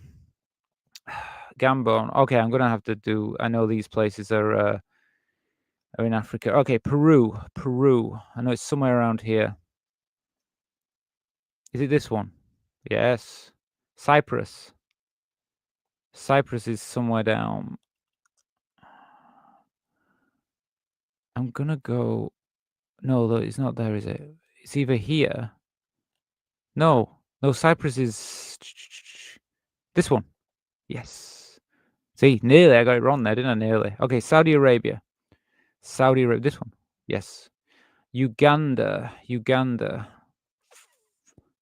Gabon. Okay, I'm gonna have to do. I know these places are in Africa. Okay, Peru. Peru. I know it's somewhere around here. Is it this one? Yes. Cyprus. Cyprus is somewhere down. I'm gonna go. No, though it's not there, is it? It's either here. No, Cyprus is this one. Yes. See, nearly I got it wrong there, didn't I? Nearly. Okay, Saudi Arabia. Saudi Arabia. This one. Yes. Uganda.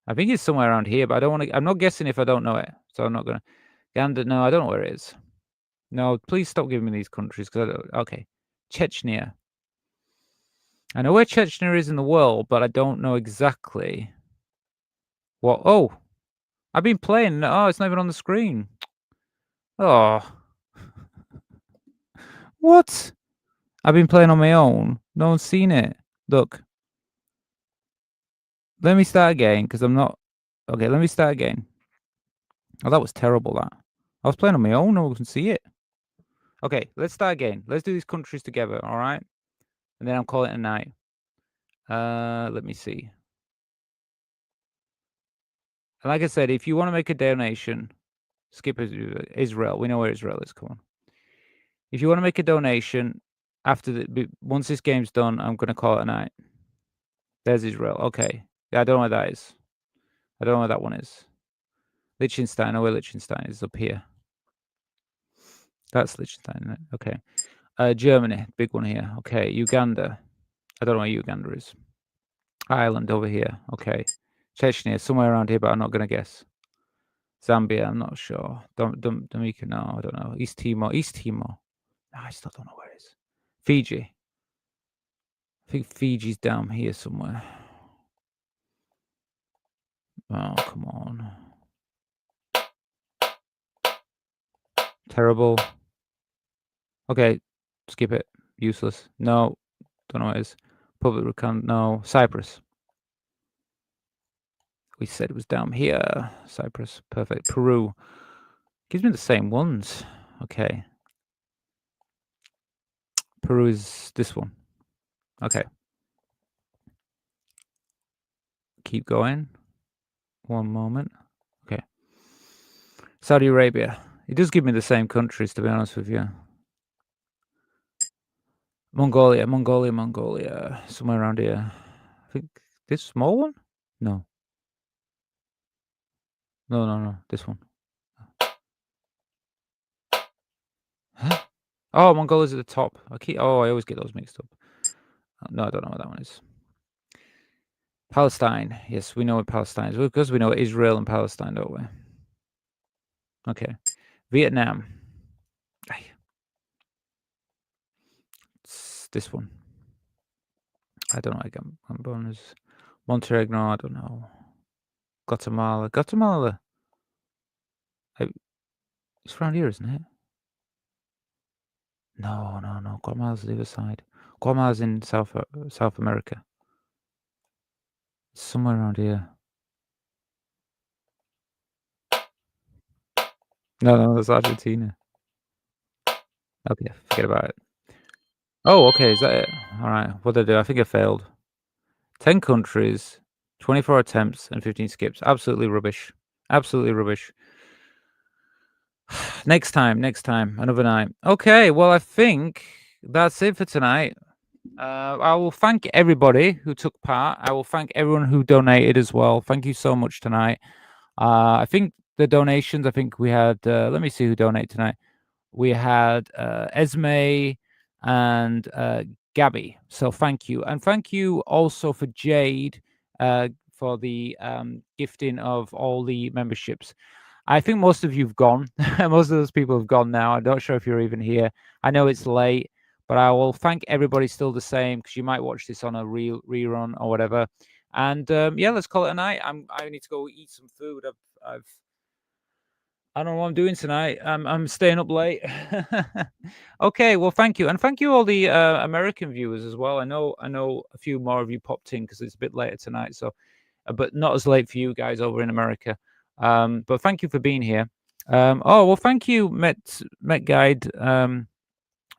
I think it's somewhere around here, but I don't want to. I'm not guessing if I don't know it, so I'm not gonna. Uganda. No, I don't know where it is. No, please stop giving me these countries because I don't. Okay, Chechnya. I know where Chechnya is in the world, but I don't know exactly what. Oh, I've been playing. Oh, it's not even on the screen. Oh, what? I've been playing on my own. No one's seen it. Look. Let me start again because I'm not. Okay, let me start again. Oh, that was terrible. That I was playing on my own. No one can see it. Okay, let's start again. Let's do these countries together. All right, and then I'll call it a night. Let me see. Like I said, if you want to make a donation, skip Israel. We know where Israel is. Come on. If you want to make a donation after once this game's done, I'm going to call it a night. There's Israel. Okay. Yeah, I don't know where that is. I don't know where that one is. Liechtenstein. I know where Liechtenstein is. Up here. That's Liechtenstein, isn't it? Okay. Germany. Big one here. Okay. Uganda. I don't know where Uganda is. Ireland over here. Okay. Chechnya, somewhere around here, but I'm not going to guess. Zambia, I'm not sure. Dominica, no, I don't know. East Timor. No, I still don't know where it is. Fiji. I think Fiji's down here somewhere. Oh, come on. Terrible. Okay, skip it. Useless. No, don't know what it is. Public recount. No. Cyprus. We said it was down here. Cyprus. Perfect. Peru. Gives me the same ones. Okay. Peru is this one. Okay. Keep going. One moment. Okay. Saudi Arabia. It does give me the same countries, to be honest with you. Mongolia. Somewhere around here. I think this small one? No. No. This one. Huh? Oh, Mongolia's at the top. I always get those mixed up. No, I don't know what that one is. Palestine. Yes, we know what Palestine is. Because we know Israel and Palestine, don't we? Okay. Vietnam. It's this one. I don't know. I'm born as Montenegro. I don't know. Guatemala. It's around here, isn't it? No. Guatemala's the other side. Guatemala's in South America. It's somewhere around here. No, that's Argentina. Okay, forget about it. Oh, okay, is that it? All right, what did I do? I think I failed. 10 countries, 24 attempts, and 15 skips. Absolutely rubbish. Next time, another night. Okay, well, I think that's it for tonight. I will thank everybody who took part. I will thank everyone who donated as well. Thank you so much tonight. I think the donations, we had, let me see who donated tonight. We had Esme and Gabby. So thank you. And thank you also for Jade for the gifting of all the memberships. I think most of you've gone. Most of those people have gone now. I'm not sure if you're even here. I know it's late, but I will thank everybody still the same because you might watch this on a rerun or whatever. And yeah, let's call it a night. I need to go eat some food. I don't know what I'm doing tonight. I'm staying up late. Okay, well, thank you, and thank you all the American viewers as well. I know a few more of you popped in because it's a bit later tonight, so but not as late for you guys over in America. But thank you for being here. Oh well, thank you, Met Guide.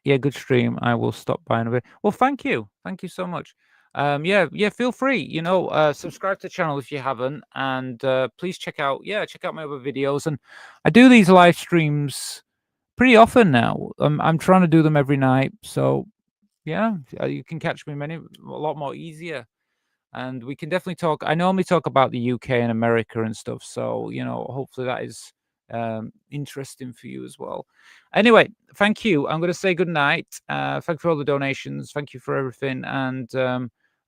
Yeah, good stream. I will stop by in a bit. Well, thank you so much. Yeah, feel free, subscribe to the channel if you haven't, and please check out my other videos. And I do these live streams pretty often now. I'm trying to do them every night, so yeah, you can catch me a lot more easier, and we can definitely talk. I normally talk about the UK and America and stuff, so hopefully that is interesting for you as well. Anyway, thank you. I'm going to say good night. Thank you for all the donations. Thank you for everything, and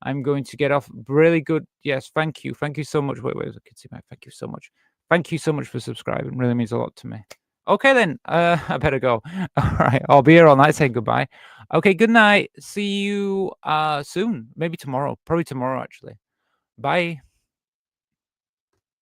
I'm going to get off. Really good. Yes, thank you so much. Wait, I can see my thank you so much. Thank you so much for subscribing. It really means a lot to me. Okay then, I better go. All right, I'll be here all night saying goodbye. Okay, good night. See you soon. Maybe tomorrow. Probably tomorrow actually. Bye.